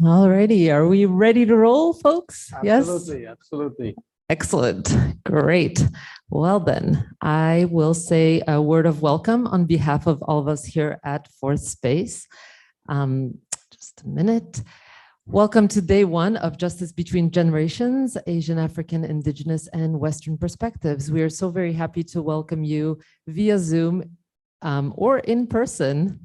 All righty. Are we ready to roll, folks? Absolutely, Yes? absolutely. Excellent. Great. Well, then, I will say a word of welcome on behalf of all of us here at Fourth Space. Just a minute. Welcome to day one of Justice Between Generations, Asian, African, Indigenous, and Western Perspectives. We are so very happy to welcome you via Zoom or in person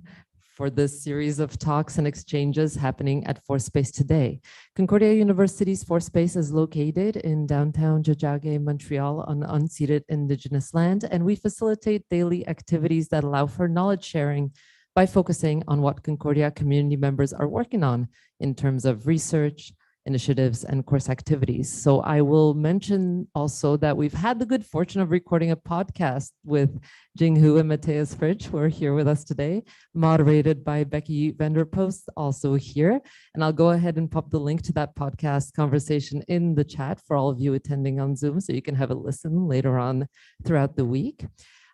for this series of talks and exchanges happening at Fourth Space today. Concordia University's Fourth Space is located in downtown Tiohtià:ke, Montreal on unceded Indigenous land, and we facilitate daily activities that allow for knowledge sharing by focusing on what Concordia community members are working on in terms of research, initiatives, and course activities. So I will mention also that we've had the good fortune of recording a podcast with Jing and Mattias Fritsch, who are here with us today, moderated by Becky Vanderpost, also here. And I'll go ahead and pop the link to that podcast conversation in the chat for all of you attending on Zoom, so you can have a listen later on throughout the week.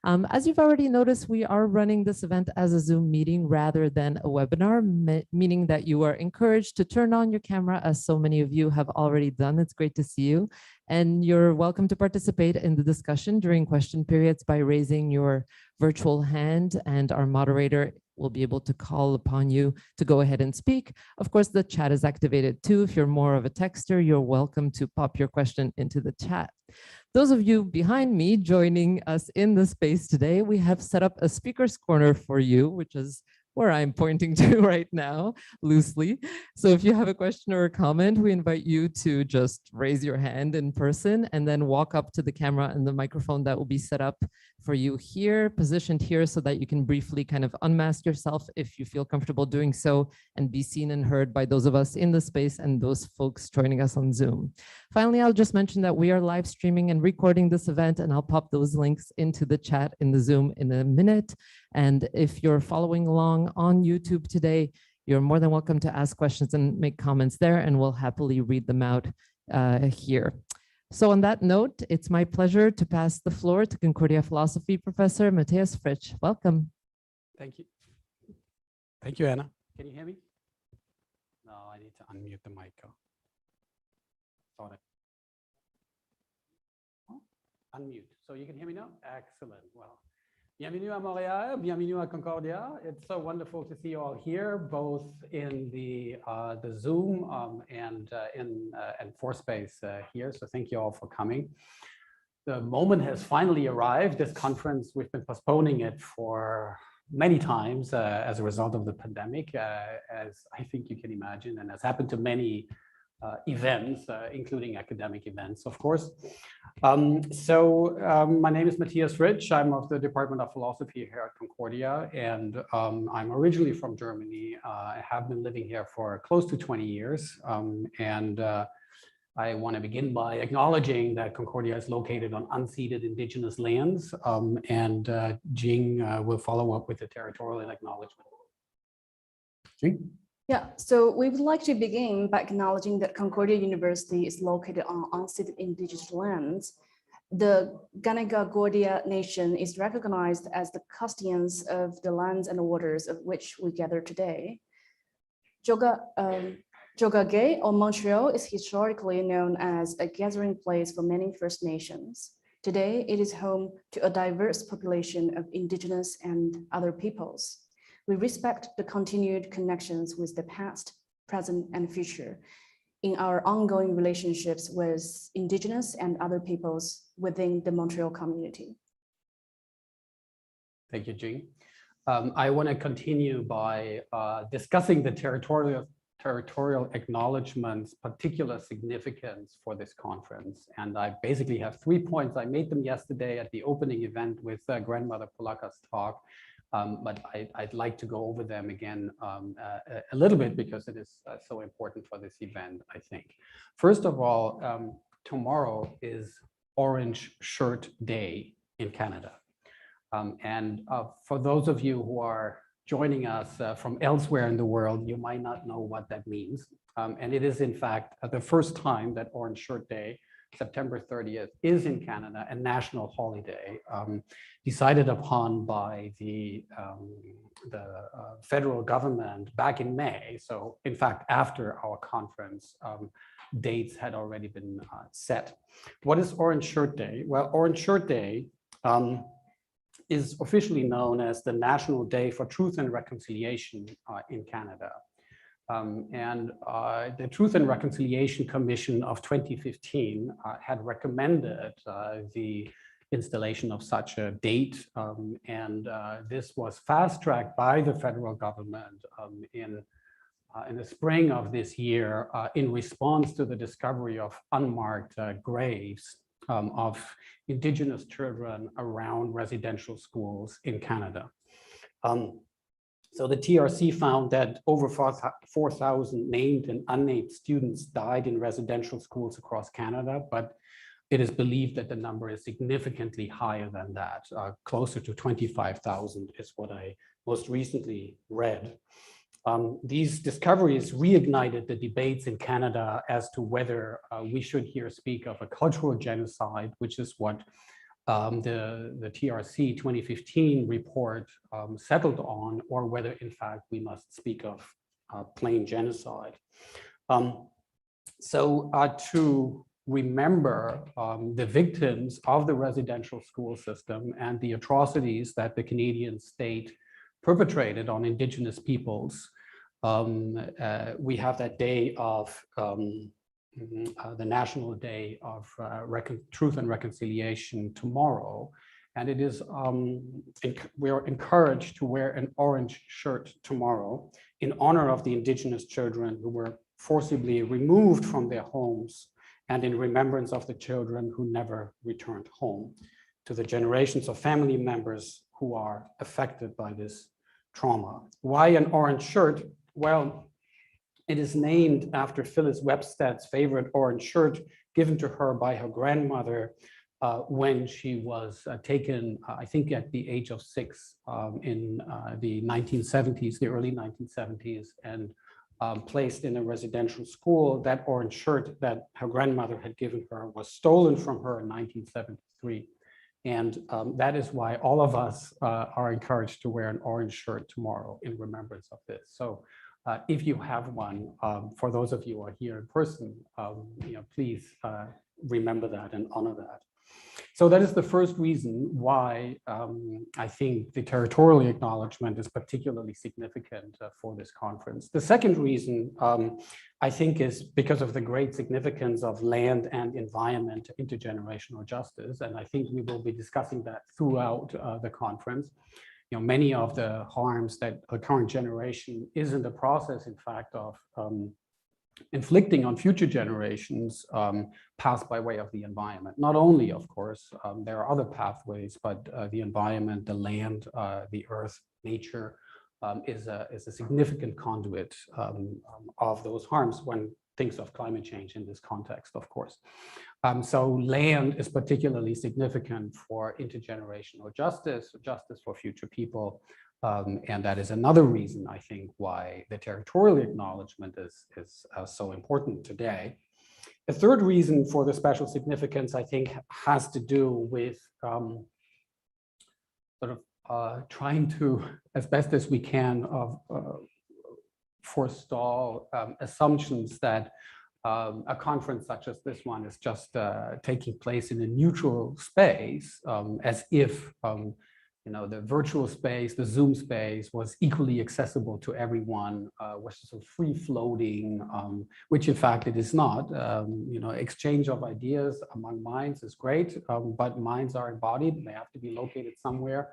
As you've already noticed, we are running this event as a Zoom meeting rather than a webinar, meaning that you are encouraged to turn on your camera, as so many of you have already done. It's great to see you. And you're welcome to participate in the discussion during question periods by raising your virtual hand, and our moderator will be able to call upon you to go ahead and speak. Of course, the chat is activated too. If you're more of a texter, you're welcome to pop your question into the chat. Those of you behind me joining us in the space today, we have set up a speaker's corner for you, which is where I'm pointing to right now, loosely. So if you have a question or a comment, we invite you to just raise your hand in person and then walk up to the camera and the microphone that will be set up for you here, positioned here, so that you can briefly kind of unmask yourself if you feel comfortable doing so and be seen and heard by those of us in the space and those folks joining us on Zoom. Finally, I'll just mention that we are live streaming and recording this event, and I'll pop those links into the chat in the Zoom in a minute. And if you're following along on YouTube today, you're more than welcome to ask questions and make comments there, and we'll happily read them out here. So on that note, it's my pleasure to pass the floor to Concordia philosophy professor Mattias Fritsch. Welcome. Thank you. Thank you, Anna. Can you hear me? No, I need to unmute the mic. Sorry. Oh, unmute. So you can hear me now? Excellent. Well, bienvenue à Montréal, bienvenue à Concordia. It's so wonderful to see you all here, both in the Zoom and Fourth Space here. So thank you all for coming. The moment has finally arrived. This conference, we've been postponing it for many times as a result of the pandemic, as I think you can imagine, and has happened to many events, including academic events, of course. My name is Mattias Fritsch. I'm of the Department of Philosophy here at Concordia, and I'm originally from Germany. I have been living here for close to 20 years, I want to begin by acknowledging that Concordia is located on unceded Indigenous lands, Jing will follow up with the Territorial acknowledgement. Jing? Yeah, so we would like to begin by acknowledging that Concordia University is located on unceded Indigenous lands. The Ganaga-Gordia Nation is recognized as the custodians of the lands and waters of which we gather today. Tiohtià:ke, or Montreal, is historically known as a gathering place for many First Nations. Today, it is home to a diverse population of Indigenous and other peoples. We respect the continued connections with the past, present, and future in our ongoing relationships with Indigenous and other peoples within the Montreal community. Thank you, Jing. I want to continue by discussing the territorial acknowledgement's particular significance for this conference. And I basically have 3 points. I made them yesterday at the opening event with Grandmother Polaka's talk. But I'd like to go over them again a little bit because it is so important for this event, I think. First of all, tomorrow is Orange Shirt Day in Canada. For those of you who are joining us from elsewhere in the world, you might not know what that means. And it is, in fact, the first time that Orange Shirt Day September 30th, is in Canada a national holiday decided upon by the federal government back in May. So in fact, after our conference, dates had already been set. What is Orange Shirt Day? Well, Orange Shirt Day is officially known as the National Day for Truth and Reconciliation in Canada. The Truth and Reconciliation Commission of 2015 had recommended the installation of such a date, this was fast-tracked by the federal government in the spring of this year in response to the discovery of unmarked graves of Indigenous children around residential schools in Canada. So the TRC found that over 4,000 named and unnamed students died in residential schools across Canada, but it is believed that the number is significantly higher than that. Closer to 25,000 is what I most recently read. These discoveries reignited the debates in Canada as to whether we should here speak of a cultural genocide, which is what the TRC 2015 report settled on, or whether in fact we must speak of plain genocide. To remember the victims of the residential school system and the atrocities that the Canadian state perpetrated on Indigenous peoples, we have that day of the National Day of Truth and Reconciliation tomorrow. And it is, we are encouraged to wear an orange shirt tomorrow in honor of the Indigenous children who were forcibly removed from their homes, and in remembrance of the children who never returned home, to the generations of family members who are affected by this trauma. Why an orange shirt? Well, it is named after Phyllis Websted's favorite orange shirt given to her by her grandmother when she was taken, I think at the age of 6 in the 1970s, the early 1970s, and placed in a residential school. That orange shirt that her grandmother had given her was stolen from her in 1973. And that is why all of us are encouraged to wear an orange shirt tomorrow in remembrance of this. So if you have one, for those of you who are here in person, please remember that and honor that. So that is the first reason why I think the territorial acknowledgement is particularly significant for this conference. The second reason I think is because of the great significance of land and environment intergenerational justice. And I think we will be discussing that throughout the conference. Many of the harms that the current generation is in the process, in fact, of inflicting on future generations pass by way of the environment. Not only, of course, there are other pathways, but the environment, the land, the earth, nature is a significant conduit of those harms when thinks of climate change in this context, of course. So land is particularly significant for intergenerational justice, justice for future people. And that is another reason, I think, why the territorial acknowledgement is so important today. A third reason for the special significance, I think, has to do with trying to, as best as we can, forestall assumptions that a conference such as this one is just taking place in a neutral space, as if the virtual space, the Zoom space, was equally accessible to everyone, was sort of free-floating, which in fact it is not. Exchange of ideas among minds is great, but minds are embodied, they have to be located somewhere.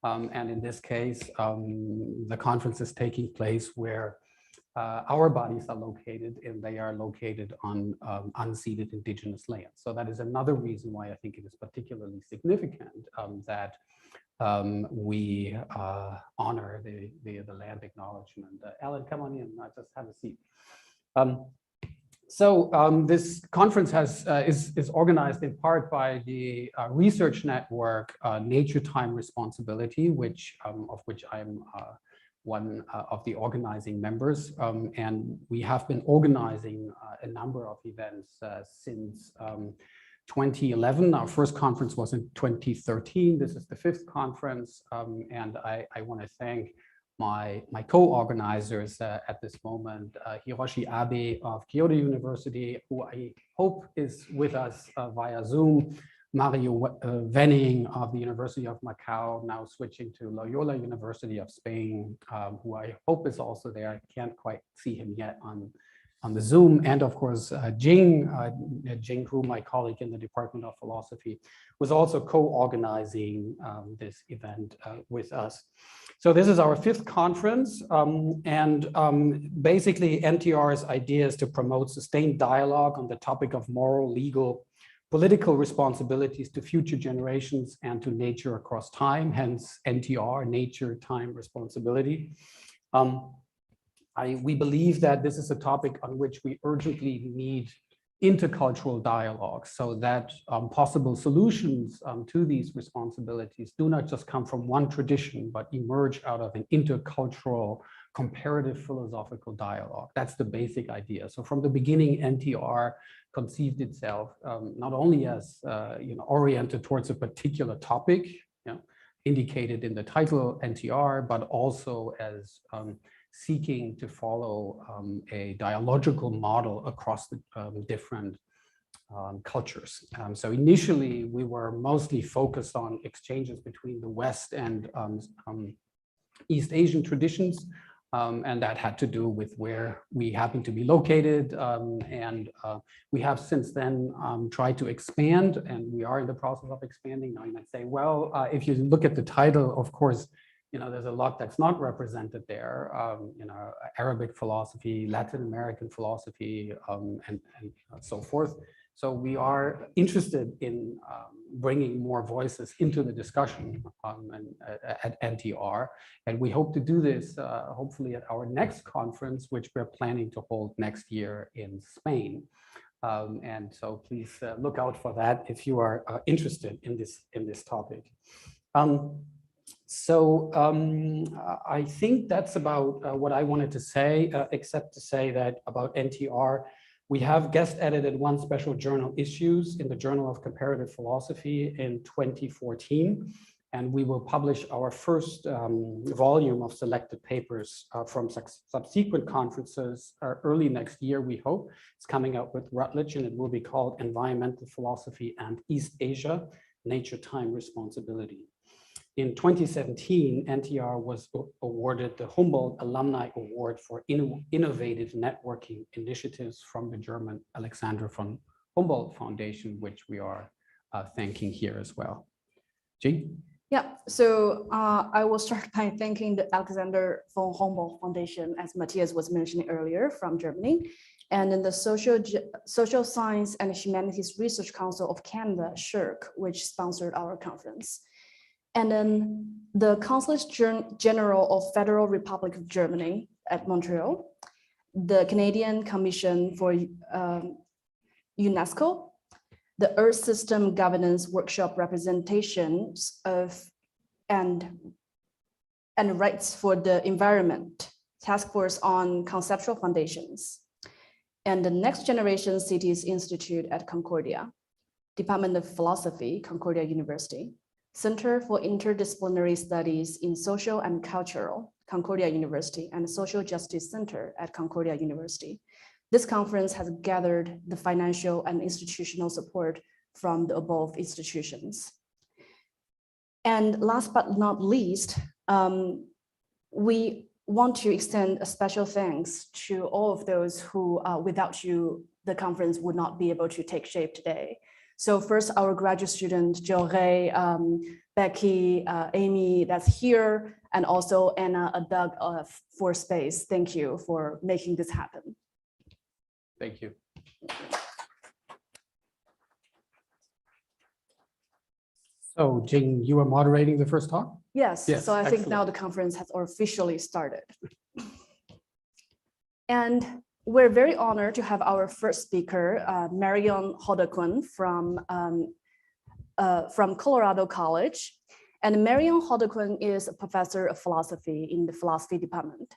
And in this case, the conference is taking place where our bodies are located, and they are located on unceded Indigenous land. So that is another reason why I think it is particularly significant that we honor the land acknowledgement. Alan, come on in, just have a seat. This conference is organized in part by the research network Nature Time Responsibility, of which I'm one of the organizing members, and we have been organizing a number of events since 2011. Our first conference was in 2013. This is the 5th conference, and I want to thank my co-organizers at this moment, Hiroshi Abe of Kyoto University, who I hope is with us via Zoom, Marion Wenning of the University of Macau, now switching to Loyola University of Spain, who I hope is also there. I can't quite see him yet on the Zoom, and of course Jing, who my colleague in the Department of Philosophy, was also co-organizing this event with us. So this is our 5th conference, and basically NTR's idea is to promote sustained dialogue on the topic of moral, legal, political responsibilities to future generations and to nature across time, hence NTR, nature, time, responsibility. We believe that this is a topic on which we urgently need intercultural dialogue, so that possible solutions to these responsibilities do not just come from one tradition, but emerge out of an intercultural comparative philosophical dialogue. That's the basic idea. So from the beginning, NTR conceived itself not only as oriented towards a particular topic, indicated in the title NTR, but also as seeking to follow a dialogical model across the different cultures. So initially, we were mostly focused on exchanges between the West and East Asian traditions, and that had to do with where we happen to be located. And we have since then tried to expand, and we are in the process of expanding. Now you might say, well, if you look at the title, of course, there's a lot that's not represented there. Arabic philosophy, Latin American philosophy, and so forth. So we are interested in bringing more voices into the discussion at NTR, and we hope to do this hopefully at our next conference, which we're planning to hold next year in Spain. And so please look out for that if you are interested in this topic. So I think that's about what I wanted to say, except to say that about NTR, we have guest edited one special journal issues in the Journal of Comparative Philosophy in 2014, and we will publish our first volume of selected papers from subsequent conferences early next year, we hope. It's coming out with Routledge, and it will be called Environmental Philosophy and East Asia, Nature, Time, Responsibility. In 2017, NTR was awarded the Humboldt Alumni Award for Innovative Networking Initiatives from the German Alexander von Humboldt Foundation, which we are thanking here as well. Jing? Yeah, so I will start by thanking the Alexander von Humboldt Foundation, as Mattias was mentioning earlier, from Germany, and then the Social Science and Humanities Research Council of Canada, SSHRC, which sponsored our conference. And then the Consulate General of Federal Republic of Germany at Montreal, the Canadian Commission for UNESCO, the Earth System Governance Workshop Representations of and Rights for the Environment, Task Force on Conceptual Foundations, and the Next Generation Cities Institute at Concordia, Department of Philosophy, Concordia University, Center for Interdisciplinary Studies in Social and Cultural, Concordia University, and Social Justice Center at Concordia University. This conference has gathered the financial and institutional support from the above institutions. And last but not least, we want to extend a special thanks to all of those who, without you, the conference would not be able to take shape today. So first, our graduate student, Jill Ray, Becky, Amy, that's here, and also Anna, Doug for Space. Thank you for making this happen. Thank you. So Jing, you are moderating the first talk? Yes, so I think excellent. now the conference has officially started. And we're very honored to have our first speaker, Marion Hourdequin from Colorado College. And Marion Hourdequin is a professor of philosophy in the philosophy department.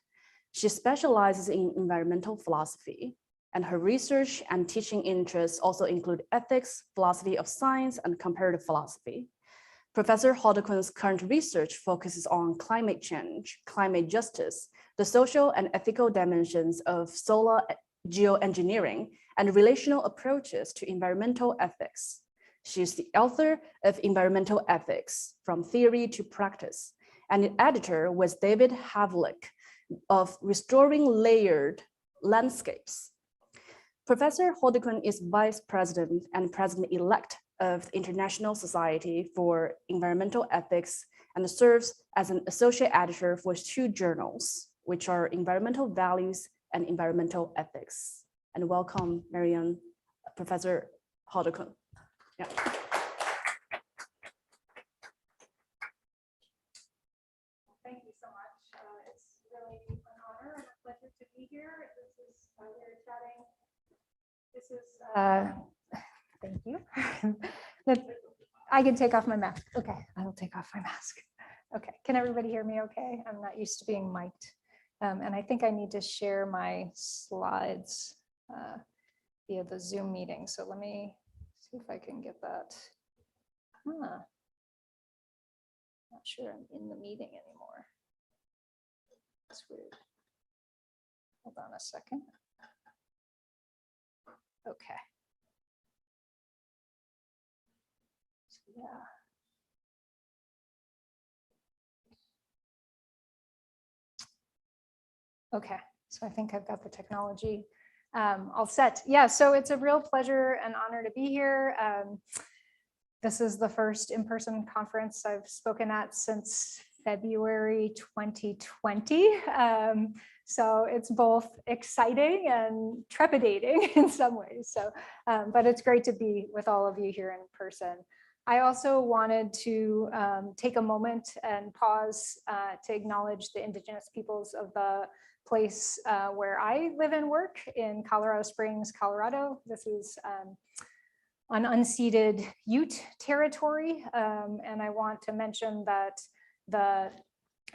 She specializes in environmental philosophy. and her research and teaching interests also include ethics, philosophy of science, and comparative philosophy. Professor Hourdequin's current research focuses on climate change, climate justice, the social and ethical dimensions of solar geoengineering, and relational approaches to environmental ethics. She is the author of Environmental Ethics, From Theory to Practice, and an editor with David Havlick of Restoring Layered Landscapes. Professor Hourdequin is Vice President and President-elect of the International Society for Environmental Ethics and serves as an associate editor for 2 journals, which are Environmental Values and Environmental Ethics. And welcome, Marion, Professor Hourdequin. Yeah. Thank you so much. It's really an honor and a pleasure to be here. This is we're chatting. This is thank you. I can take off my mask. Okay, I will take off my mask. Okay, can everybody hear me okay? I'm not used to being mic'd. And I think I need to share my slides via the Zoom meeting. So let me see if I can get that. Not sure I'm in the meeting anymore. That's weird. Hold on a second. Okay. Yeah. Okay, so I think I've got the technology all set. Yeah, so it's a real pleasure and honor to be here. This is the first in-person conference I've spoken at since February 2020. So it's both exciting and trepidating in some ways. So, but it's great to be with all of you here in person. I also wanted to take a moment and pause to acknowledge the Indigenous peoples of the place where I live and work in Colorado Springs, Colorado. This is an unceded Ute territory. And I want to mention that the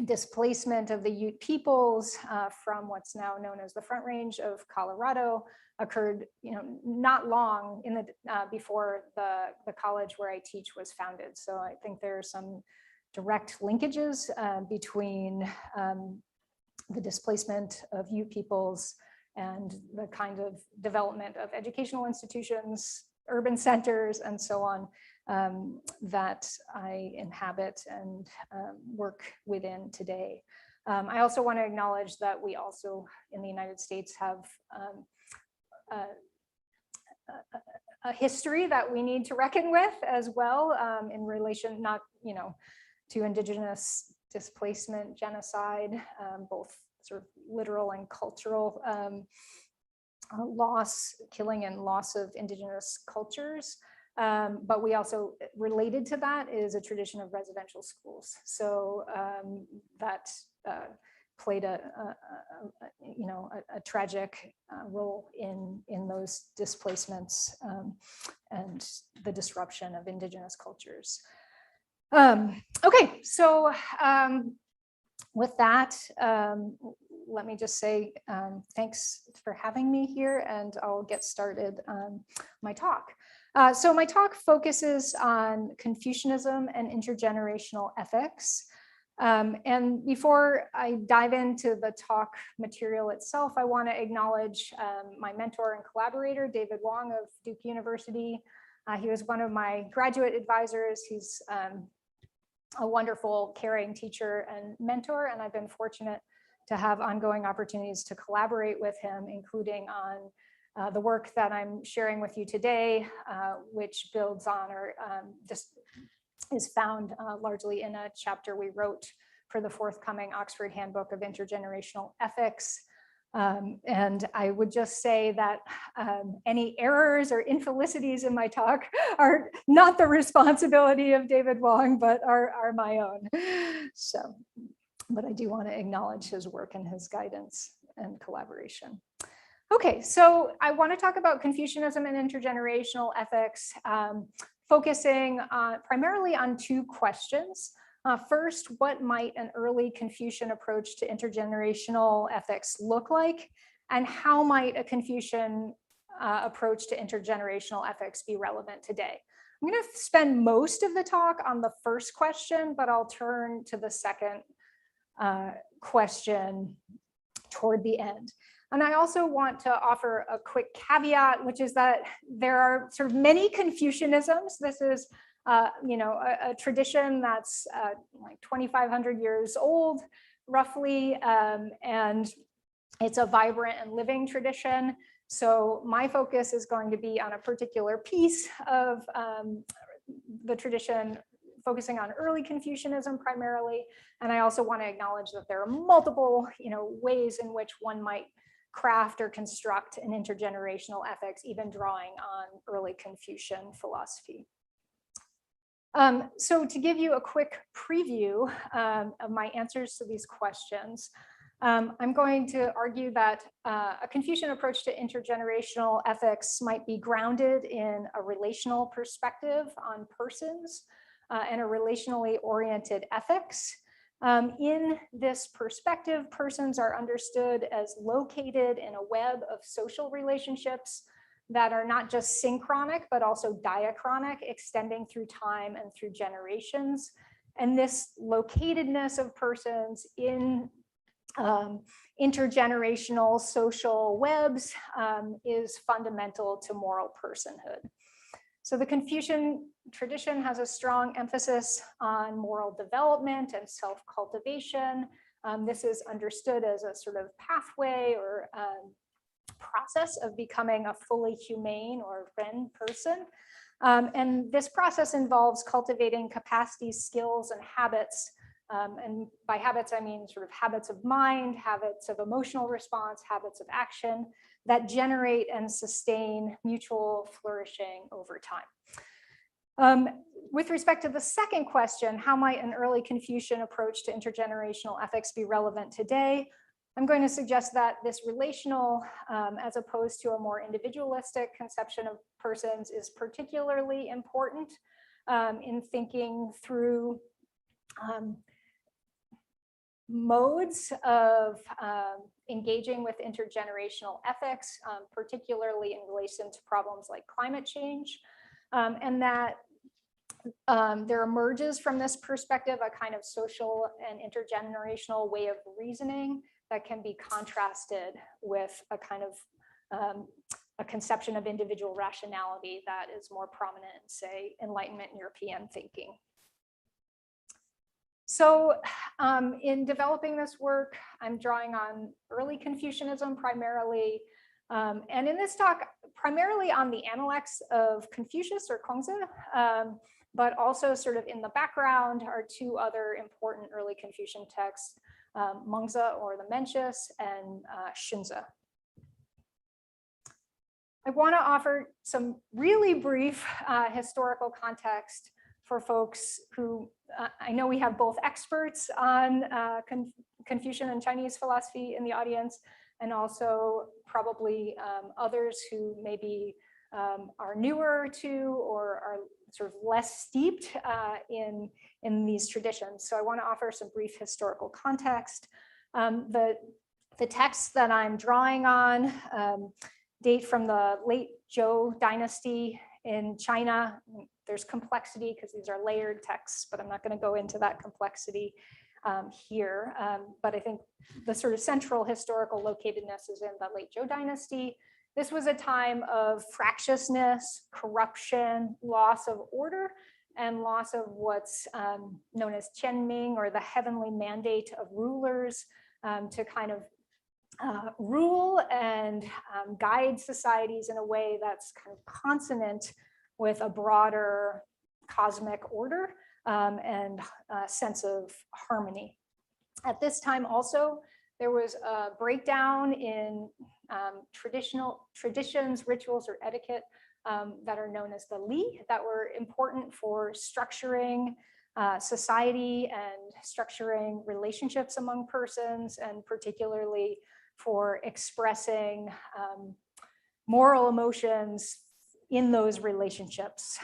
displacement of the Ute peoples from what's now known as the Front Range of Colorado occurred, not long in the before the college where I teach was founded. So I think there are some direct linkages between the displacement of Ute peoples and the kind of development of educational institutions, urban centers, and so on that I inhabit and work within today. I also want to acknowledge that we also in the United States have a history that we need to reckon with as well in relation not to Indigenous displacement, genocide, both sort of literal and cultural loss, killing and loss of Indigenous cultures. But we also, related to that is a tradition of residential schools. So that played a tragic role in those displacements and the disruption of Indigenous cultures. Okay, so with that, let me just say thanks for having me here, and I'll get started on my talk. So my talk focuses on Confucianism and intergenerational ethics. And before I dive into the talk material itself, I want to acknowledge my mentor and collaborator, David Wong of Duke University. He was one of my graduate advisors. He's a wonderful, caring teacher and mentor, and I've been fortunate to have ongoing opportunities to collaborate with him, including on the work that I'm sharing with you today, which builds on or just is found largely in a chapter we wrote for the forthcoming Oxford Handbook of Intergenerational Ethics. And I would just say that any errors or infelicities in my talk are not the responsibility of David Wong, but are my own. So, but I do want to acknowledge his work and his guidance and collaboration. Okay, so I want to talk about Confucianism and intergenerational ethics, focusing primarily on 2 questions. First, what might an early Confucian approach to intergenerational ethics look like? and how might a Confucian approach to intergenerational ethics be relevant today? I'm going to spend most of the talk on the first question, but I'll turn to the second question toward the end. And I also want to offer a quick caveat, which is that there are sort of many Confucianisms. This is, a tradition that's like 2,500 years old, roughly, and it's a vibrant and living tradition. So my focus is going to be on a particular piece of the tradition, focusing on early Confucianism primarily. And I also want to acknowledge that there are multiple, ways in which one might craft or construct an intergenerational ethics, even drawing on early Confucian philosophy. So to give you a quick preview of my answers to these questions, I'm going to argue that a Confucian approach to intergenerational ethics might be grounded in a relational perspective on persons and a relationally oriented ethics. In this perspective, persons are understood as located in a web of social relationships that are not just synchronic, but also diachronic, extending through time and through generations. And this locatedness of persons in intergenerational social webs is fundamental to moral personhood. So the Confucian tradition has a strong emphasis on moral development and self-cultivation. This is understood as a sort of pathway or process of becoming a fully humane or ren person. And this process involves cultivating capacities, skills, and habits. And by habits, I mean sort of habits of mind, habits of emotional response, habits of action that generate and sustain mutual flourishing over time. With respect to the second question, how might an early Confucian approach to intergenerational ethics be relevant today? I'm going to suggest that this relational, as opposed to a more individualistic conception of persons, is particularly important in thinking through modes of engaging with intergenerational ethics, particularly in relation to problems like climate change, and that there emerges from this perspective a kind of social and intergenerational way of reasoning that can be contrasted with a kind of a conception of individual rationality that is more prominent in, say, Enlightenment European thinking. So in developing this work, I'm drawing on early Confucianism primarily, and in this talk, primarily on the Analects of Confucius or Kongzi, but also sort of in the background are two other important early Confucian texts, Mengzi or the Mencius and Xunzi. I want to offer some really brief historical context for folks who, I know we have both experts on Confucian and Chinese philosophy in the audience, and also probably others who maybe are newer to or are sort of less steeped in these traditions. So I want to offer some brief historical context. The texts that I'm drawing on date from the late Zhou dynasty in China. There's complexity because these are layered texts, but I'm not going to go into that complexity here. But I think the sort of central historical locatedness is in the late Zhou dynasty. This was a time of fractiousness, corruption, loss of order, and loss of what's known as Qianming, or the heavenly mandate of rulers to kind of rule and guide societies in a way that's kind of consonant with a broader cosmic order and a sense of harmony. At this time also, there was a breakdown in traditions, rituals, or etiquette that are known as the Li, that were important for structuring society and structuring relationships among persons, and particularly for expressing moral emotions in those relationships.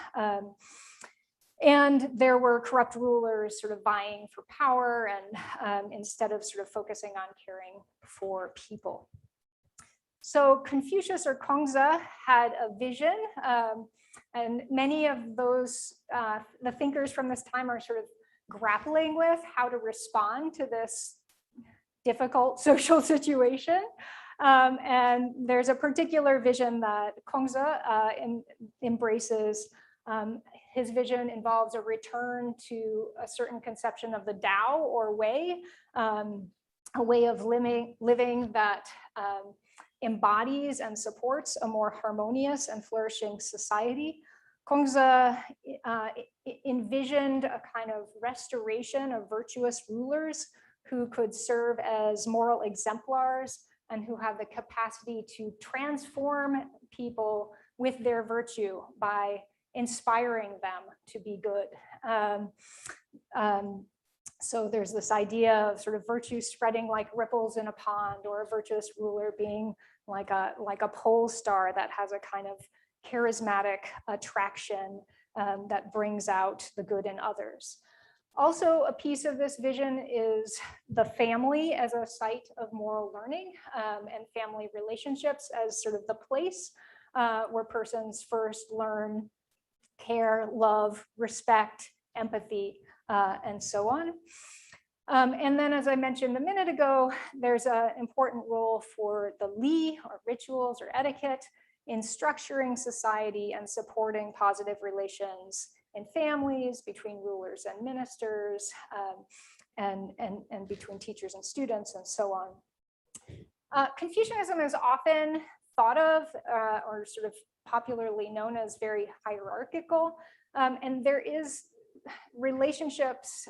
And there were corrupt rulers sort of vying for power and instead of sort of focusing on caring for people. So Confucius or Kongzi had a vision, and many of those, the thinkers from this time are sort of grappling with how to respond to this difficult social situation. And there's a particular vision that Kongzi embraces. His vision involves a return to a certain conception of the Tao or way, a way of living that embodies and supports a more harmonious and flourishing society. Kongzi envisioned a kind of restoration of virtuous rulers who could serve as moral exemplars and who have the capacity to transform people with their virtue by inspiring them to be good. So there's this idea of sort of virtue spreading like ripples in a pond, or a virtuous ruler being like a pole star that has a kind of charismatic attraction that brings out the good in others. Also, a piece of this vision is the family as a site of moral learning, and family relationships as sort of the place where persons first learn care, love, respect, empathy, and so on. And then, as I mentioned a minute ago, there's an important role for the li, or rituals or etiquette, in structuring society and supporting positive relations in families, between rulers and ministers, and between teachers and students, and so on. Confucianism is often thought of, or sort of popularly known as, very hierarchical, and there is relationships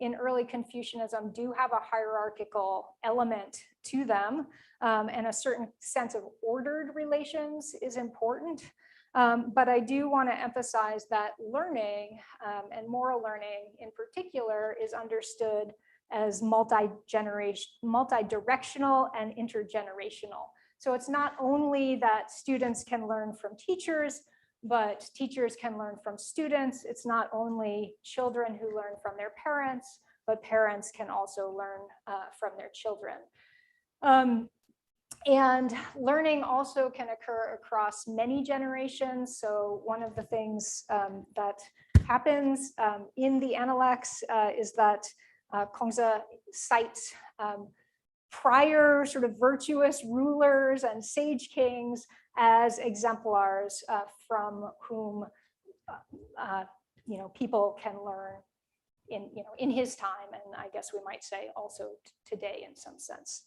in early Confucianism do have a hierarchical element to them, and a certain sense of ordered relations is important. But I do want to emphasize that learning, and moral learning in particular, is understood as multi-directional and intergenerational. So it's not only that students can learn from teachers, but teachers can learn from students. It's not only children who learn from their parents, but parents can also learn from their children. And learning also can occur across many generations. So one of the things that happens in the Analects is that Kongzi cites prior sort of virtuous rulers and sage kings as exemplars from whom people can learn in his time, and I guess we might say also today in some sense.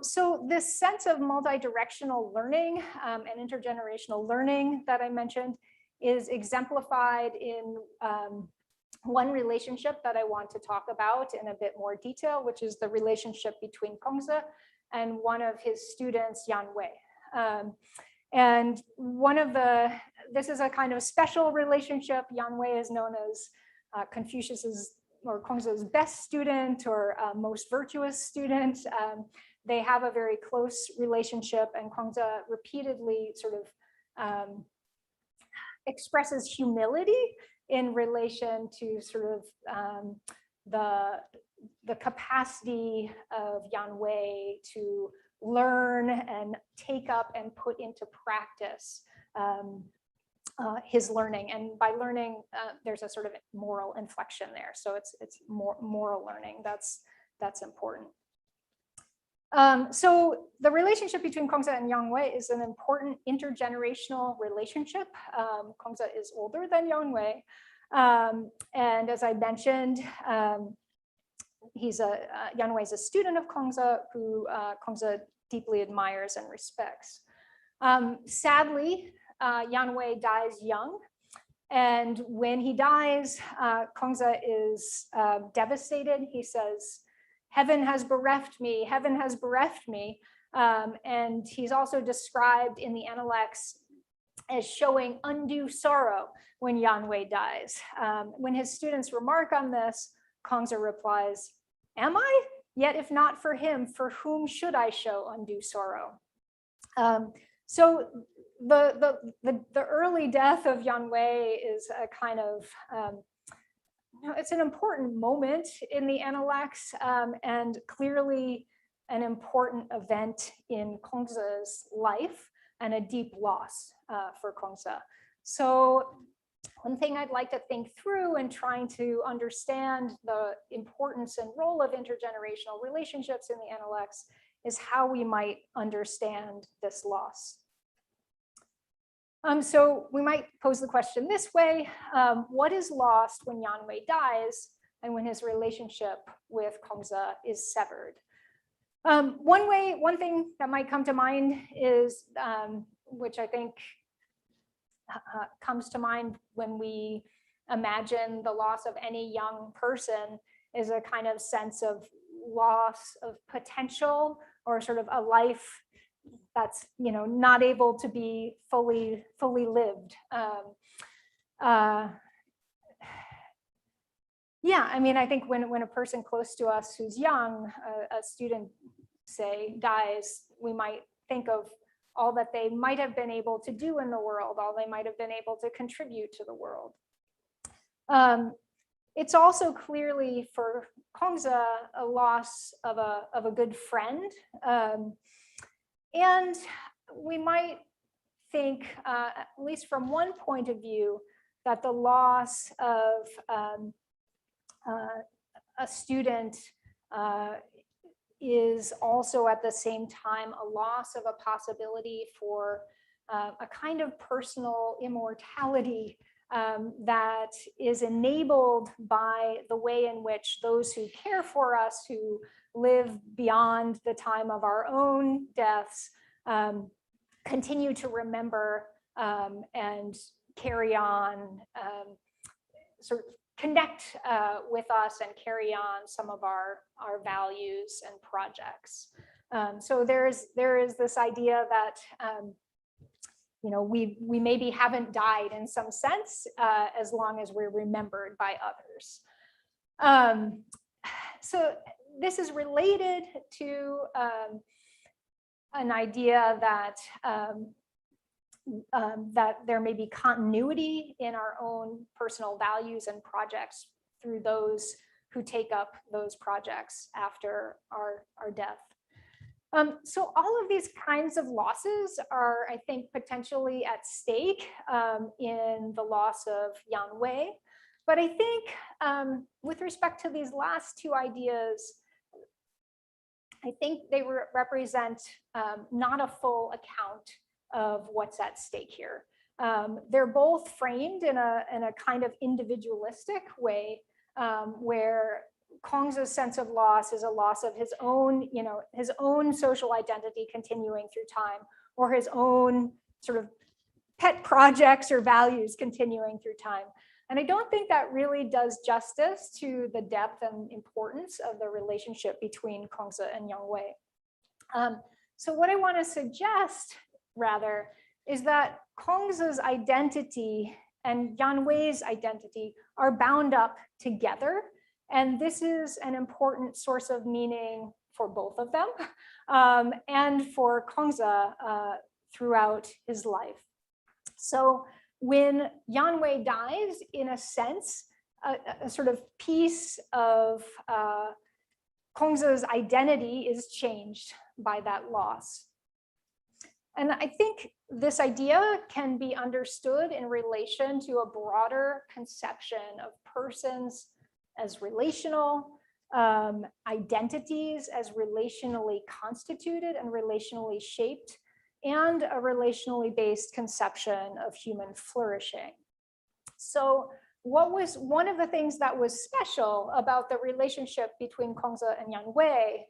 So this sense of multi-directional learning and intergenerational learning that I mentioned is exemplified in one relationship that I want to talk about in a bit more detail, which is the relationship between Kongzi and one of his students, Yan Wei. And this is a kind of special relationship. Yan Wei is known as Confucius's or Kongzi's best student, or most virtuous student. They have a very close relationship, and Kongzi repeatedly sort of expresses humility in relation to sort of the capacity of Yan Wei to learn and take up and put into practice his learning. And by learning, there's a sort of moral inflection there. So it's more moral learning that's important. So the relationship between Kongzi and Yan Wei is an important intergenerational relationship. Kongzi is older than Yan Wei. And as I mentioned, Yan Wei is a student of Kongzi who Kongzi deeply admires and respects. Sadly, Yan Wei dies young. And when he dies, Kongzi is devastated. He says, "Heaven has bereft me, heaven has bereft me." And he's also described in the Analects as showing undue sorrow when Yan Wei dies. When his students remark on this, Kongzi replies, "Am I? Yet if not for him, for whom should I show undue sorrow?" So the early death of Yan Wei is a kind of, it's an important moment in the Analects, and clearly an important event in Kongza's life and a deep loss for Kongza. So one thing I'd like to think through in trying to understand the importance and role of intergenerational relationships in the Analects is how we might understand this loss. So we might pose the question this way: what is lost when Yanwei dies and when his relationship with Kongza is severed? One thing that might come to mind is, which I think comes to mind when we imagine the loss of any young person, is a kind of sense of loss of potential, or sort of a life that's, you know, not able to be fully lived. Yeah, I mean, I think when a person close to us who's young, a student, say, dies, we might think of all that they might have been able to do in the world, all they might have been able to contribute to the world. It's also clearly for Kongza a loss of a good friend. And we might think, at least from one point of view, that the loss of a student is also at the same time a loss of a possibility for a kind of personal immortality that is enabled by the way in which those who care for us, who live beyond the time of our own deaths, continue to remember and carry on, sort of connect with us and carry on some of our values and projects. So there is this idea that you know, we maybe haven't died in some sense as long as we're remembered by others. So this is related to an idea that that there may be continuity in our own personal values and projects through those who take up those projects after our death. So all of these kinds of losses are, I think, potentially at stake in the loss of Yanwei. But I think with respect to these last two ideas, I think they represent not a full account of what's at stake here. They're both framed in a kind of individualistic way, where Kongza's sense of loss is a loss of his own, you know, his own social identity continuing through time, or his own sort of pet projects or values continuing through time. And I don't think that really does justice to the depth and importance of the relationship between Kongza and Yanwei. So what I want to suggest, rather, is that Kongza's identity and Yanwei's identity are bound up together. And this is an important source of meaning for both of them and for Kongza throughout his life. So when Yanwei dies, in a sense, a sort of piece of Kongza's identity is changed by that loss. And I think this idea can be understood in relation to a broader conception of persons as relational, identities as relationally constituted and relationally shaped, and a relationally based conception of human flourishing. So what was one of the things that was special about the relationship between Kongza and Yanwei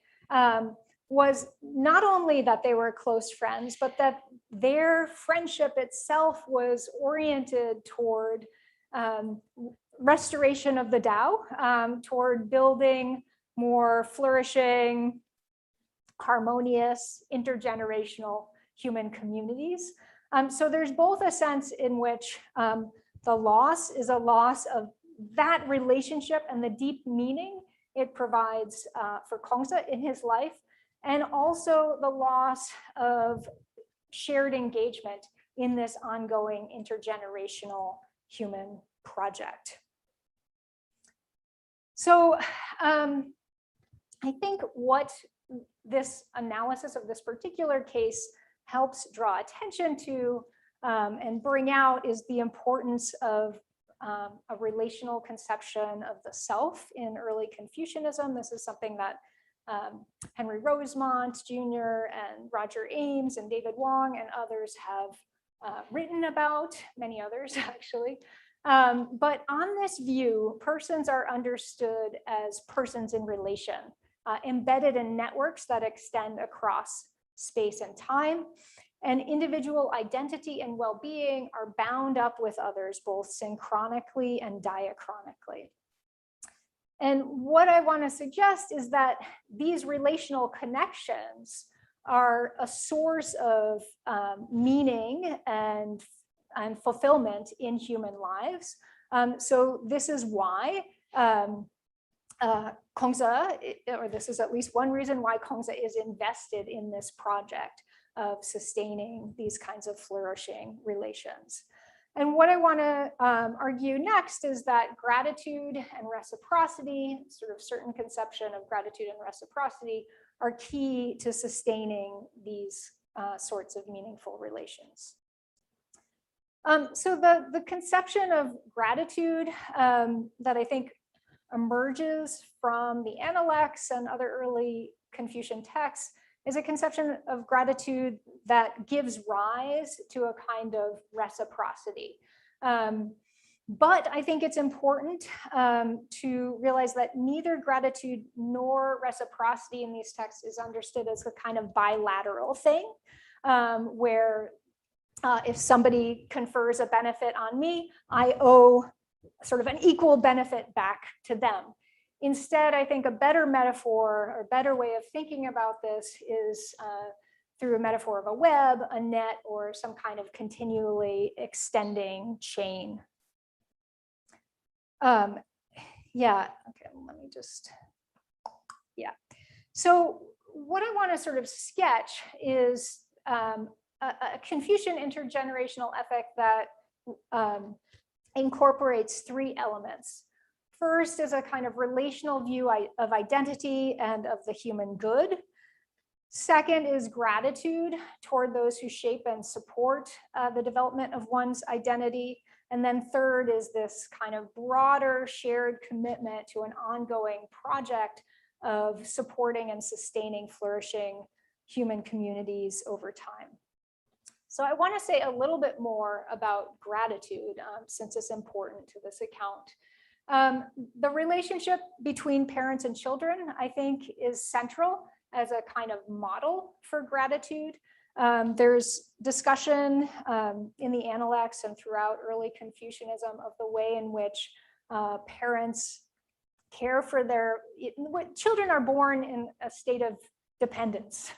was not only that they were close friends, but that their friendship itself was oriented toward restoration of the Tao, toward building more flourishing, harmonious, intergenerational human communities. So there's both a sense in which the loss is a loss of that relationship and the deep meaning it provides for Kongza in his life, and also the loss of shared engagement in this ongoing intergenerational human project. So I think what this analysis of this particular case helps draw attention to and bring out is the importance of a relational conception of the self in early Confucianism. This is something that Henry Rosemont Jr. and Roger Ames and David Wong and others have written about, many others actually. But on this view, persons are understood as persons in relation, embedded in networks that extend across space and time. And individual identity and well-being are bound up with others, both synchronically and diachronically. And what I want to suggest is that these relational connections are a source of meaning and fulfillment in human lives. So this is why Kongsa, or this is at least one reason why Kongsa is invested in this project of sustaining these kinds of flourishing relations. And what I want to argue next is that gratitude and reciprocity, sort of certain conception of gratitude and reciprocity, are key to sustaining these sorts of meaningful relations. So the conception of gratitude that I think emerges from the Analects and other early Confucian texts is a conception of gratitude that gives rise to a kind of reciprocity. But I think it's important to realize that neither gratitude nor reciprocity in these texts is understood as a kind of bilateral thing, where if somebody confers a benefit on me, I owe sort of an equal benefit back to them. Instead, I think a better metaphor or better way of thinking about this is through a metaphor of a web, a net, or some kind of continually extending chain. Yeah, okay, let me just, yeah. So what I want to sort of sketch is a Confucian intergenerational ethic that incorporates three elements. First is a kind of relational view of identity and of the human good. Second is gratitude toward those who shape and support the development of one's identity. And then third is this kind of broader shared commitment to an ongoing project of supporting and sustaining flourishing human communities over time. So I want to say a little bit more about gratitude since it's important to this account. The relationship between parents and children, I think, is central as a kind of model for gratitude. There's discussion in the Analects and throughout early Confucianism of the way in which parents care for their, children are born in a state of dependence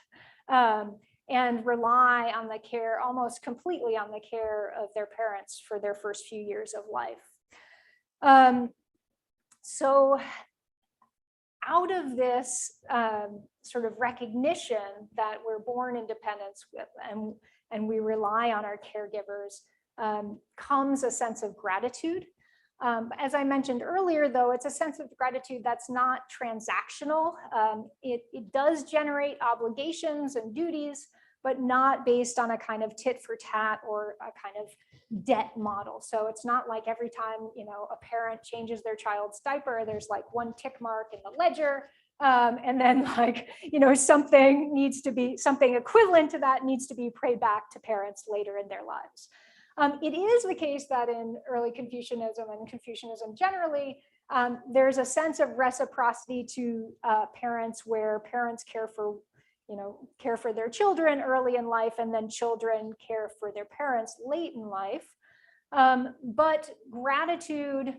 and rely on the care, almost completely on the care of their parents for their first few years of life. So out of this sort of recognition that we're born in dependence with and we rely on our caregivers comes a sense of gratitude. As I mentioned earlier, though, it's a sense of gratitude that's not transactional. It does generate obligations and duties, but not based on a kind of tit for tat or a kind of debt model. So it's not like every time, you know, a parent changes their child's diaper, there's like one tick mark in the ledger. And then like, you know, something needs to be, something equivalent to that needs to be paid back to parents later in their lives. It is the case that in early Confucianism and Confucianism generally, there's a sense of reciprocity to parents where parents care for, you know, care for their children early in life and then children care for their parents late in life. But gratitude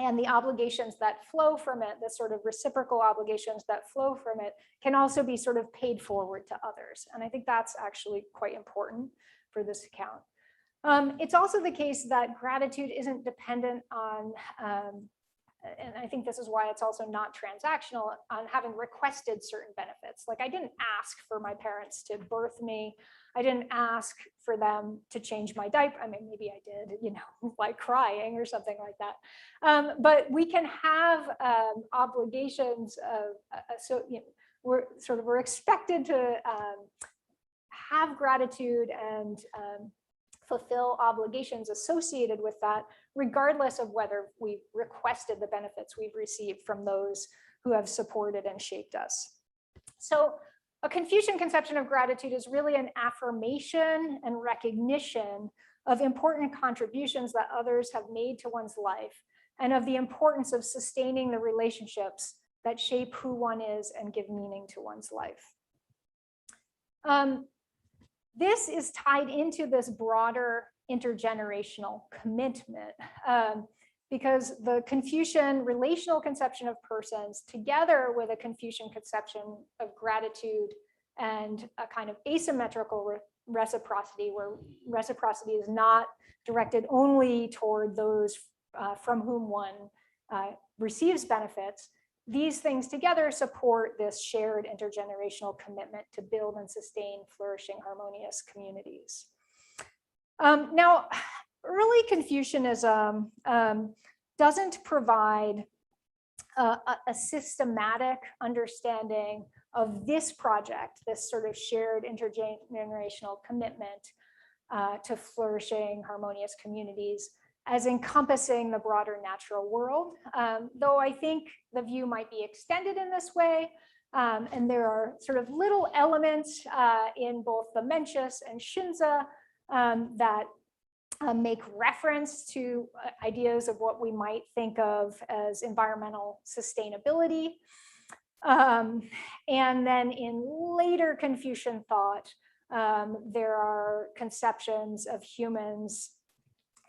and the obligations that flow from it, the sort of reciprocal obligations that flow from it, can also be sort of paid forward to others. And I think that's actually quite important for this account. It's also the case that gratitude isn't dependent on, and I think this is why it's also not transactional, on having requested certain benefits. Like I didn't ask for my parents to birth me. I didn't ask for them to change my diaper. I mean, maybe I did, you know, like crying or something like that. But we can have obligations of, so, you know, we're expected to have gratitude and fulfill obligations associated with that, regardless of whether we requested the benefits we've received from those who have supported and shaped us. So a Confucian conception of gratitude is really an affirmation and recognition of important contributions that others have made to one's life, and of the importance of sustaining the relationships that shape who one is and give meaning to one's life. This is tied into this broader intergenerational commitment, because the Confucian relational conception of persons, together with a Confucian conception of gratitude and a kind of asymmetrical reciprocity, where reciprocity is not directed only toward those from whom one receives benefits, these things together support this shared intergenerational commitment to build and sustain flourishing, harmonious communities. Now, early Confucianism doesn't provide a systematic understanding of this project, this sort of shared intergenerational commitment to flourishing, harmonious communities, as encompassing the broader natural world, though I think the view might be extended in this way. And there are sort of little elements in both the Mencius and Xunzi that make reference to ideas of what we might think of as environmental sustainability. And then in later Confucian thought, there are conceptions of humans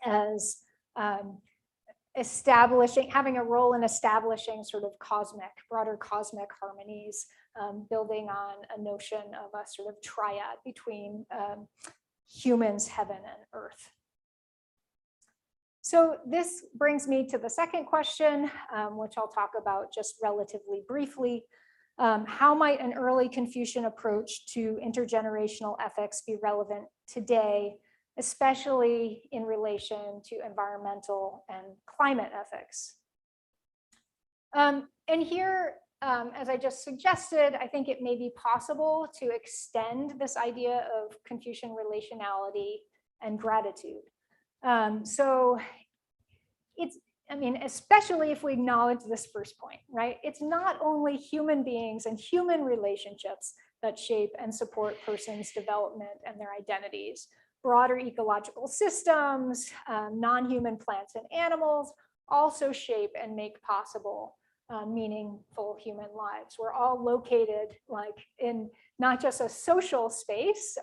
as having a role in establishing sort of broader cosmic harmonies, building on a notion of a sort of triad between humans, heaven, and earth. So this brings me to the second question, which I'll talk about just relatively briefly. How might an early Confucian approach to intergenerational ethics be relevant today, especially in relation to environmental and climate ethics? And here, as I just suggested, I think it may be possible to extend this idea of Confucian relationality and gratitude. So especially if we acknowledge this first point, right? It's not only human beings and human relationships that shape and support persons' development and their identities. Broader ecological systems, non-human plants and animals also shape and make possible meaningful human lives. We're all located in not just a social space,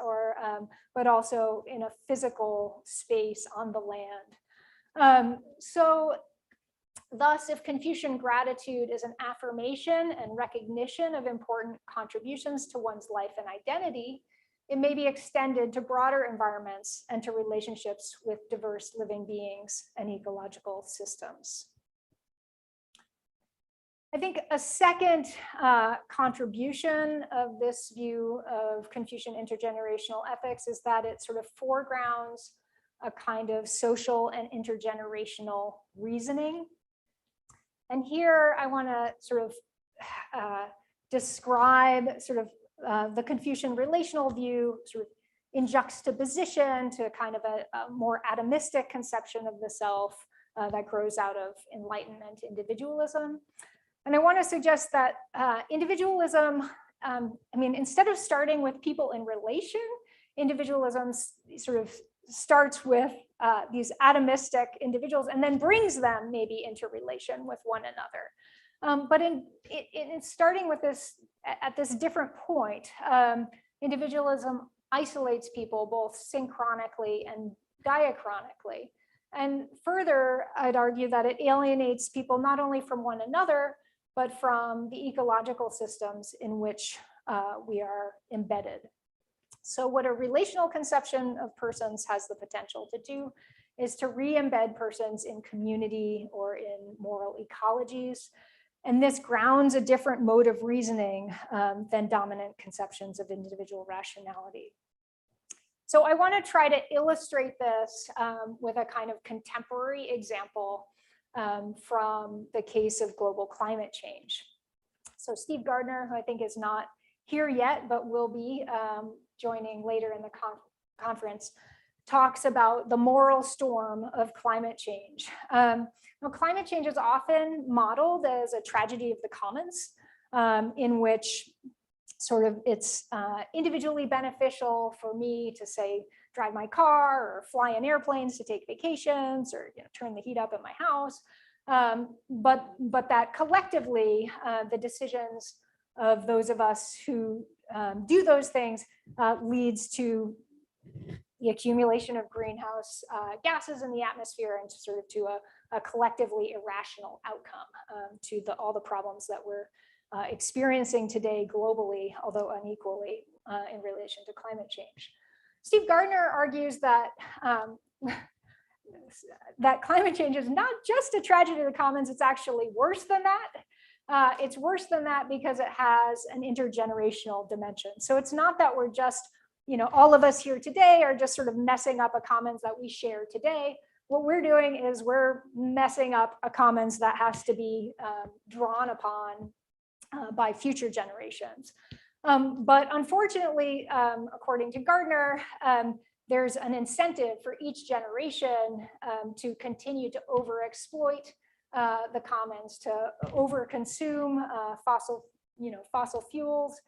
but also in a physical space on the land. So thus, if Confucian gratitude is an affirmation and recognition of important contributions to one's life and identity, it may be extended to broader environments and to relationships with diverse living beings and ecological systems. I think a second contribution of this view of Confucian intergenerational ethics is that it sort of foregrounds a kind of social and intergenerational reasoning. And here I want to sort of describe sort of the Confucian relational view sort of in juxtaposition to kind of a more atomistic conception of the self that grows out of Enlightenment individualism. And I want to suggest that individualism, instead of starting with people in relation, individualism sort of starts with these atomistic individuals and then brings them maybe into relation with one another. But in starting with this, at this different point, individualism isolates people both synchronically and diachronically. And further, I'd argue that it alienates people not only from one another, but from the ecological systems in which we are embedded. So what a relational conception of persons has the potential to do is to re-embed persons in community or in moral ecologies. And this grounds a different mode of reasoning than dominant conceptions of individual rationality. So I want to try to illustrate this with a kind of contemporary example from the case of global climate change. So Steve Gardner, who I think is not here yet, but will be joining later in the conference, talks about the moral storm of climate change. Climate change is often modeled as a tragedy of the commons, in which sort of it's individually beneficial for me to, say, drive my car or fly in airplanes to take vacations or turn the heat up at my house. But that collectively, the decisions of those of us who do those things leads to the accumulation of greenhouse gases in the atmosphere and to a collectively irrational outcome to all the problems that we're experiencing today globally, although unequally in relation to climate change. Steve Gardner argues that that climate change is not just a tragedy of the commons, it's actually worse than that. It's worse than that because it has an intergenerational dimension. So it's not that we're just, all of us here today are just sort of messing up a commons that we share today. What we're doing is we're messing up a commons that has to be drawn upon by future generations. But unfortunately, according to Gardner, there's an incentive for each generation to continue to overexploit the commons, to overconsume fossil fuels,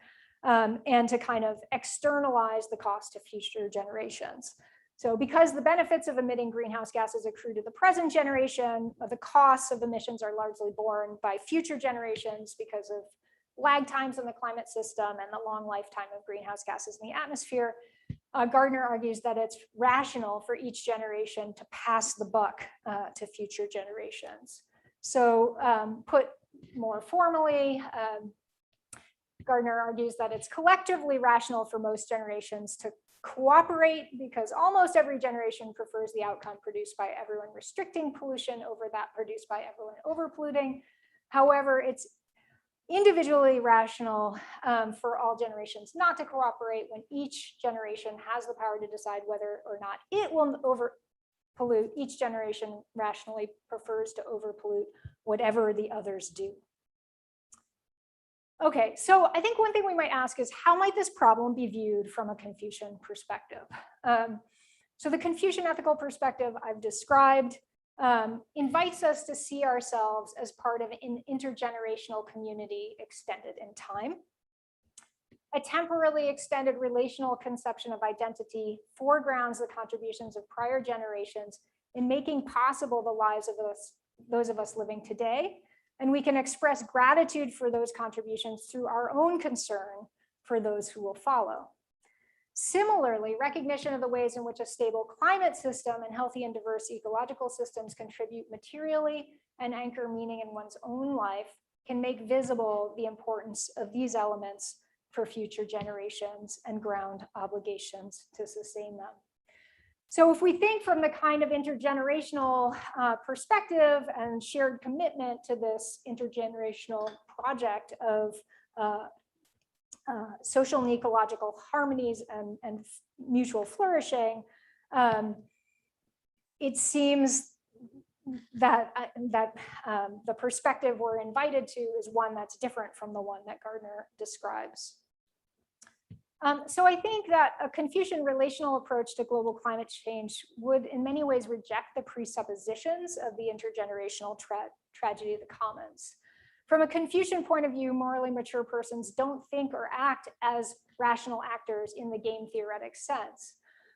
and to kind of externalize the cost to future generations. So because the benefits of emitting greenhouse gases accrue to the present generation, the costs of emissions are largely borne by future generations because of lag times in the climate system and the long lifetime of greenhouse gases in the atmosphere. Gardner argues that it's rational for each generation to pass the buck to future generations. So put more formally, Gardner argues that it's collectively rational for most generations to cooperate because almost every generation prefers the outcome produced by everyone restricting pollution over that produced by everyone overpolluting. However, it's individually rational for all generations not to cooperate when each generation has the power to decide whether or not it will overpollute. Each generation rationally prefers to overpollute whatever the others do. Okay, so I think one thing we might ask is how might this problem be viewed from a Confucian perspective? So the Confucian ethical perspective I've described invites us to see ourselves as part of an intergenerational community extended in time. A temporally extended relational conception of identity foregrounds the contributions of prior generations in making possible the lives of those of us living today. And we can express gratitude for those contributions through our own concern for those who will follow. Similarly, recognition of the ways in which a stable climate system and healthy and diverse ecological systems contribute materially and anchor meaning in one's own life can make visible the importance of these elements for future generations and ground obligations to sustain them. So if we think from the kind of intergenerational perspective and shared commitment to this intergenerational project of social and ecological harmonies and mutual flourishing, it seems that, the perspective we're invited to is one that's different from the one that Gardner describes. So I think that a Confucian relational approach to global climate change would in many ways reject the presuppositions of the intergenerational tragedy of the commons. From a Confucian point of view, morally mature persons don't think or act as rational actors in the game theoretic sense.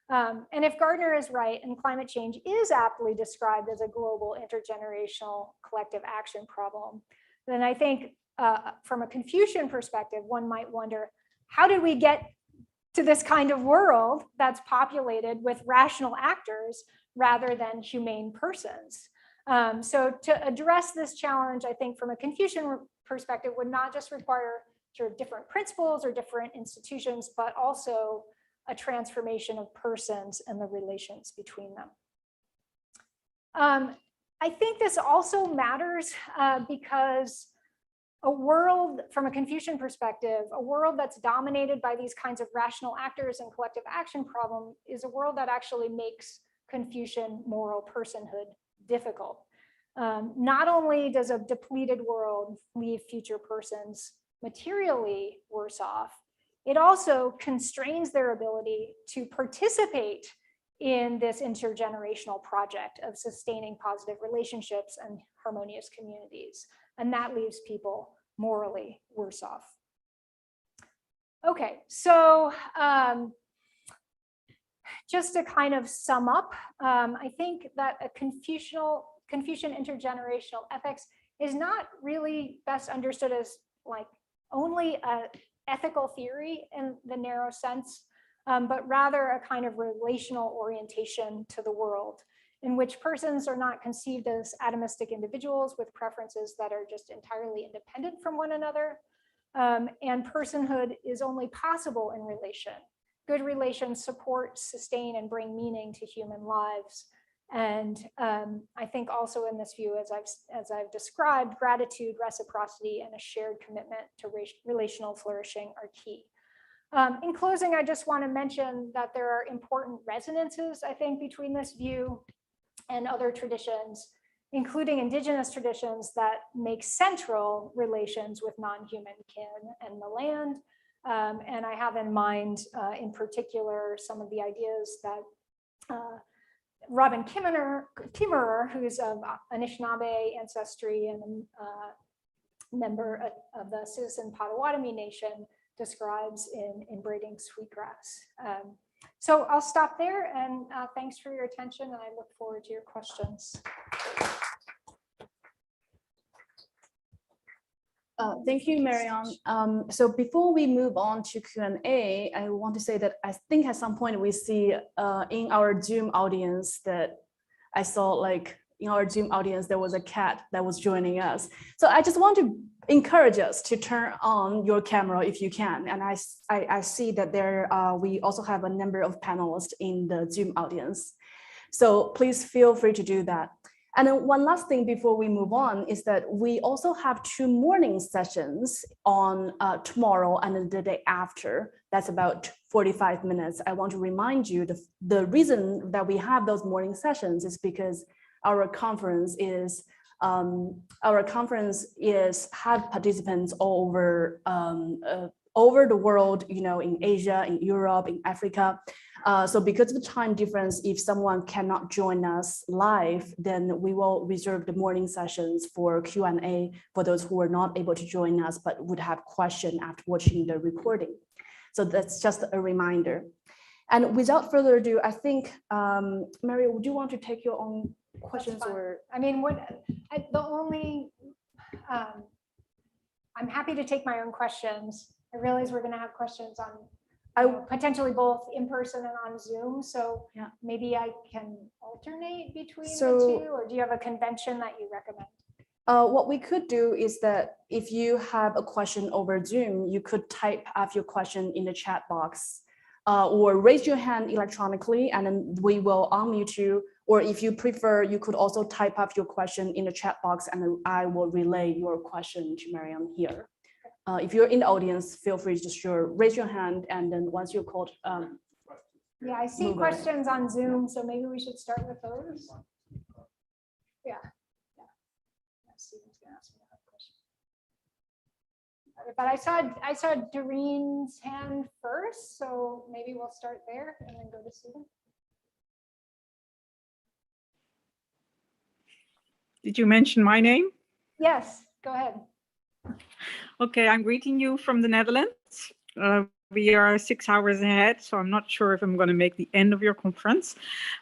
And if Gardner is right and climate change is aptly described as a global intergenerational collective action problem, then I think from a Confucian perspective, one might wonder, how did we get to this kind of world that's populated with rational actors rather than humane persons? So to address this challenge, I think from a Confucian perspective would not just require sort of different principles or different institutions, but also a transformation of persons and the relations between them. I think this also matters because a world, from a Confucian perspective, a world that's dominated by these kinds of rational actors and collective action problem is a world that actually makes Confucian moral personhood difficult. Not only does a depleted world leave future persons materially worse off, it also constrains their ability to participate in this intergenerational project of sustaining positive relationships and harmonious communities. And that leaves people morally worse off. Okay, so just to kind of sum up, I think that a Confucian intergenerational ethics is not really best understood as like only a ethical theory in the narrow sense, but rather a kind of relational orientation to the world in which persons are not conceived as atomistic individuals with preferences that are just entirely independent from one another. And personhood is only possible in relation. Good relations support, sustain, and bring meaning to human lives. And I think also in this view, as I've described, gratitude, reciprocity, and a shared commitment to relational flourishing are key. In closing, I just want to mention that there are important resonances, I think, between this view and other traditions, including indigenous traditions that make central relations with non-human kin and the land. And I have in mind, in particular, some of the ideas that Robin Kimmerer, who's of Anishinaabe ancestry and a member of the Citizen Potawatomi Nation, describes in Braiding Sweetgrass. So I'll stop there, and thanks for your attention, and I look forward to your questions. Thank you, Marion. So before we move on to Q&A, I want to say that I think at some point we see in our Zoom audience that I saw like in our Zoom audience, there was a cat that was joining us. So I just want to encourage us to turn on your camera if you can. And I see that there we also have a number of panelists in the Zoom audience. So please feel free to do that. And then one last thing before we move on is that we also have 2 morning sessions on tomorrow and the day after. That's about 45 minutes. I want to remind you the reason that we have those morning sessions is because our conference is have participants all over the world, you know, in Asia, in Europe, in Africa. So because of the time difference, if someone cannot join us live, then we will reserve the morning sessions for Q&A for those who are not able to join us, but would have questions after watching the recording. So that's just a reminder. And without further ado, I think, Marion, would you want to take your own questions? Or I mean, I'm happy to take my own questions. I realize we're going to have questions on potentially both in person and on Zoom. So yeah, maybe I can alternate between the two, or do you have a convention that you recommend? What we could do is that if you have a question over Zoom, you could type out your question in the chat box or raise your hand electronically, and then we will unmute you. Or if you prefer, you could also type up your question in the chat box, and then I will relay your question to Marion here. If you're in the audience, feel free to just raise your hand, and then once you're called. Yeah, I see questions on Zoom, so maybe we should start with those. Yeah. Stephen's gonna ask me a question. But I saw Doreen's hand first, so maybe we'll start there and then go to Stephen. Did you mention my name? Yes, go ahead. Okay, I'm greeting you from the Netherlands. We are 6 hours ahead, so I'm not sure if I'm going to make the end of your conference.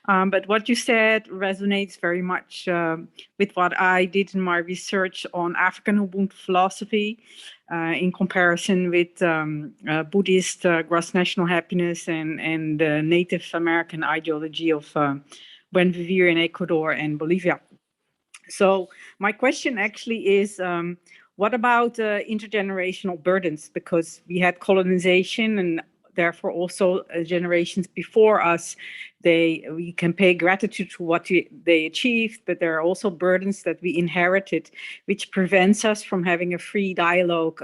But what you said resonates very much with what I did in my research on African Ubuntu philosophy in comparison with Buddhist gross national happiness and the Native American ideology of Buen Vivir in Ecuador and Bolivia. So my question actually is, what about intergenerational burdens? Because we had colonization and therefore also generations before us we can pay gratitude to what they achieved, but there are also burdens that we inherited, which prevents us from having a free dialogue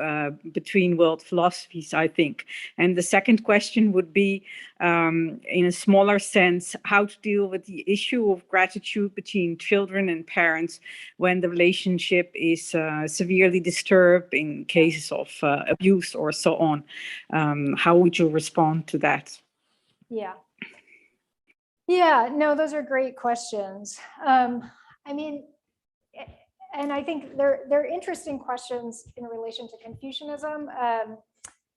between world philosophies, I think. And the second question would be, in a smaller sense, how to deal with the issue of gratitude between children and parents when the relationship is severely disturbed in cases of abuse or so on. How would you respond to that? Yeah, no, those are great questions. I mean, and I think they're interesting questions in relation to Confucianism,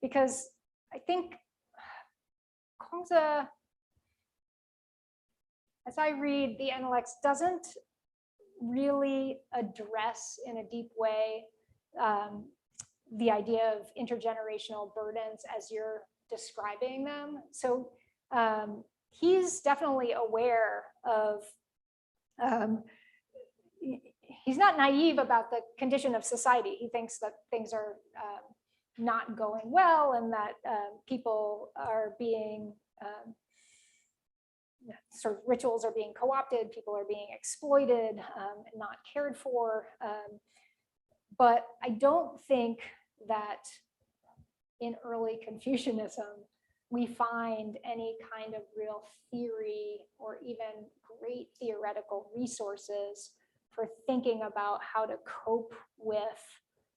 because I think Kongzi, as I read the Analects, doesn't really address in a deep way the idea of intergenerational burdens as you're describing them. So he's definitely aware of, he's not naive about the condition of society. He thinks that things are not going well and that people are being, sort of rituals are being co-opted, people are being exploited and not cared for. But I don't think that in early Confucianism, we find any kind of real theory or even great theoretical resources for thinking about how to cope with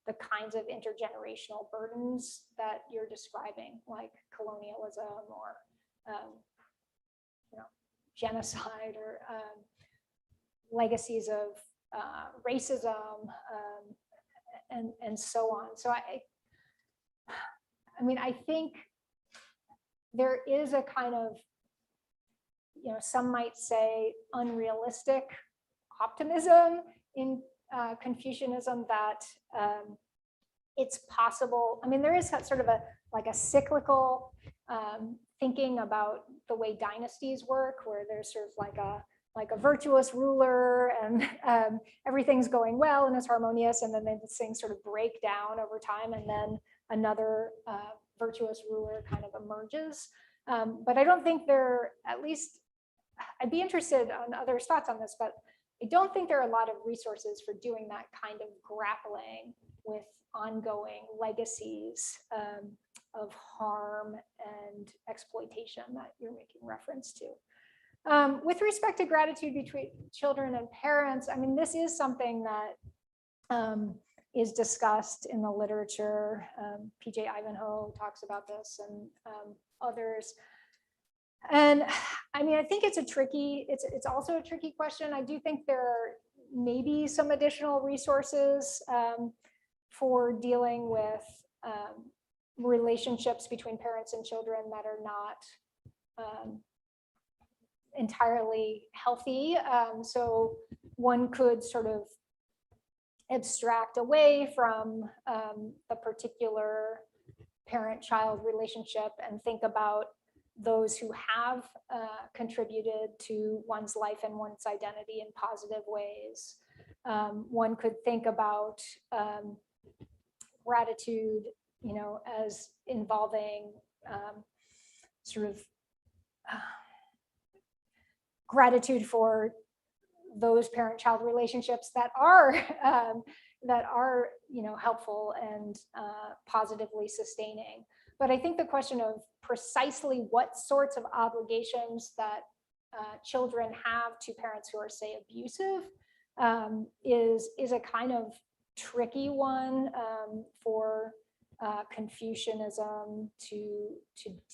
the kinds of intergenerational burdens that you're describing, like colonialism or genocide or legacies of racism and so on. So I mean, I think there is a kind of, some might say unrealistic optimism in Confucianism that it's possible. I mean, there is sort of a cyclical thinking about the way dynasties work, where there's sort of like a virtuous ruler and everything's going well and it's harmonious, and then these things sort of break down over time, and then another virtuous ruler kind of emerges. But I don't think at least, I'd be interested on others' thoughts on this, but I don't think there are a lot of resources for doing that kind of grappling with ongoing legacies of harm and exploitation that you're making reference to. With respect to gratitude between children and parents, I mean, this is something that is discussed in the literature. P.J. Ivanhoe talks about this, and others. And I mean, I think it's also a tricky question. I do think there are maybe some additional resources for dealing with relationships between parents and children that are not entirely healthy. So one could sort of abstract away from the particular parent-child relationship and think about those who have contributed to one's life and one's identity in positive ways. One could think about gratitude, as involving sort of gratitude for those parent-child relationships that are helpful and positively sustaining. But I think the question of precisely what sorts of obligations that children have to parents who are, say, abusive is a kind of tricky one for Confucianism to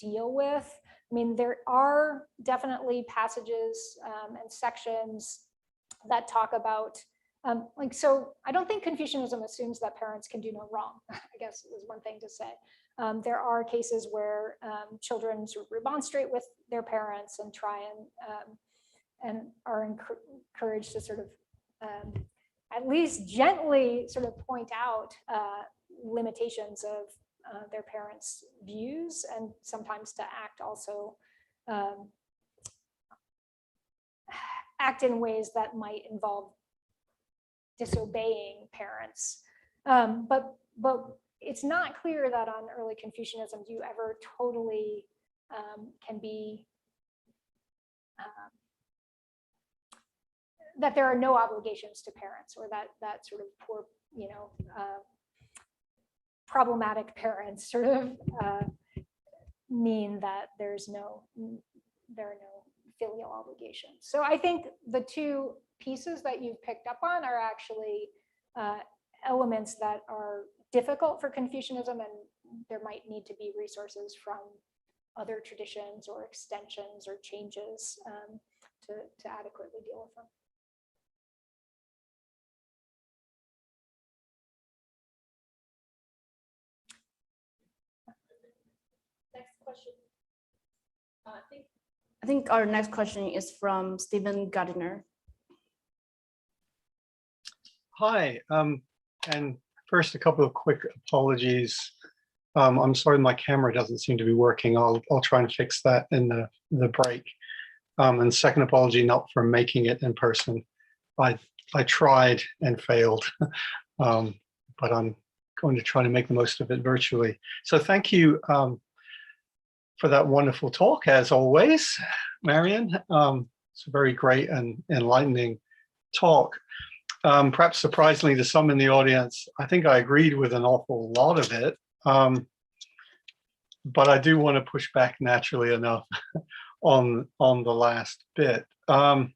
deal with. I mean, there are definitely passages and sections that talk about so I don't think Confucianism assumes that parents can do no wrong, I guess is one thing to say. There are cases where children sort of remonstrate with their parents and try and are encouraged to sort of at least gently sort of point out limitations of their parents' views, and sometimes to act in ways that might involve disobeying parents. But it's not clear that on early Confucianism do you ever totally can be that there are no obligations to parents, or that sort of poor, problematic parents sort of mean that there are no filial obligations. So I think the two pieces that you've picked up on are actually elements that are difficult for Confucianism, and there might need to be resources from other traditions or extensions or changes to adequately deal with them. Next question. I think our next question is from Stephen Gardiner. Hi, and first a couple of quick apologies. I'm sorry my camera doesn't seem to be working. I'll try and fix that in the break. And second apology, not for making it in person. I tried and failed, but I'm going to try to make the most of it virtually. So thank you for that wonderful talk, as always, Marion. It's a very great and enlightening talk. Perhaps surprisingly to some in the audience, I think I agreed with an awful lot of it, but I do want to push back naturally enough on the last bit. Let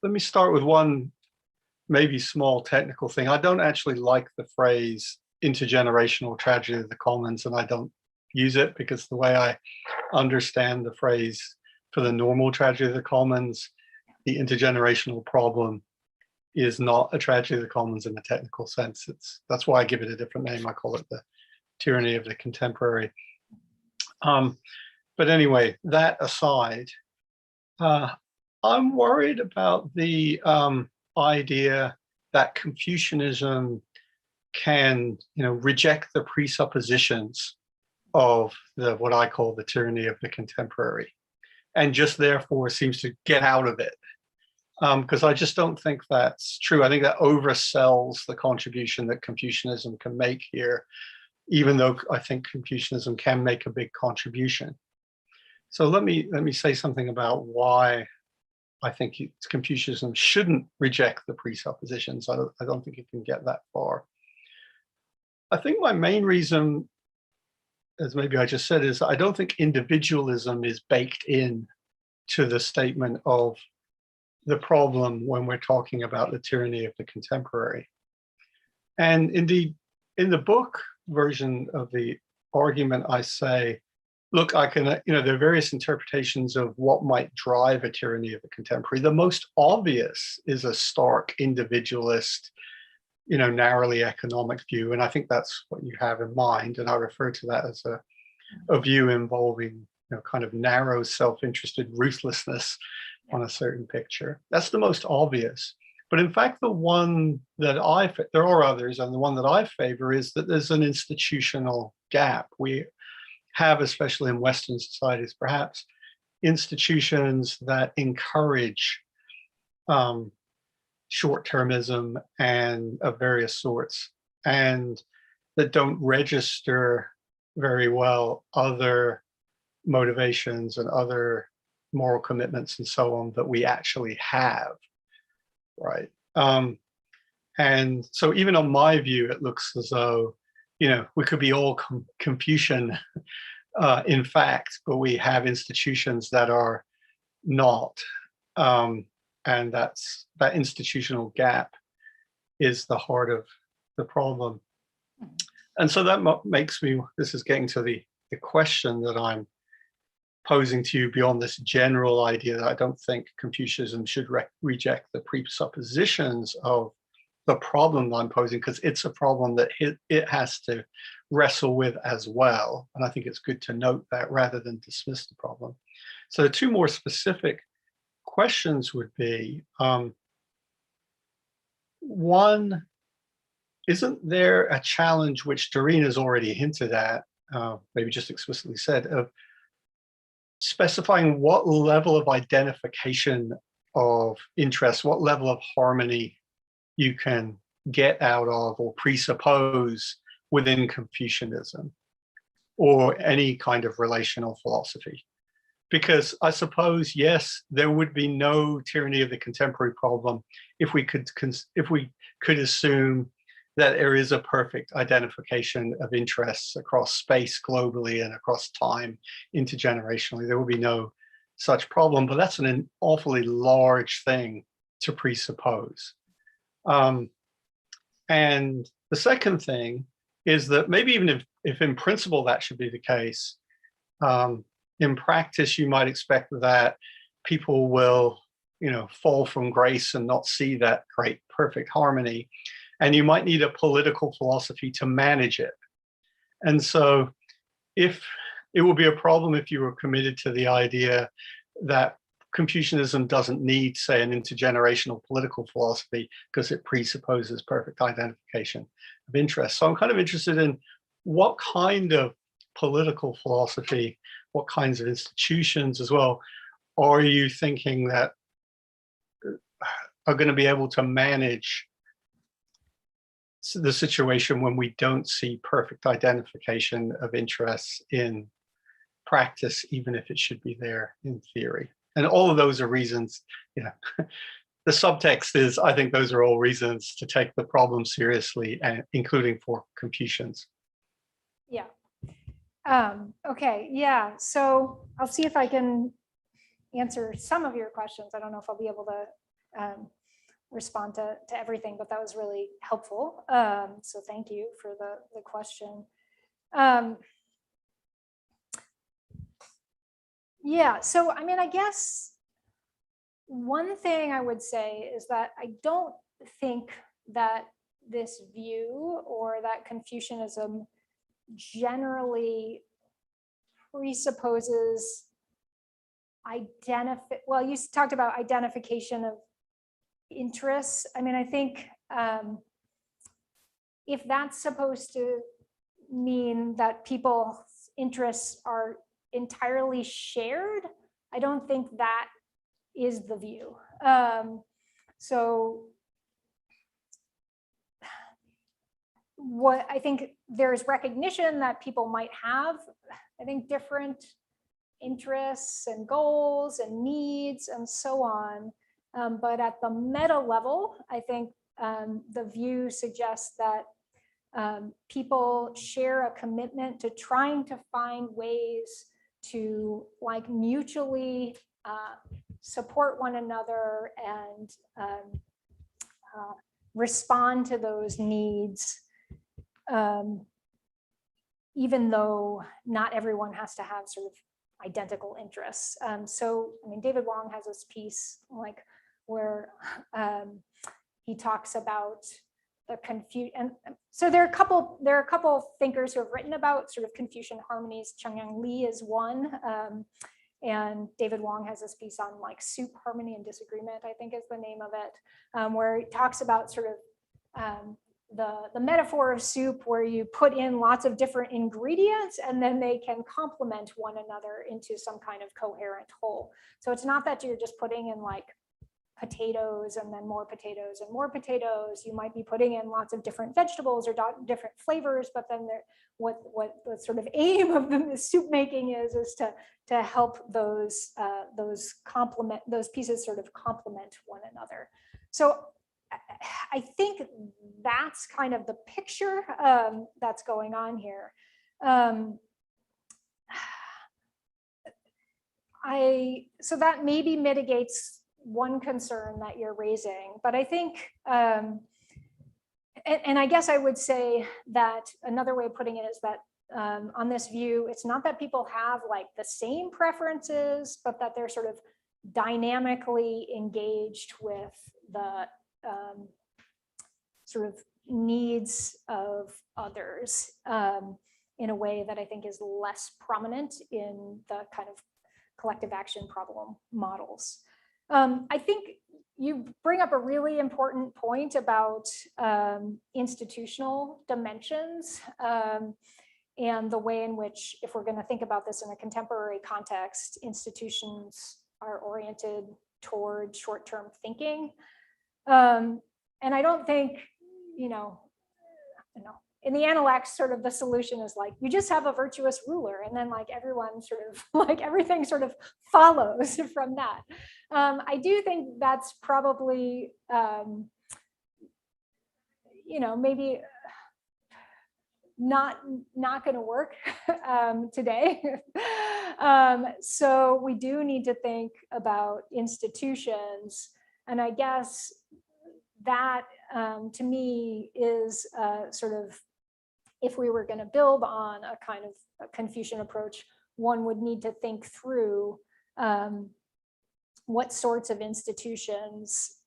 me start with one maybe small technical thing. I don't actually like the phrase intergenerational tragedy of the commons, and I don't use it because the way I understand the phrase for the normal tragedy of the commons, the intergenerational problem is not a tragedy of the commons in a technical sense. That's why I give it a different name. I call it the tyranny of the contemporary. But anyway, that aside, I'm worried about the idea that Confucianism can, reject the presuppositions of what I call the tyranny of the contemporary, and just therefore seems to get out of it. Because I just don't think that's true. I think that oversells the contribution that Confucianism can make here, even though I think Confucianism can make a big contribution. So let me say something about why I think Confucianism shouldn't reject the presuppositions. I don't think it can get that far. I think my main reason, as maybe I just said, is I don't think individualism is baked in to the statement of the problem when we're talking about the tyranny of the contemporary. And indeed, in the book version of the argument, I say, look, I can, there are various interpretations of what might drive a tyranny of the contemporary. The most obvious is a stark individualist, narrowly economic view. And I think that's what you have in mind. And I refer to that as a view involving, kind of narrow, self-interested ruthlessness on a certain picture. That's the most obvious. But in fact, the one that there are others, and the one that I favor is that there's an institutional gap. We have, especially in Western societies, perhaps, institutions that encourage short-termism and of various sorts, and that don't register very well other motivations and other moral commitments and so on that we actually have, right? And so even on my view, it looks as though, we could be all Confucian in fact, but we have institutions that are not. And that institutional gap is the heart of the problem. And so that makes me, this is getting to the question that I'm posing to you beyond this general idea that I don't think Confucianism should reject the presuppositions of the problem that I'm posing, because it's a problem that it has to wrestle with as well. And I think it's good to note that rather than dismiss the problem. So the two more specific questions would be, one, isn't there a challenge, which Doreen has already hinted at, maybe just explicitly said, of specifying what level of identification of interest, what level of harmony you can get out of or presuppose within Confucianism or any kind of relational philosophy? because I suppose, yes, there would be no tyranny of the contemporary problem if we could assume that there is a perfect identification of interests across space globally and across time intergenerationally. There will be no such problem, but that's an awfully large thing to presuppose. And the second thing is that maybe even if in principle that should be the case, in practice, you might expect that people will, fall from grace and not see that great, perfect harmony. And you might need a political philosophy to manage it. And so if it would be a problem if you were committed to the idea that Confucianism doesn't need, say, an intergenerational political philosophy because it presupposes perfect identification of interest. So I'm kind of interested in what kind of political philosophy, what kinds of institutions as well, are you thinking that are going to be able to manage the situation when we don't see perfect identification of interests in practice, even if it should be there in theory? And all of those are reasons, the subtext is, I think those are all reasons to take the problem seriously, and including for Confucians. Yeah. Okay, yeah, so I'll see if I can answer some of your questions. I don't know if I'll be able to respond to everything, but that was really helpful. So thank you for the question. Yeah, so I mean, I guess one thing I would say is that I don't think that this view or that Confucianism generally presupposes well, you talked about identification of interests. I mean, I think if that's supposed to mean that people's interests are entirely shared, I don't think that is the view. So what I think there's recognition that people might have, I think, different interests and goals and needs and so on. But at the meta level, I think the view suggests that people share a commitment to trying to find ways to mutually support one another and respond to those needs, even though not everyone has to have sort of identical interests. So, I mean, David Wong has this piece where he talks about the and so there are a couple thinkers who have written about sort of Confucian harmonies. Changyang Li is one, and David Wong has this piece on soup, harmony, and disagreement, I think is the name of it, where he talks about sort of the metaphor of soup, where you put in lots of different ingredients and then they can complement one another into some kind of coherent whole. So it's not that you're just putting in potatoes and then more potatoes and more potatoes. You might be putting in lots of different vegetables or different flavors, but then what the sort of aim of the soup making is to help those pieces sort of complement one another. So I think that's kind of the picture that's going on here. So that maybe mitigates one concern that you're raising, but I think, and I guess I would say that another way of putting it is that on this view, it's not that people have the same preferences, but that they're sort of dynamically engaged with the sort of needs of others in a way that I think is less prominent in the kind of collective action problem models. I think you bring up a really important point about institutional dimensions and the way in which, if we're going to think about this in a contemporary context, institutions are oriented toward short-term thinking. And I don't think, in the Analects, sort of the solution is like, you just have a virtuous ruler, and then like everyone sort of like everything sort of follows from that. I do think that's probably, you know, maybe not going to work today. So we do need to think about institutions, and I guess that to me is sort of, if we were going to build on a kind of a Confucian approach, one would need to think through what sorts of institutions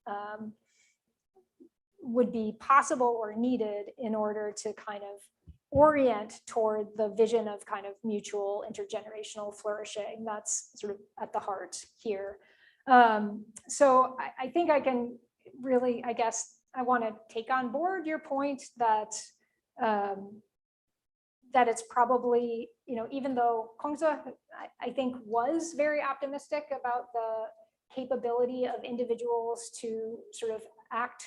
would be possible or needed in order to kind of orient toward the vision of kind of mutual intergenerational flourishing. That's sort of at the heart here. So I think I can really, I guess, I want to take on board your point that that it's probably, you know, even though Kongzi, I think, was very optimistic about the capability of individuals to sort of act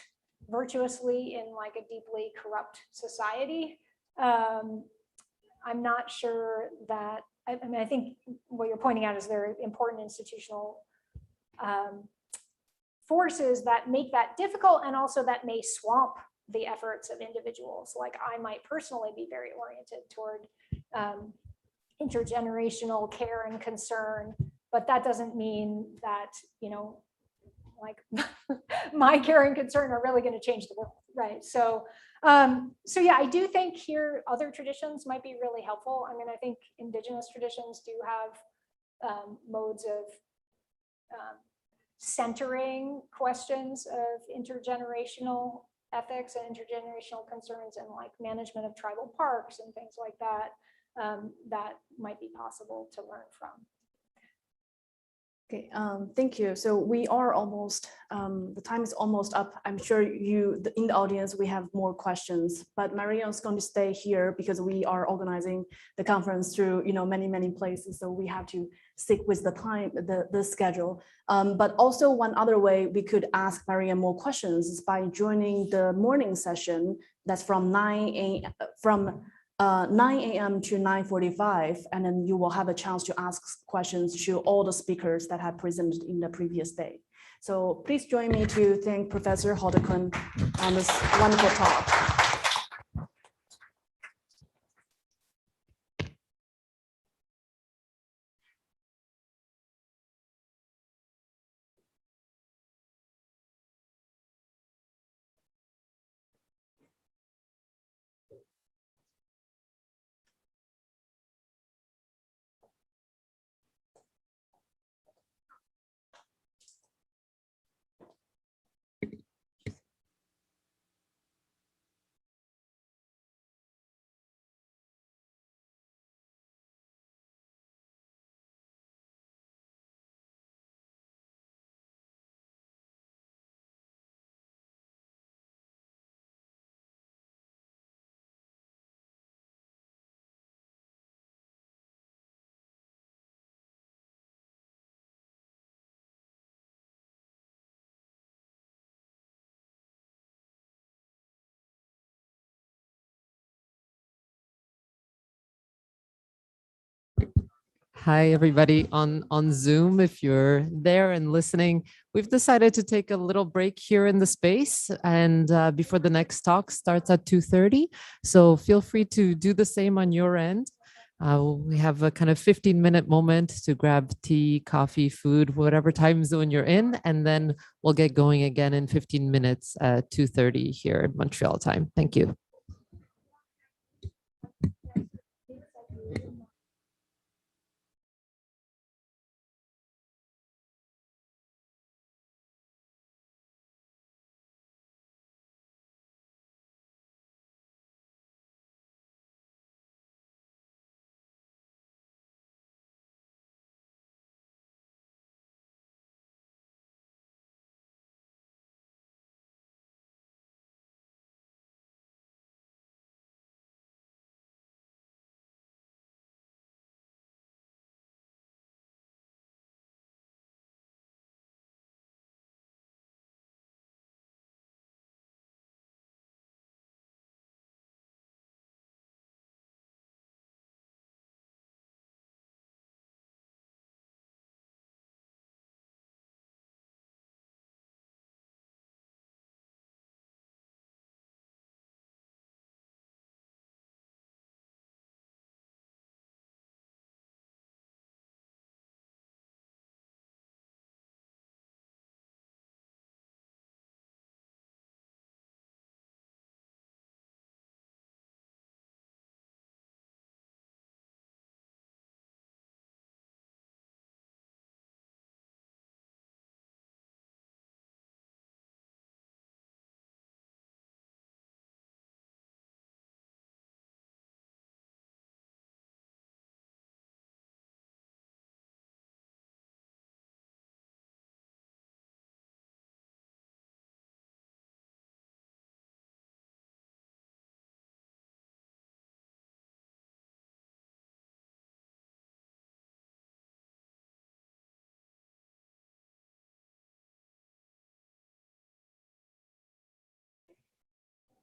virtuously in like a deeply corrupt society, I'm not sure that, I mean, I think what you're pointing out is very important institutional forces that make that difficult, and also that may swamp the efforts of individuals. Like I might personally be very oriented toward intergenerational care and concern, but that doesn't mean that, you know, like my care and concern are really going to change the world, right? So, so yeah, I do think here other traditions might be really helpful. I mean, I think indigenous traditions do have modes of centering questions of intergenerational ethics and intergenerational concerns, and like management of tribal parks and things like that, that might be possible to learn from. Okay, thank you. So we are almost, the time is almost up. I'm sure you, in the audience, we have more questions, but Marion is going to stay here because we are organizing the conference through, you know, many places. So we have to stick with the time, the schedule. But also one other way we could ask Marion more questions is by joining the morning session that's from 9 a.m. to 9:45, and then you will have a chance to ask questions to all the speakers that have presented in the previous day. So please join me to thank Professor Hourdequin on this wonderful talk. Hi, everybody on Zoom. If you're there and listening, we've decided to take a little break here in the space, and before the next talk starts at 2:30. So feel free to do the same on your end. We have a kind of 15-minute moment to grab tea, coffee, food, whatever time zone you're in, and then we'll get going again in 15 minutes at 2:30 here in Montreal time. Thank you.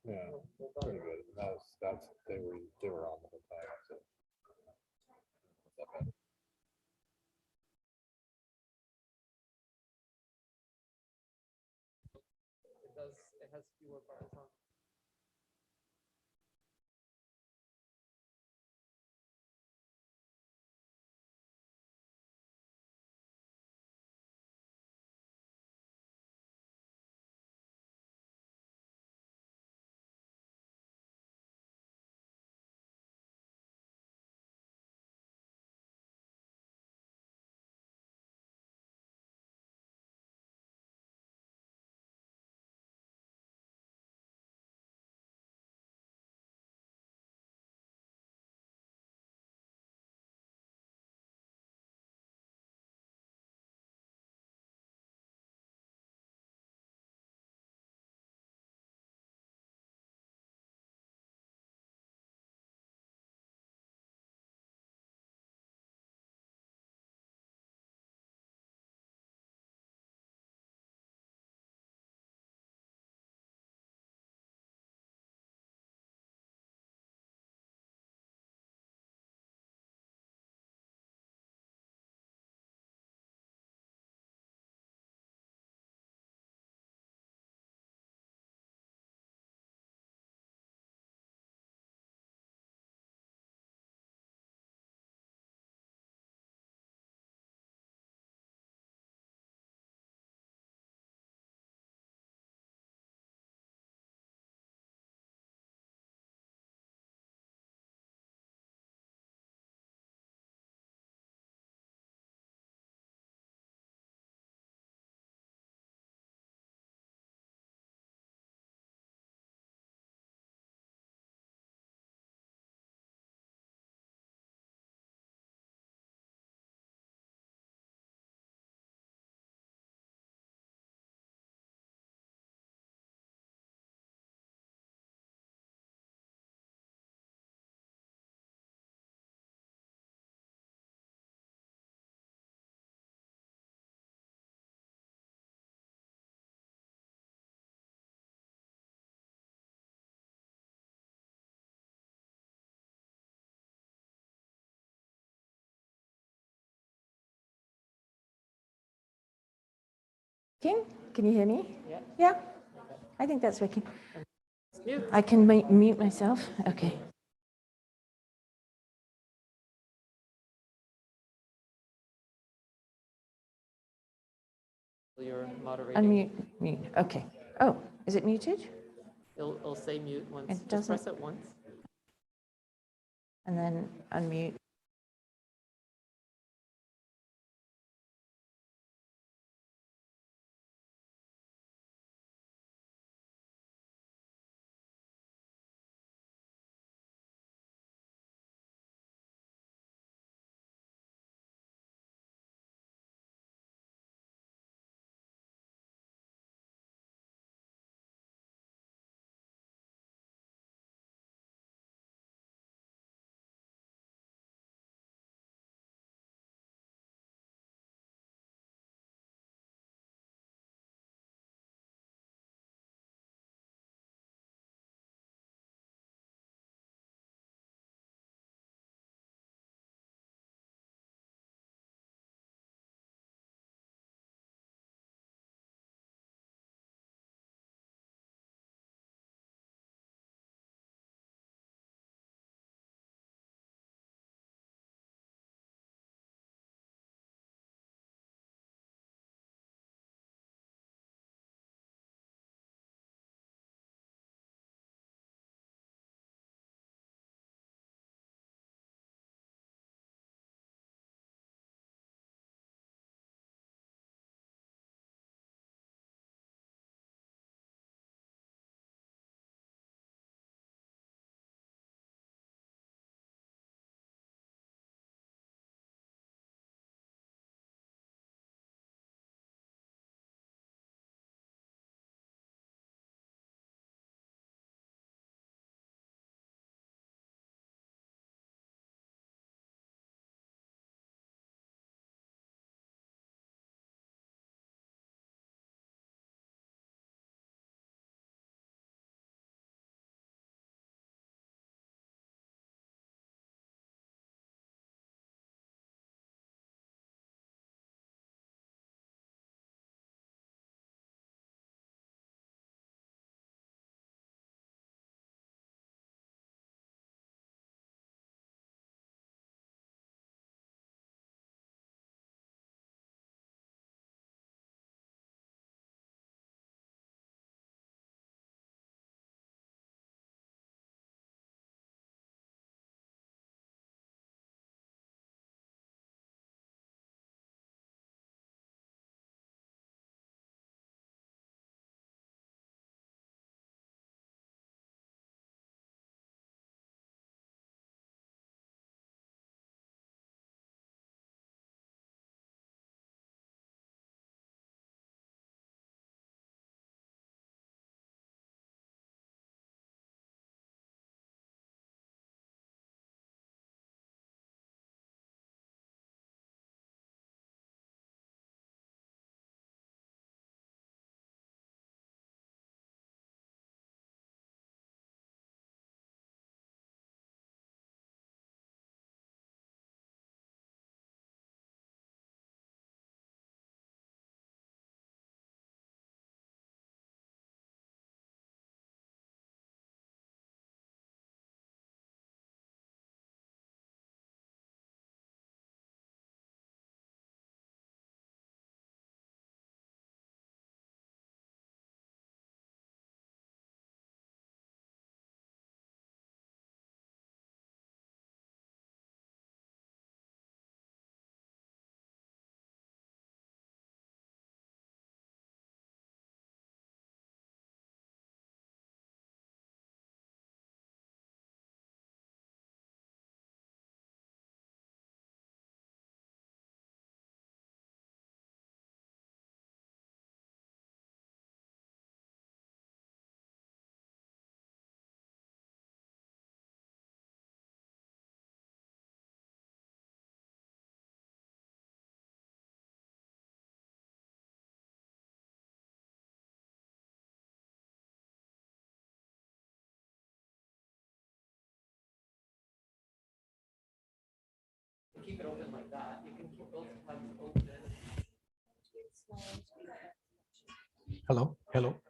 Yeah, pretty good. That's they were on the whole time. So. Not that bad. It has fewer bars on. Can you hear me? Yeah. Yeah, I think that's working. Mute. I can mute myself. Okay. You're moderating. Unmute. Mute. Okay. Oh, is it muted? It'll say mute once. It Just doesn't. press it once. And then unmute. keep it open like that. You can keep both tabs open. Hello, hello.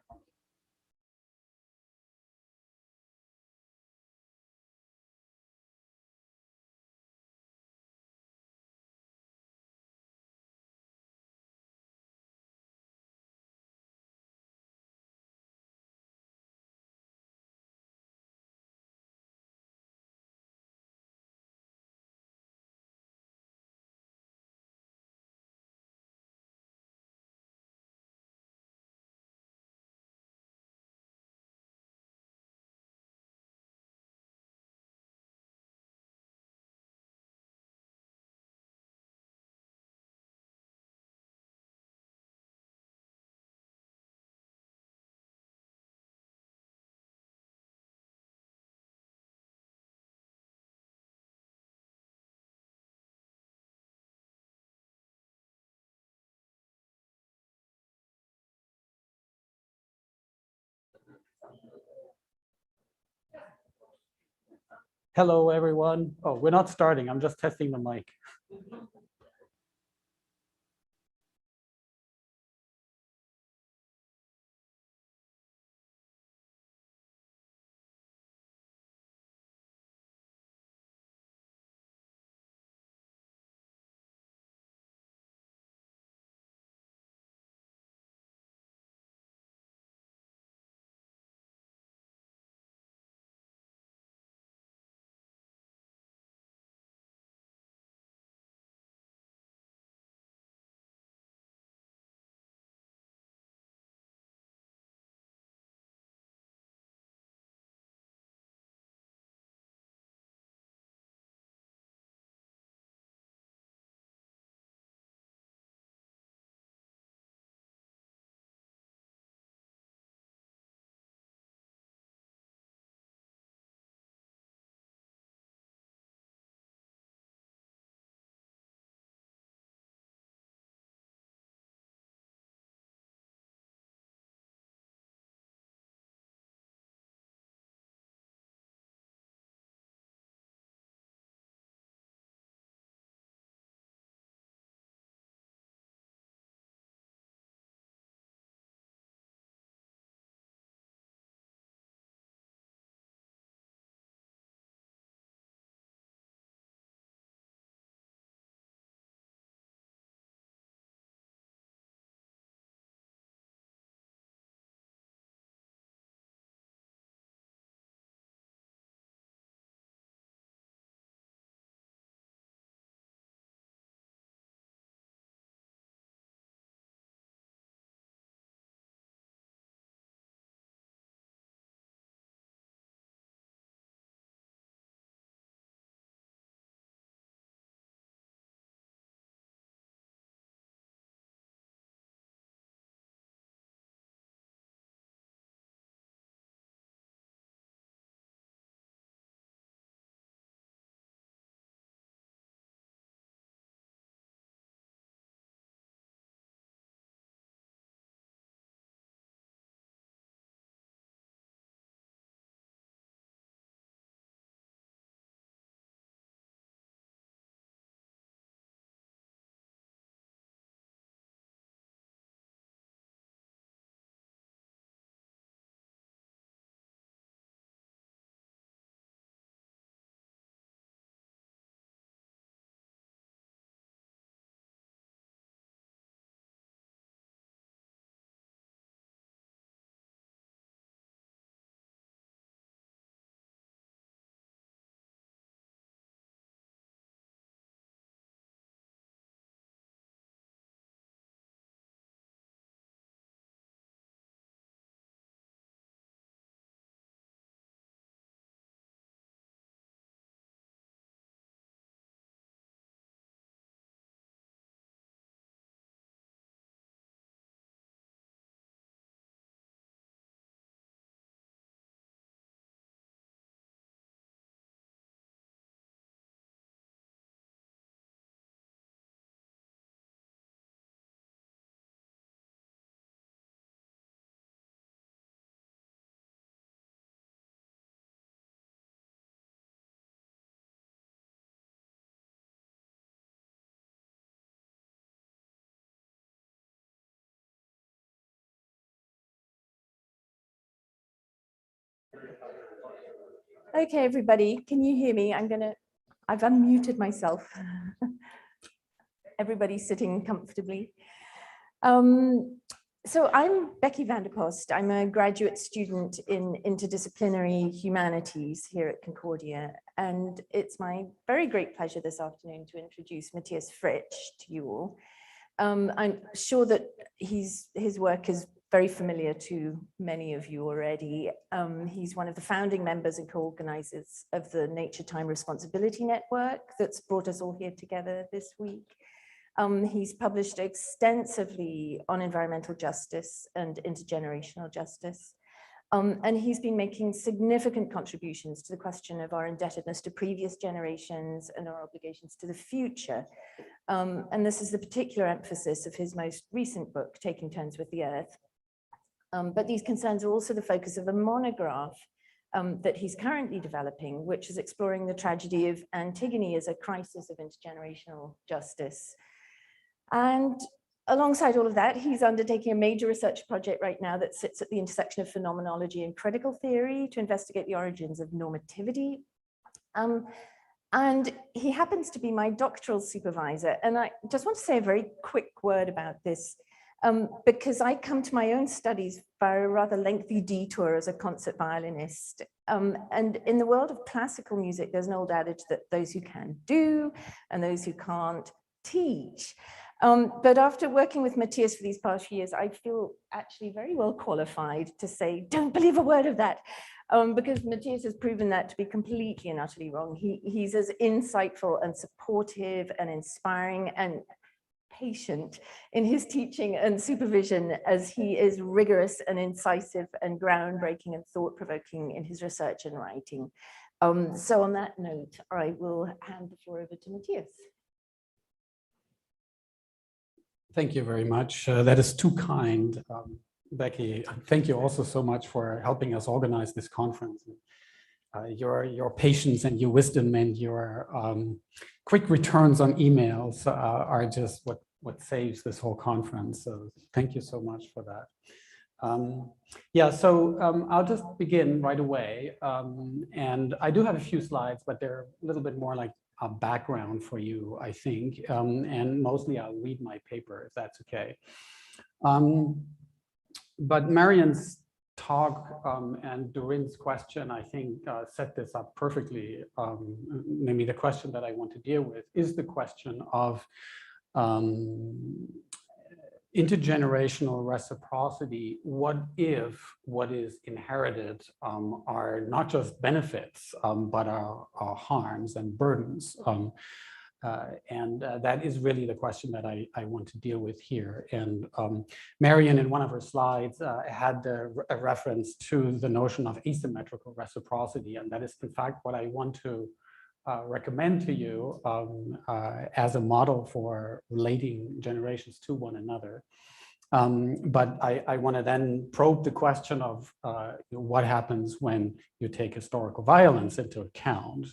Hello, everyone. Oh, we're not starting. I'm just testing the mic. Okay, everybody, can you hear me? I've unmuted myself. Everybody's sitting comfortably. So I'm Becky van der Post. I'm a graduate student in interdisciplinary humanities here at Concordia. And it's my very great pleasure this afternoon to introduce Mattias Fritsch to you all. I'm sure that his work is very familiar to many of you already. He's one of the founding members and co-organizers of the Nature Time Responsibility Network that's brought us all here together this week. He's published extensively on environmental justice and intergenerational justice. And he's been making significant contributions to the question of our indebtedness to previous generations and our obligations to the future. And this is the particular emphasis of his most recent book, Taking Turns with the Earth. But these concerns are also the focus of a monograph that he's currently developing, which is exploring the tragedy of Antigone as a crisis of intergenerational justice. And alongside all of that, he's undertaking a major research project right now that sits at the intersection of phenomenology and critical theory to investigate the origins of normativity. And he happens to be my doctoral supervisor. And I just want to say a very quick word about this, because I come to my own studies by a rather lengthy detour as a concert violinist. And in the world of classical music, there's an old adage that those who can do and those who can't teach. But after working with Mattias for these past few years, I feel actually very well qualified to say, don't believe a word of that, because Mattias has proven that to be completely and utterly wrong. He's as insightful and supportive and inspiring and patient in his teaching and supervision as he is rigorous and incisive and groundbreaking and thought-provoking in his research and writing. So on that note, I will hand the floor over to Mattias. Thank you very much. That is too kind, Becky. Thank you also so much for helping us organize this conference. Your patience and your wisdom and your quick returns on emails are just what saves this whole conference. So thank you so much for that. Yeah, so I'll just begin right away. And I do have a few slides, but they're a little bit more like a background for you, I think, and mostly I'll read my paper if that's okay. But Marion's talk and Dorin's question, I think, set this up perfectly. Maybe the question that I want to deal with is the question of intergenerational reciprocity. What if what is inherited are not just benefits, but are harms and burdens? And that is really the question that I want to deal with here. And Marion, in one of her slides, had a reference to the notion of asymmetrical reciprocity. And that is, in fact, what I want to recommend to you as a model for relating generations to one another. But I want to then probe the question of what happens when you take historical violence into account,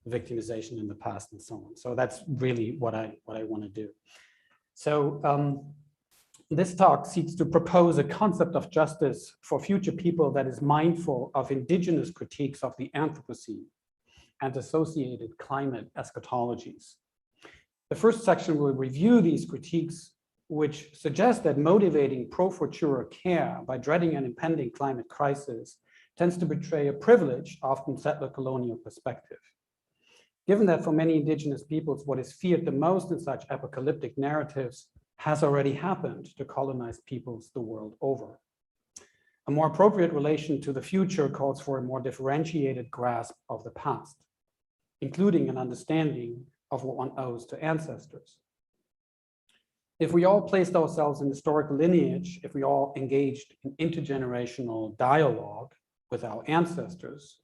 victimization in the past and so on. So that's really what I want to do. So this talk seeks to propose a concept of justice for future people that is mindful of indigenous critiques of the Anthropocene and associated climate eschatologies. The first section will review these critiques, which suggest that motivating pro futuro care by dreading an impending climate crisis tends to betray a privileged, often settler colonial perspective. Given that for many indigenous peoples, what is feared the most in such apocalyptic narratives has already happened to colonized peoples the world over. A more appropriate relation to the future calls for a more differentiated grasp of the past, including an understanding of what one owes to ancestors. If we all placed ourselves in historical lineage, if we all engaged in intergenerational dialogue with our ancestors,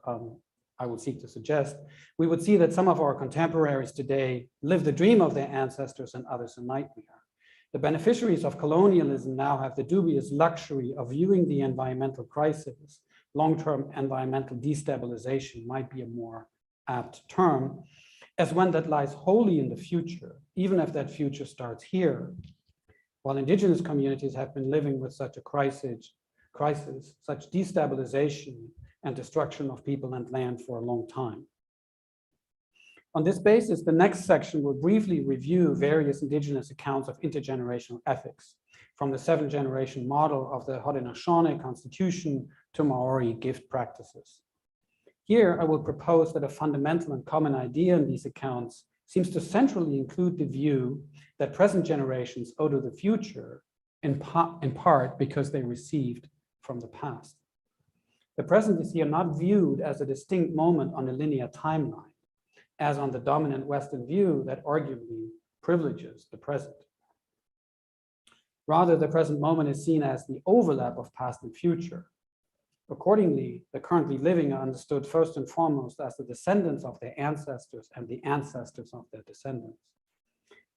I would seek to suggest, we would see that some of our contemporaries today live the dream of their ancestors and others a nightmare. The beneficiaries of colonialism now have the dubious luxury of viewing the environmental crisis. Long-term environmental destabilization might be a more apt term, as one that lies wholly in the future, even if that future starts here. While indigenous communities have been living with such a crisis crisis, such destabilization and destruction of people and land for a long time. On this basis, the next section will briefly review various indigenous accounts of intergenerational ethics, from the 7-generation model of the Haudenosaunee constitution to Maori gift practices. Here, I will propose that a fundamental and common idea in these accounts seems to centrally include the view that present generations owe to the future, in part because they received from the past. The present is here not viewed as a distinct moment on a linear timeline, as on the dominant Western view that arguably privileges the present. Rather, the present moment is seen as the overlap of past and future. Accordingly, the currently living are understood first and foremost as the descendants of their ancestors and the ancestors of their descendants.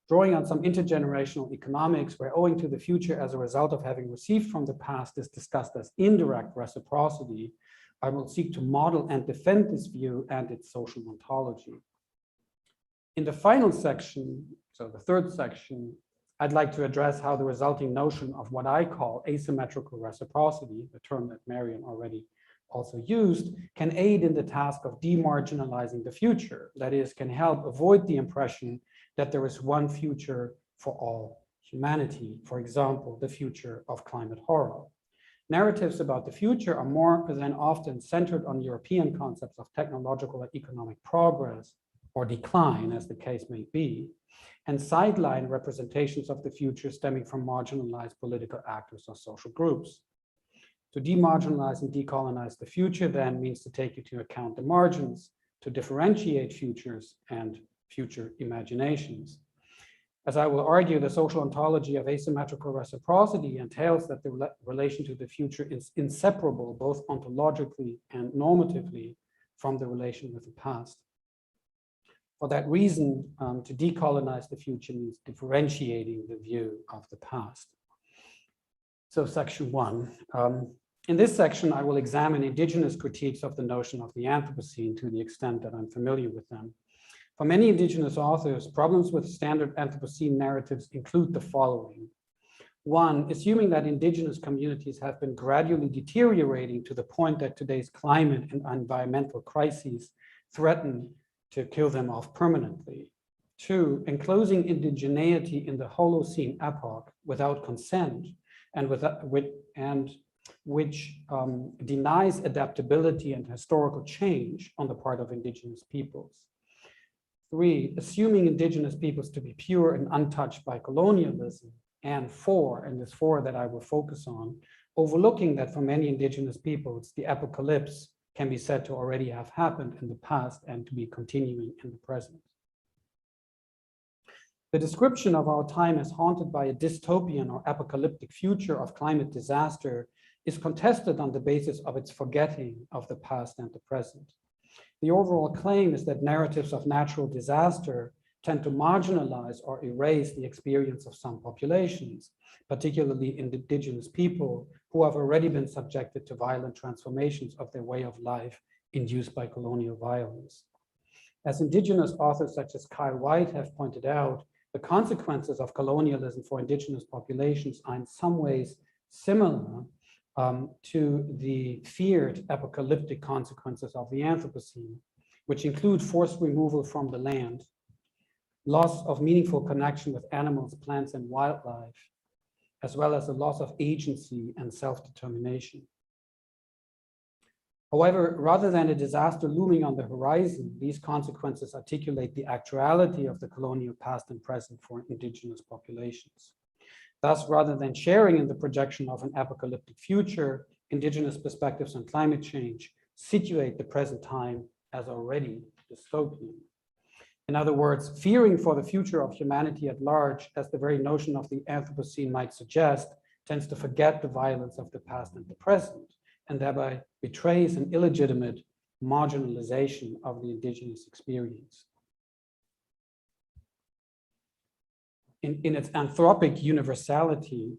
Drawing on some intergenerational economics where owing to the future as a result of having received from the past is discussed as indirect reciprocity, I will seek to model and defend this view and its social ontology. In the final section, so the third section, I'd like to address how the resulting notion of what I call asymmetrical reciprocity, the term that Marion already also used, can aid in the task of demarginalizing the future. That is, can help avoid the impression that there is one future for all humanity. For example, the future of climate horror. Narratives about the future are more than often centered on European concepts of technological and economic progress, or decline, as the case may be, and sideline representations of the future stemming from marginalized political actors or social groups. To demarginalize and decolonize the future then means to take into account the margins, to differentiate futures and future imaginations. As I will argue, the social ontology of asymmetrical reciprocity entails that the relation to the future is inseparable, both ontologically and normatively, from the relation with the past. For that reason, to decolonize the future means differentiating the view of the past. So section 1. In this section, I will examine indigenous critiques of the notion of the Anthropocene to the extent that I'm familiar with them. For many indigenous authors, problems with standard Anthropocene narratives include the following. 1, assuming that indigenous communities have been gradually deteriorating to the point that today's climate and environmental crises threaten to kill them off permanently. 2, enclosing indigeneity in the Holocene epoch without consent and which denies adaptability and historical change on the part of indigenous peoples. 3, assuming indigenous peoples to be pure and untouched by colonialism. And 4, and this 4 that I will focus on, overlooking that for many indigenous peoples, the apocalypse can be said to already have happened in the past and to be continuing in the present. The description of our time as haunted by a dystopian or apocalyptic future of climate disaster is contested on the basis of its forgetting of the past and the present. The overall claim is that narratives of natural disaster tend to marginalize or erase the experience of some populations, particularly indigenous people who have already been subjected to violent transformations of their way of life induced by colonial violence. As indigenous authors such as Kyle White have pointed out, the consequences of colonialism for indigenous populations are in some ways similar to the feared apocalyptic consequences of the Anthropocene, which include forced removal from the land, loss of meaningful connection with animals, plants, and wildlife, as well as the loss of agency and self-determination. However, rather than a disaster looming on the horizon, these consequences articulate the actuality of the colonial past and present for indigenous populations. Thus, rather than sharing in the projection of an apocalyptic future, indigenous perspectives on climate change situate the present time as already dystopian. In other words, fearing for the future of humanity at large, as the very notion of the Anthropocene might suggest, tends to forget the violence of the past and the present, and thereby betrays an illegitimate marginalization of the indigenous experience. In its anthropic universality,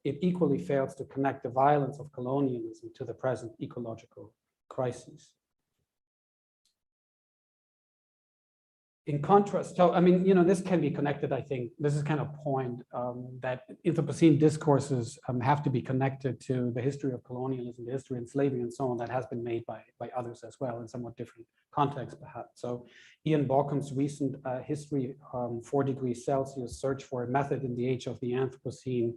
it equally fails to connect the violence of colonialism to the present ecological crises. in contrast, so I mean, this can be connected. I think this is kind of point that Anthropocene discourses have to be connected to the history of colonialism, the history of slavery, and so on, that has been made by others as well in somewhat different contexts, perhaps. So Ian Baucom's recent history, 4 degrees Celsius, search for a method in the age of the Anthropocene,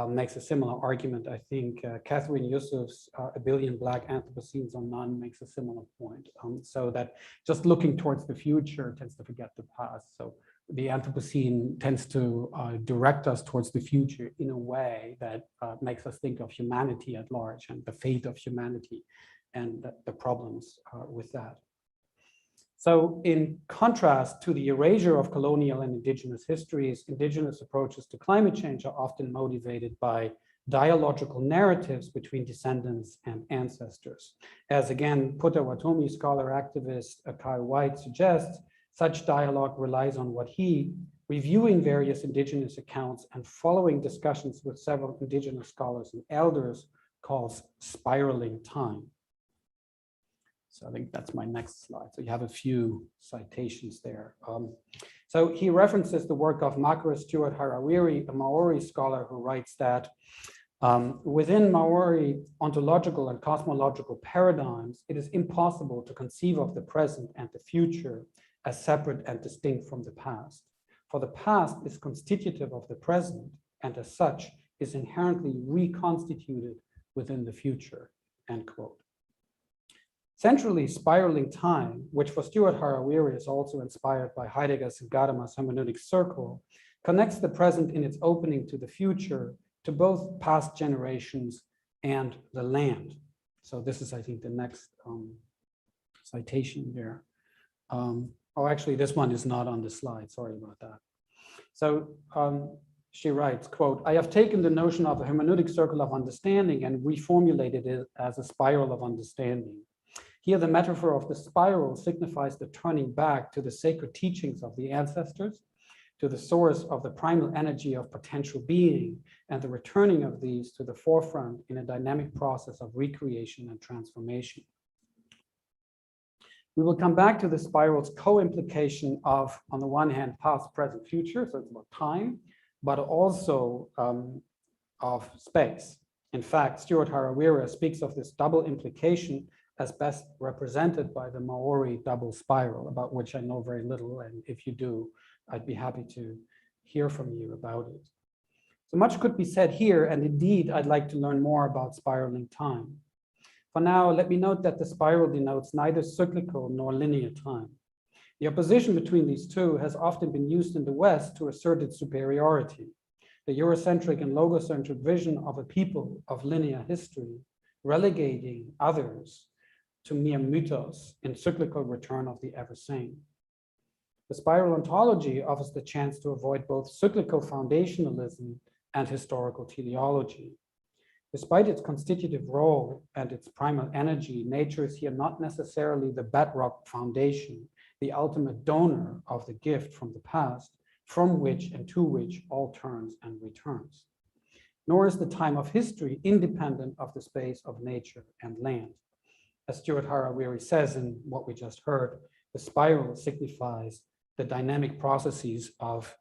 makes a similar argument. I think Catherine Yusuf's A Billion Black Anthropocenes or None makes a similar point. So that just looking towards the future tends to forget the past. So the Anthropocene tends to direct us towards the future in a way that makes us think of humanity at large and the fate of humanity and the problems with that. So in contrast to the erasure of colonial and indigenous histories, indigenous approaches to climate change are often motivated by dialogical narratives between descendants and ancestors. As again, Potawatomi scholar activist Kyle White suggests, such dialogue relies on what he, reviewing various indigenous accounts and following discussions with several indigenous scholars and elders, calls spiraling time. So I think that's my next slide. So you have a few citations there. So he references the work of Makara Stewart Harawiri, a Maori scholar who writes that within Maori ontological and cosmological paradigms, it is impossible to conceive of the present and the future as separate and distinct from the past. For the past is constitutive of the present and as such is inherently reconstituted within the future, end quote. Centrally, spiraling time, which for Stewart Harawiri is also inspired by Heidegger's and Gadamer's hermeneutic circle, connects the present in its opening to the future, to both past generations and the land. So this is, I think, the next citation there. Oh, actually, this one is not on the slide. Sorry about that. So she writes, quote, I have taken the notion of a hermeneutic circle of understanding and reformulated it as a spiral of understanding. Here, the metaphor of the spiral signifies the turning back to the sacred teachings of the ancestors, to the source of the primal energy of potential being, and the returning of these to the forefront in a dynamic process of recreation and transformation. We will come back to the spiral's co-implication of, on the one hand, past, present, future, so it's about time, but also of space. In fact, Stewart Harawira speaks of this double implication as best represented by the Maori double spiral, about which I know very little, and if you do, I'd be happy to hear from you about it. So much could be said here, and indeed, I'd like to learn more about spiraling time. For now, let me note that the spiral denotes neither cyclical nor linear time. The opposition between these two has often been used in the West to assert its superiority. The Eurocentric and logocentric vision of a people of linear history, relegating others to mere mythos in cyclical return of the ever-same. The spiral ontology offers the chance to avoid both cyclical foundationalism and historical teleology. Despite its constitutive role and its primal energy, nature is here not necessarily the bedrock foundation, the ultimate donor of the gift from the past, from which and to which all turns and returns. Nor is the time of history independent of the space of nature and land. As Stewart Harawiri says in what we just heard, the spiral signifies the dynamic processes of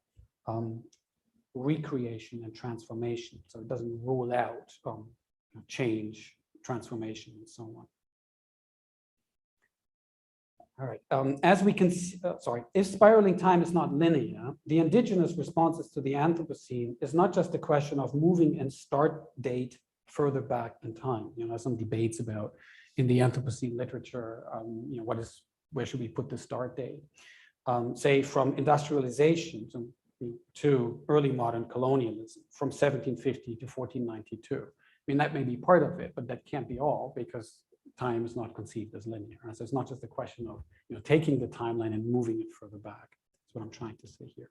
recreation and transformation. So it doesn't rule out change, transformation, and so on. All right, as we can see, if spiraling time is not linear, the indigenous responses to the Anthropocene is not just a question of moving and start date further back in time. Some debates about in the Anthropocene literature, where should we put the start date? Say from industrialization to early modern colonialism, from 1750 to 1492. I mean, that may be part of it, but that can't be all because time is not conceived as linear. So it's not just a question of taking the timeline and moving it further back. That's what I'm trying to say here.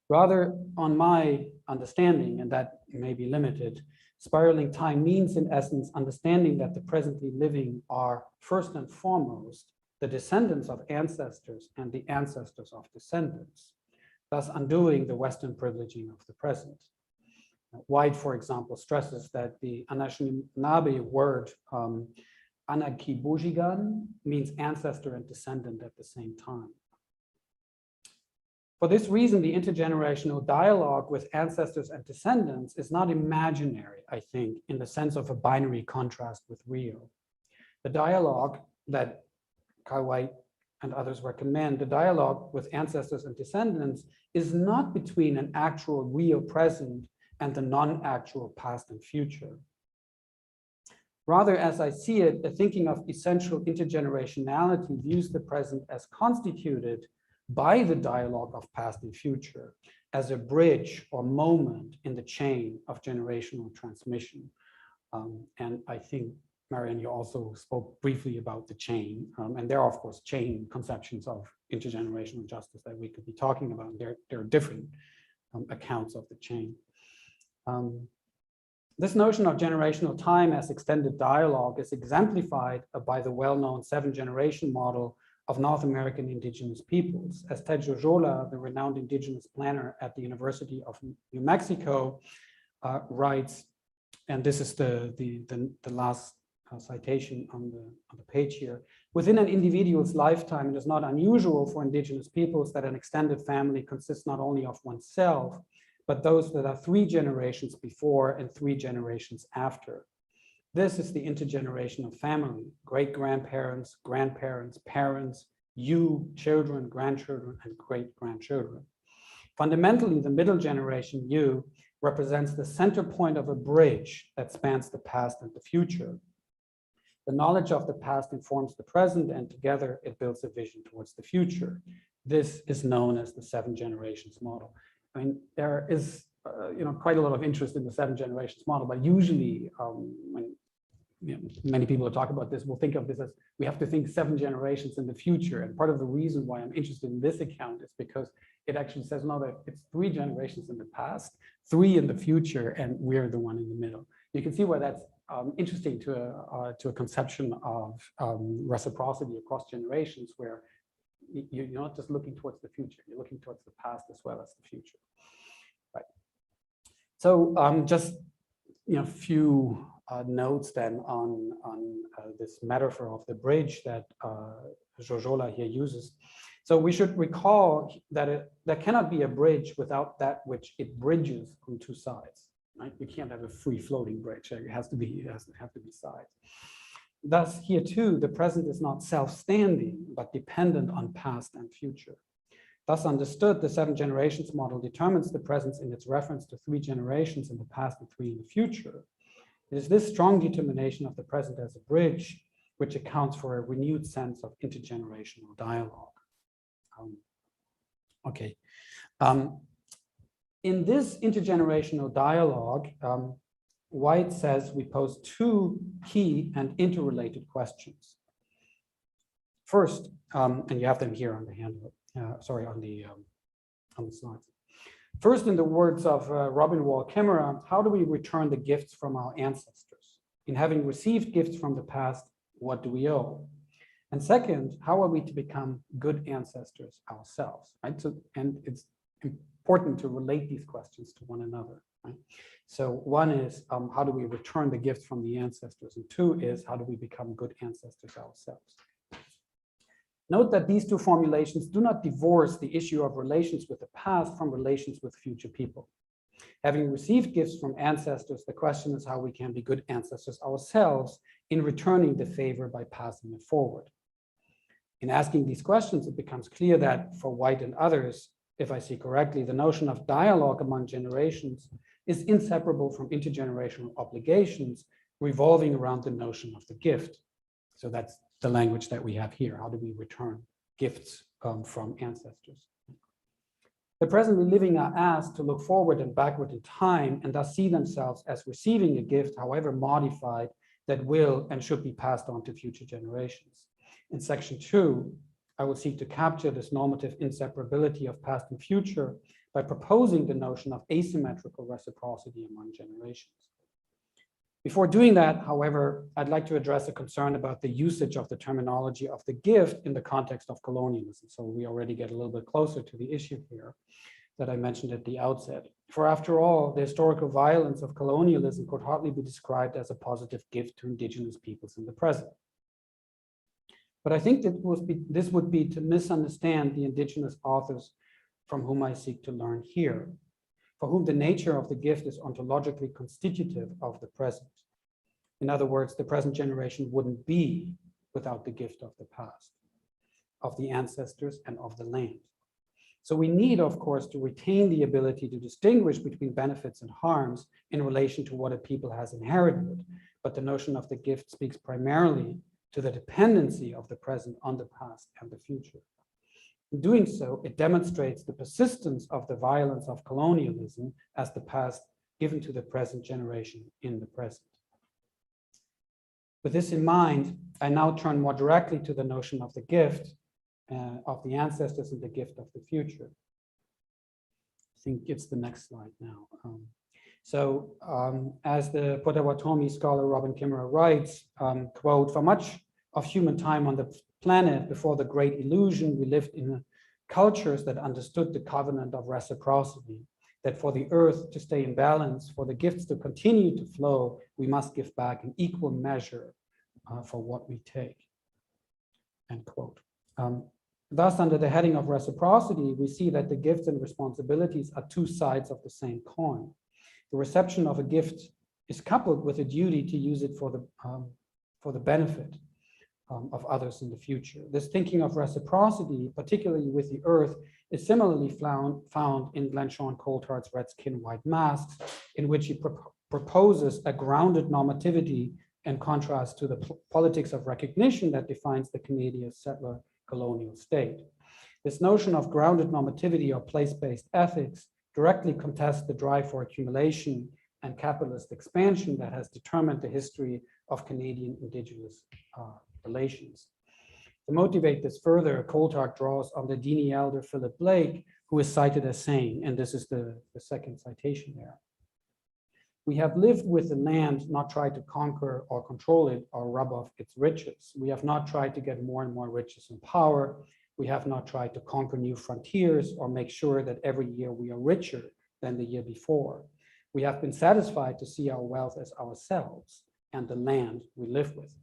Rather, on my understanding, and that may be limited, spiraling time means in essence understanding that the presently living are first and foremost the descendants of ancestors and the ancestors of descendants, thus undoing the Western privileging of the present. White, for example, stresses that the Anishinaabe word Anakibojigan means ancestor and descendant at the same time. For this reason, the intergenerational dialogue with ancestors and descendants is not imaginary, I think, in the sense of a binary contrast with real. The dialogue that Carl White and others recommend, the dialogue with ancestors and descendants, is not between an actual real present and the non-actual past and future. Rather, as I see it, the thinking of essential intergenerationality views the present as constituted by the dialogue of past and future, as a bridge or moment in the chain of generational transmission. And I think, Marion, you also spoke briefly about the chain, and there are, of course, chain conceptions of intergenerational justice that we could be talking about. There are different accounts of the chain. This notion of generational time as extended dialogue is exemplified by the well-known 7-generation model of North American indigenous peoples. As Ted Jojola, the renowned indigenous planner at the University of New Mexico, writes, and this is the last citation on the page here, within an individual's lifetime, it is not unusual for indigenous peoples that an extended family consists not only of oneself, but those that are 3 generations before and 3 generations after. This is the intergenerational family: great-grandparents, grandparents, parents, you, children, grandchildren, and great-grandchildren. Fundamentally, the middle generation, you, represents the center point of a bridge that spans the past and the future. The knowledge of the past informs the present, and together it builds a vision towards the future. This is known as the 7 generations model. I mean, there is quite a lot of interest in the 7 generations model, but usually when many people talk about this, we'll think of this as we have to think 7 generations in the future. And part of the reason why I'm interested in this account is because it actually says no, that it's 3 generations in the past, 3 in the future, and we're the one in the middle. You can see why that's interesting to a conception of reciprocity across generations, where you're not just looking towards the future, you're looking towards the past as well as the future. Right. So just a few notes then on this metaphor of the bridge that Jojola here uses. So we should recall that there cannot be a bridge without that which it bridges on 2 sides. Right? You can't have a free-floating bridge. It has to have to be sides. Thus, here too, the present is not self-standing, but dependent on past and future. Thus understood, the 7 generations model determines the presence in its reference to 3 generations in the past and 3 in the future. It is this strong determination of the present as a bridge which accounts for a renewed sense of intergenerational dialogue. In this intergenerational dialogue, White says we pose 2 key and interrelated questions. First, and you have them here on the handout, on the slides. First, in the words of Robin Wall Kimmerer, how do we return the gifts from our ancestors? In having received gifts from the past, what do we owe? And second, how are we to become good ancestors ourselves? Right? So, and it's important to relate these questions to one another. Right? So one is, how do we return the gifts from the ancestors? And 2 is, how do we become good ancestors ourselves? Note that these 2 formulations do not divorce the issue of relations with the past from relations with future people. Having received gifts from ancestors, the question is how we can be good ancestors ourselves in returning the favor by passing it forward. In asking these questions, it becomes clear that for White and others, if I see correctly, the notion of dialogue among generations is inseparable from intergenerational obligations revolving around the notion of the gift. So that's the language that we have here. How do we return gifts from ancestors? The presently living are asked to look forward and backward in time and thus see themselves as receiving a gift, however modified, that will and should be passed on to future generations. In section 2, I will seek to capture this normative inseparability of past and future by proposing the notion of asymmetrical reciprocity among generations. Before doing that, however, I'd like to address a concern about the usage of the terminology of the gift in the context of colonialism. So we already get a little bit closer to the issue here that I mentioned at the outset. For after all, the historical violence of colonialism could hardly be described as a positive gift to indigenous peoples in the present. But I think that this would be to misunderstand the indigenous author's from whom I seek to learn here, for whom the nature of the gift is ontologically constitutive of the present. In other words, the present generation wouldn't be without the gift of the past, of the ancestors, and of the land. So we need, of course, to retain the ability to distinguish between benefits and harms in relation to what a people has inherited. But the notion of the gift speaks primarily to the dependency of the present on the past and the future. In doing so, it demonstrates the persistence of the violence of colonialism as the past given to the present generation in the present. With this in mind, I now turn more directly to the notion of the gift of the ancestors and the gift of the future. I think it's the next slide now. As the Potawatomi scholar Robin Kimmerer writes, quote, "For much of human time on the planet before the great illusion, we lived in cultures that understood the covenant of reciprocity, that for the earth to stay in balance, for the gifts to continue to flow, we must give back an equal measure for what we take," end quote. Thus, under the heading of reciprocity, we see that the gifts and responsibilities are two sides of the same coin. The reception of a gift is coupled with a duty to use it for the benefit of others in the future. This thinking of reciprocity, particularly with the earth, is similarly found in Glenshorn Coulthard's Red Skin, White Masks, in which he proposes a grounded normativity in contrast to the politics of recognition that defines the Canadian settler colonial state. This notion of grounded normativity or place-based ethics directly contests the drive for accumulation and capitalist expansion that has determined the history of Canadian Indigenous relations. To motivate this further, Coulthard draws on the Dini elder Philip Blake, who is cited as saying, and this is the second citation there, "We have lived with the land, not tried to conquer or control it or rub off its riches. We have not tried to get more and more riches and power. We have not tried to conquer new frontiers or make sure that every year we are richer than the year before. We have been satisfied to see our wealth as ourselves and the land we live with.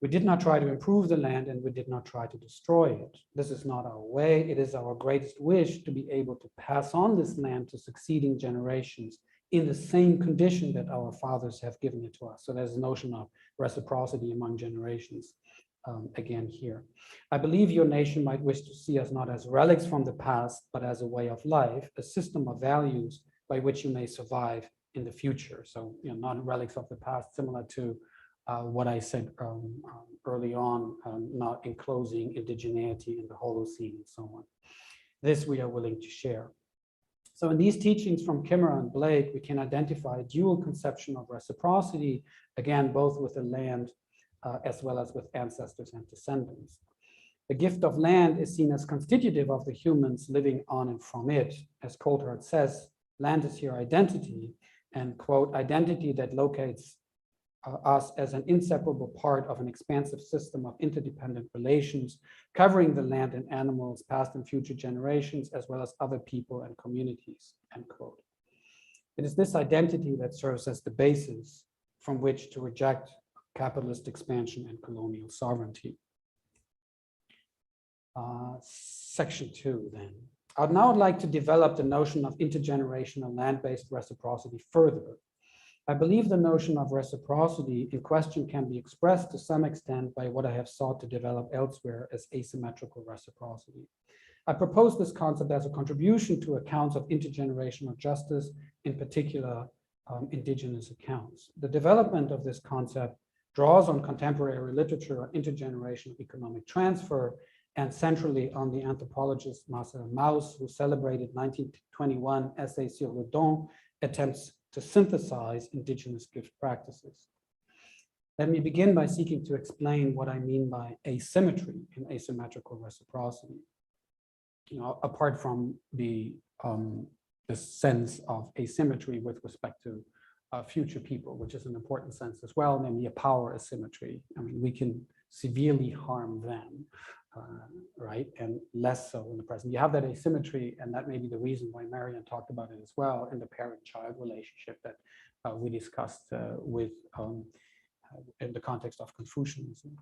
We did not try to improve the land and we did not try to destroy it. This is not our way. It is our greatest wish to be able to pass on this land to succeeding generations in the same condition that our fathers have given it to us." So there's a notion of reciprocity among generations again here. "I believe your nation might wish to see us not as relics from the past, but as a way of life, a system of values by which you may survive in the future." So, not relics of the past, similar to what I said early on, not enclosing indigeneity in the Holocene and so on. This we are willing to share. So in these teachings from Kimmerer and Blake, we can identify a dual conception of reciprocity, again, both with the land as well as with ancestors and descendants. The gift of land is seen as constitutive of the humans living on and from it. As Coulthard says, land is your identity, and quote, "identity that locates us as an inseparable part of an expansive system of interdependent relations, covering the land and animals, past and future generations, as well as other people and communities," end quote. It is this identity that serves as the basis from which to reject capitalist expansion and colonial sovereignty. Section 2, then. I'd now like to develop the notion of intergenerational land-based reciprocity further. I believe the notion of reciprocity in question can be expressed to some extent by what I have sought to develop elsewhere as asymmetrical reciprocity. I propose this concept as a contribution to accounts of intergenerational justice, in particular Indigenous accounts. The development of this concept draws on contemporary literature on intergenerational economic transfer and centrally on the anthropologist Marcel Mauss, who celebrated 1921 essay sur le don, attempts to synthesize Indigenous gift practices. Let me begin by seeking to explain what I mean by asymmetry in asymmetrical reciprocity. Apart from the sense of asymmetry with respect to future people, which is an important sense as well, namely a power asymmetry. I mean, we can severely harm them, right? And less so in the present. You have that asymmetry, and that may be the reason why Marion talked about it as well in the parent-child relationship that we discussed in the context of Confucianism.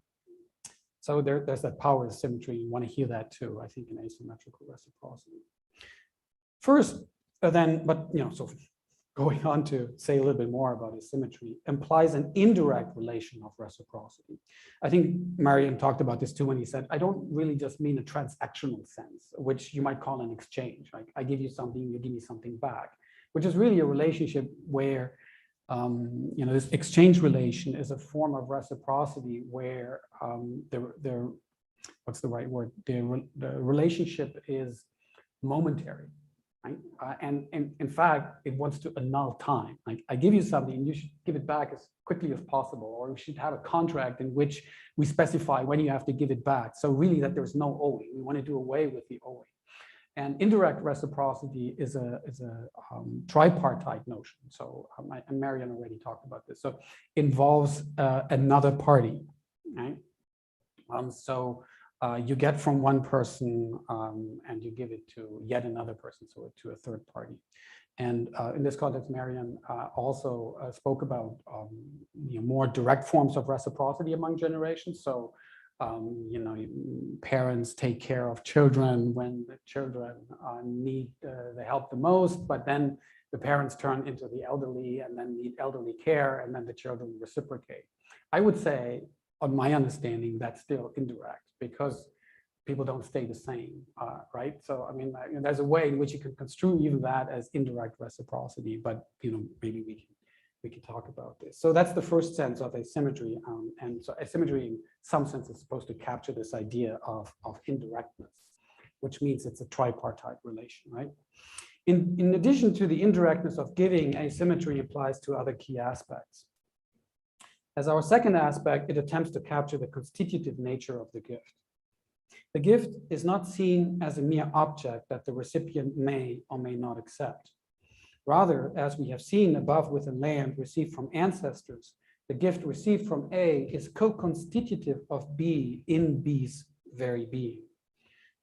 So there's that power asymmetry. You want to hear that too, I think, in asymmetrical reciprocity. First, so going on to say a little bit more about asymmetry implies an indirect relation of reciprocity. I think Marion talked about this too when he said, I don't really just mean a transactional sense, which you might call an exchange. Like I give you something, you give me something back, which is really a relationship where this exchange relation is a form of reciprocity where what's the right word? The relationship is momentary. Right? And in fact, it wants to annul time. Like I give you something and you should give it back as quickly as possible, or we should have a contract in which we specify when you have to give it back. So really that there's no owing. We want to do away with the owing. And indirect reciprocity is a tripartite notion. So and Marion already talked about this. So involves another party, right? You get from one person and you give it to yet another person, so to a third party. And in this context, Marion also spoke about more direct forms of reciprocity among generations. So, parents take care of children when the children need the help the most, but then the parents turn into the elderly and then need elderly care, and then the children reciprocate. I would say, on my understanding, that's still indirect because people don't stay the same, right? So, I mean, there's a way in which you can construe even that as indirect reciprocity, but, maybe we can talk about this. So that's the first sense of asymmetry. And so asymmetry in some sense is supposed to capture this idea of indirectness, which means it's a tripartite relation, right? In addition to the indirectness of giving, asymmetry applies to other key aspects. As our second aspect, it attempts to capture the constitutive nature of the gift. The gift is not seen as a mere object that the recipient may or may not accept. Rather, as we have seen above with the land received from ancestors, the gift received from A is co-constitutive of B in B's very being.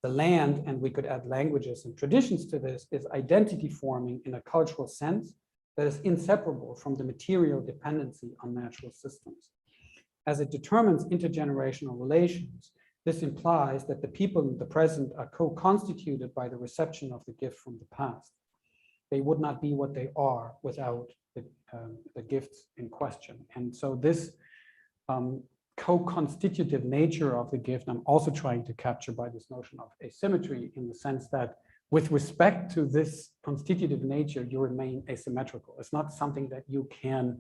The land, and we could add languages and traditions to this, is identity forming in a cultural sense that is inseparable from the material dependency on natural systems. As it determines intergenerational relations, this implies that the people in the present are co-constituted by the reception of the gift from the past. They would not be what they are without the gifts in question. And so this co-constitutive nature of the gift, I'm also trying to capture by this notion of asymmetry, in the sense that with respect to this constitutive nature, you remain asymmetrical. It's not something that you can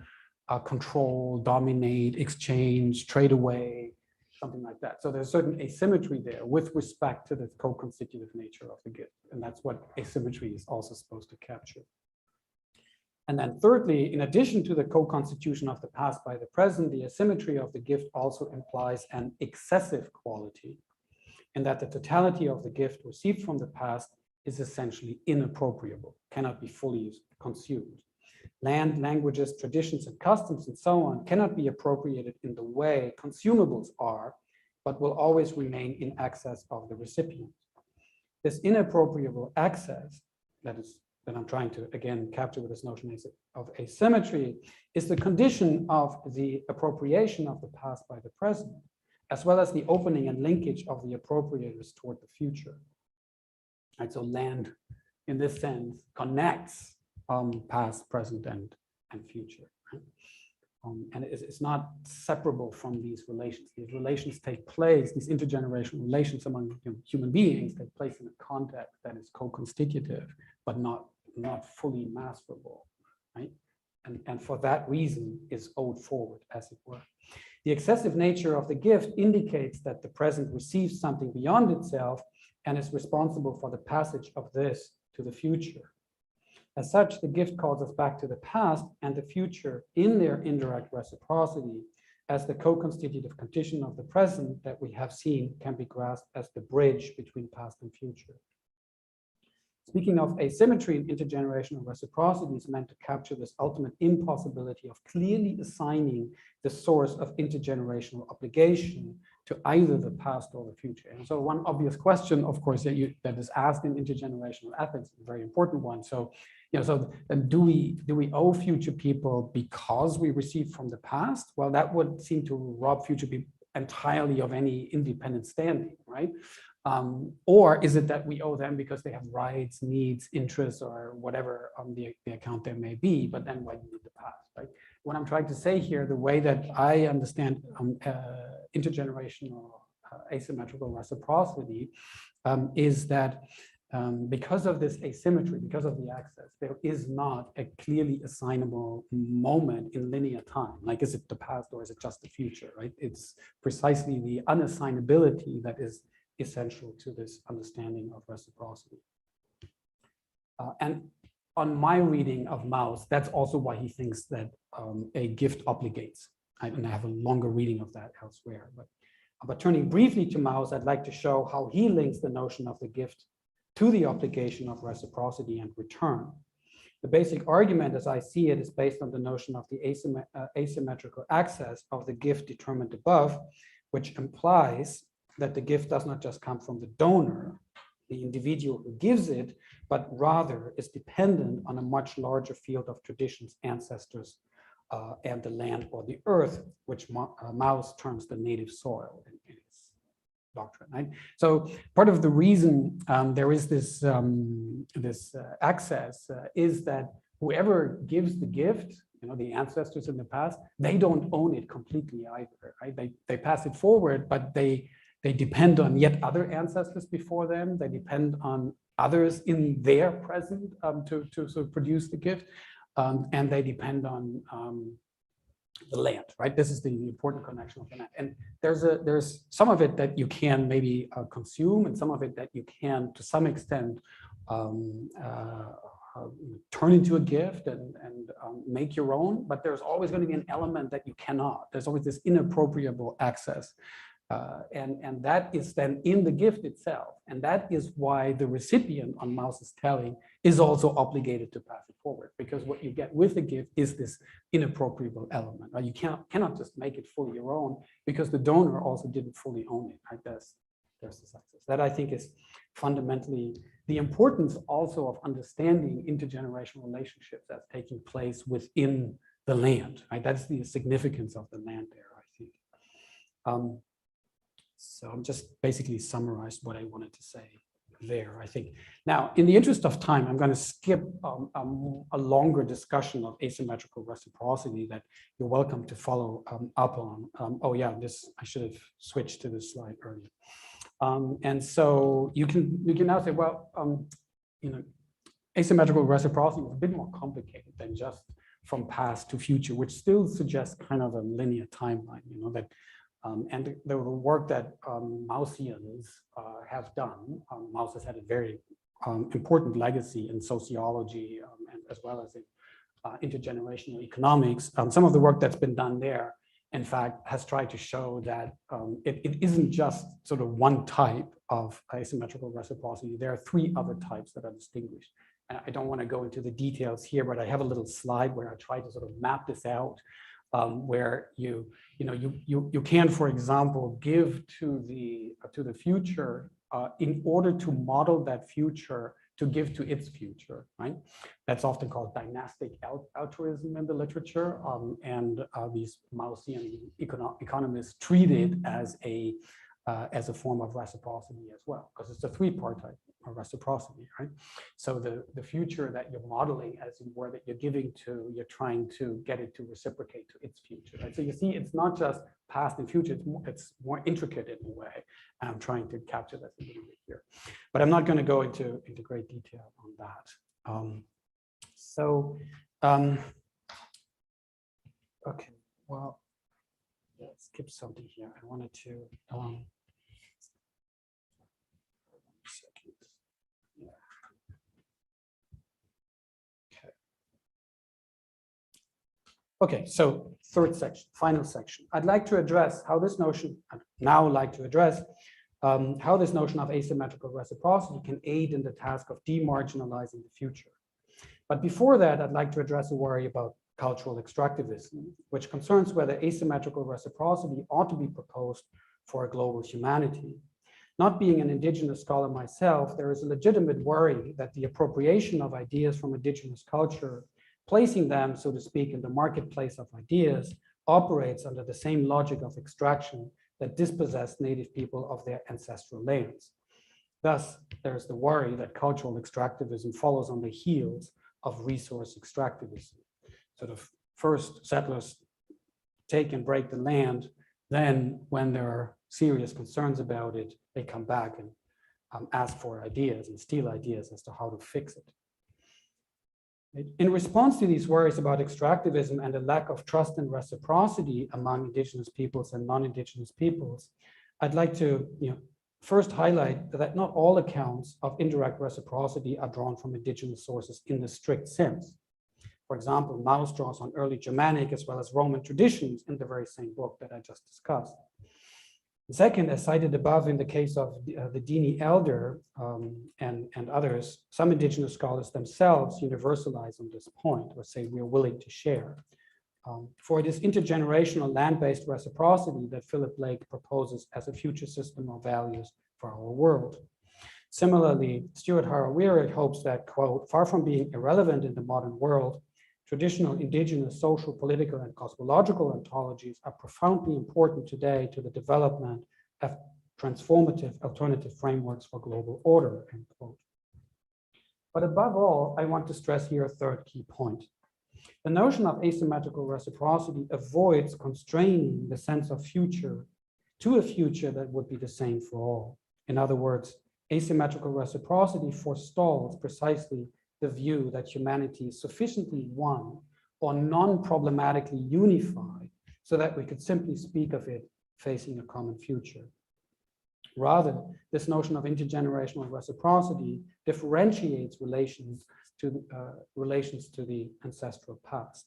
control, dominate, exchange, trade away, something like that. So there's certain asymmetry there with respect to the co-constitutive nature of the gift. And that's what asymmetry is also supposed to capture. And then thirdly, in addition to the co-constitution of the past by the present, the asymmetry of the gift also implies an excessive quality, in that the totality of the gift received from the past is essentially inappropriable, cannot be fully consumed. Land, languages, traditions, and customs, and so on, cannot be appropriated in the way consumables are, but will always remain in access of the recipient. This inappropriable access, that I'm trying to, again, capture with this notion of asymmetry, is the condition of the appropriation of the past by the present, as well as the opening and linkage of the appropriators toward the future. Right, so land, in this sense, connects past, present, and future. Right? And it's not separable from these relations. These relations take place, these intergenerational relations among human beings take place in a context that is co-constitutive, but not fully masterable, right? And for that reason is owed forward, as it were. The excessive nature of the gift indicates that the present receives something beyond itself and is responsible for the passage of this to the future. As such, the gift calls us back to the past and the future in their indirect reciprocity, as the co-constitutive condition of the present that we have seen can be grasped as the bridge between past and future. Speaking of asymmetry in intergenerational reciprocity is meant to capture this ultimate impossibility of clearly assigning the source of intergenerational obligation to either the past or the future. And so one obvious question, of course, that is asked in intergenerational ethics, a very important one. So, so then do we owe future people because we received from the past? Well, that would seem to rob future people entirely of any independent standing, right? Or is it that we owe them because they have rights, needs, interests, or whatever on the account there may be, but then why do you need the past, right? What I'm trying to say here, the way that I understand intergenerational asymmetrical reciprocity is that because of this asymmetry, because of the access, there is not a clearly assignable moment in linear time. Like, is it the past or is it just the future, right? It's precisely the unassignability that is essential to this understanding of reciprocity. And on my reading of Mauss, that's also why he thinks that a gift obligates. And I have a longer reading of that elsewhere. But turning briefly to Mauss, I'd like to show how he links the notion of the gift to the obligation of reciprocity and return. The basic argument, as I see it, is based on the notion of the asymmetrical access of the gift determined above, which implies that the gift does not just come from the donor, the individual who gives it, but rather is dependent on a much larger field of traditions, ancestors, and the land or the earth, which Mauss terms the native soil in his doctrine. Right? So part of the reason there is this access is that whoever gives the gift, the ancestors in the past, they don't own it completely either. Right? They pass it forward, but they depend on yet other ancestors before them. They depend on others in their present to sort of produce the gift, and they depend on the land, right? This is the important connection of the land. And there's some of it that you can maybe consume, and some of it that you can, to some extent, turn into a gift and make your own. But there's always going to be an element that you cannot. There's always this inappropriable access. And that is then in the gift itself. And that is why the recipient, on Mauss's telling, is also obligated to pass it forward, because what you get with the gift is this inappropriable element. Right? You cannot just make it fully your own, because the donor also didn't fully own it. Right? There's this access. That, I think, is fundamentally the importance also of understanding intergenerational relationships that's taking place within the land. Right? That's the significance of the land there, I think. So I'm just basically summarized what I wanted to say there, I think. Now, in the interest of time, I'm going to skip a longer discussion of asymmetrical reciprocity that you're welcome to follow up on. Oh yeah, I should have switched to this slide earlier. And so you can now say, well, asymmetrical reciprocity is a bit more complicated than just from past to future, which still suggests kind of a linear timeline, that. And the work that Maussians have done, Mauss has had a very important legacy in sociology and as well as in intergenerational economics. Some of the work that's been done there, in fact, has tried to show that it isn't just sort of one type of asymmetrical reciprocity. There are three other types that are distinguished. And I don't want to go into the details here, but I have a little slide where I try to sort of map this out. Where you can, for example, give to the future in order to model that future, to give to its future, right? That's often called dynastic altruism in the literature, and these Maussian economists treat it as a form of reciprocity as well, because it's a three-part type of reciprocity, right? So the future that you're modeling, as it were, that you're giving to, you're trying to get it to reciprocate to its future, right? So you see, it's not just past and future, it's more intricate in a way, and I'm trying to capture that a little bit here. But I'm not going to go into great detail on that. Okay, well, let's skip something here. I wanted to, Okay, so third section, final section. I'd like to address how this notion, how this notion of asymmetrical reciprocity can aid in the task of demarginalizing the future. But before that, I'd like to address a worry about cultural extractivism, which concerns whether asymmetrical reciprocity ought to be proposed for a global humanity. Not being an indigenous scholar myself, there is a legitimate worry that the appropriation of ideas from indigenous culture, placing them, so to speak, in the marketplace of ideas, operates under the same logic of extraction that dispossessed native people of their ancestral lands. Thus, there's the worry that cultural extractivism follows on the heels of resource extractivism. Sort of first settlers take and break the land, then when there are serious concerns about it, they come back and ask for ideas and steal ideas as to how to fix it. In response to these worries about extractivism and a lack of trust and reciprocity among Indigenous peoples and non-Indigenous peoples, I'd like to first highlight that not all accounts of indirect reciprocity are drawn from Indigenous sources in the strict sense. For example, Maus draws on early Germanic as well as Roman traditions in the very same book that I just discussed. Second, as cited above in the case of the Dini Elder and others, some Indigenous scholars themselves universalize on this point or say we're willing to share. For it is intergenerational land-based reciprocity that Philip Blake proposes as a future system of values for our world. Similarly, Stuart Harawira hopes that, quote, far from being irrelevant in the modern world, traditional Indigenous social, political, and cosmological ontologies are profoundly important today to the development of transformative alternative frameworks for global order, end quote. But above all, I want to stress here a third key point. The notion of asymmetrical reciprocity avoids constraining the sense of future to a future that would be the same for all. In other words, asymmetrical reciprocity forestalls precisely the view that humanity is sufficiently one or non-problematically unified so that we could simply speak of it facing a common future. Rather, this notion of intergenerational reciprocity differentiates relations to the ancestral past.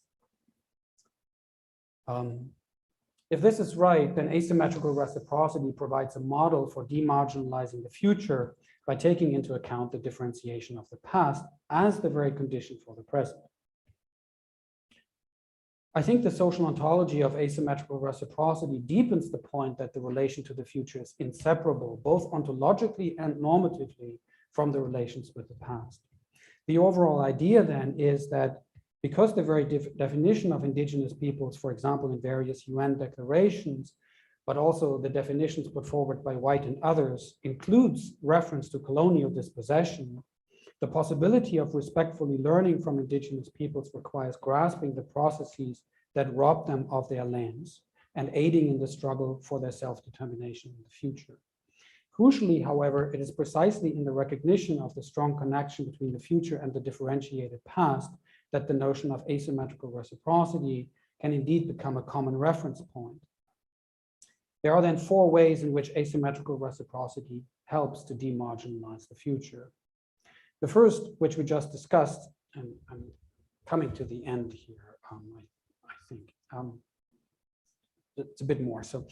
If this is right, then asymmetrical reciprocity provides a model for demarginalizing the future by taking into account the differentiation of the past as the very condition for the present. I think the social ontology of asymmetrical reciprocity deepens the point that the relation to the future is inseparable, both ontologically and normatively, from the relations with the past. The overall idea then is that because the very definition of Indigenous peoples, for example, in various UN declarations, but also the definitions put forward by White and others, includes reference to colonial dispossession, the possibility of respectfully learning from Indigenous peoples requires grasping the processes that rob them of their lands and aiding in the struggle for their self-determination in the future. Crucially, however, it is precisely in the recognition of the strong connection between the future and the differentiated past that the notion of asymmetrical reciprocity can indeed become a common reference point. There are then four ways in which asymmetrical reciprocity helps to demarginalize the future. The first, which we just discussed, and I'm coming to the end here, I think. It's a bit more. So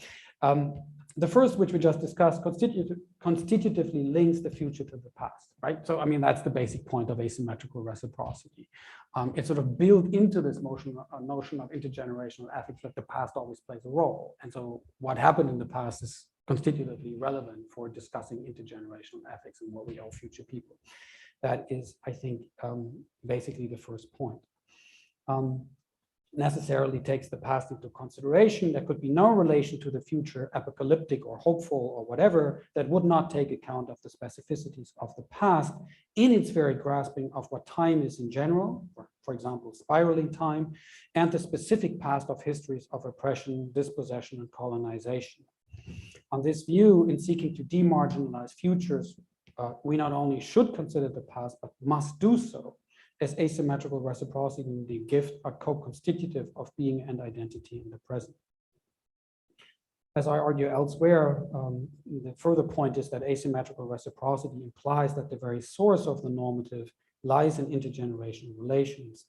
the first, which we just discussed, constitutively links the future to the past, right? So, I mean, that's the basic point of asymmetrical reciprocity. It's sort of built into this notion of intergenerational ethics that the past always plays a role. And so what happened in the past is constitutively relevant for discussing intergenerational ethics and what we owe future people. That is, I think, basically the first point. Necessarily takes the past into consideration. There could be no relation to the future, apocalyptic or hopeful or whatever, that would not take account of the specificities of the past in its very grasping of what time is in general, for example, spiraling time, and the specific past of histories of oppression, dispossession, and colonization. On this view, in seeking to demarginalize futures, we not only should consider the past, but must do so, as asymmetrical reciprocity and the gift are co-constitutive of being and identity in the present. As I argue elsewhere, the further point is that asymmetrical reciprocity implies that the very source of the normative lies in intergenerational relations.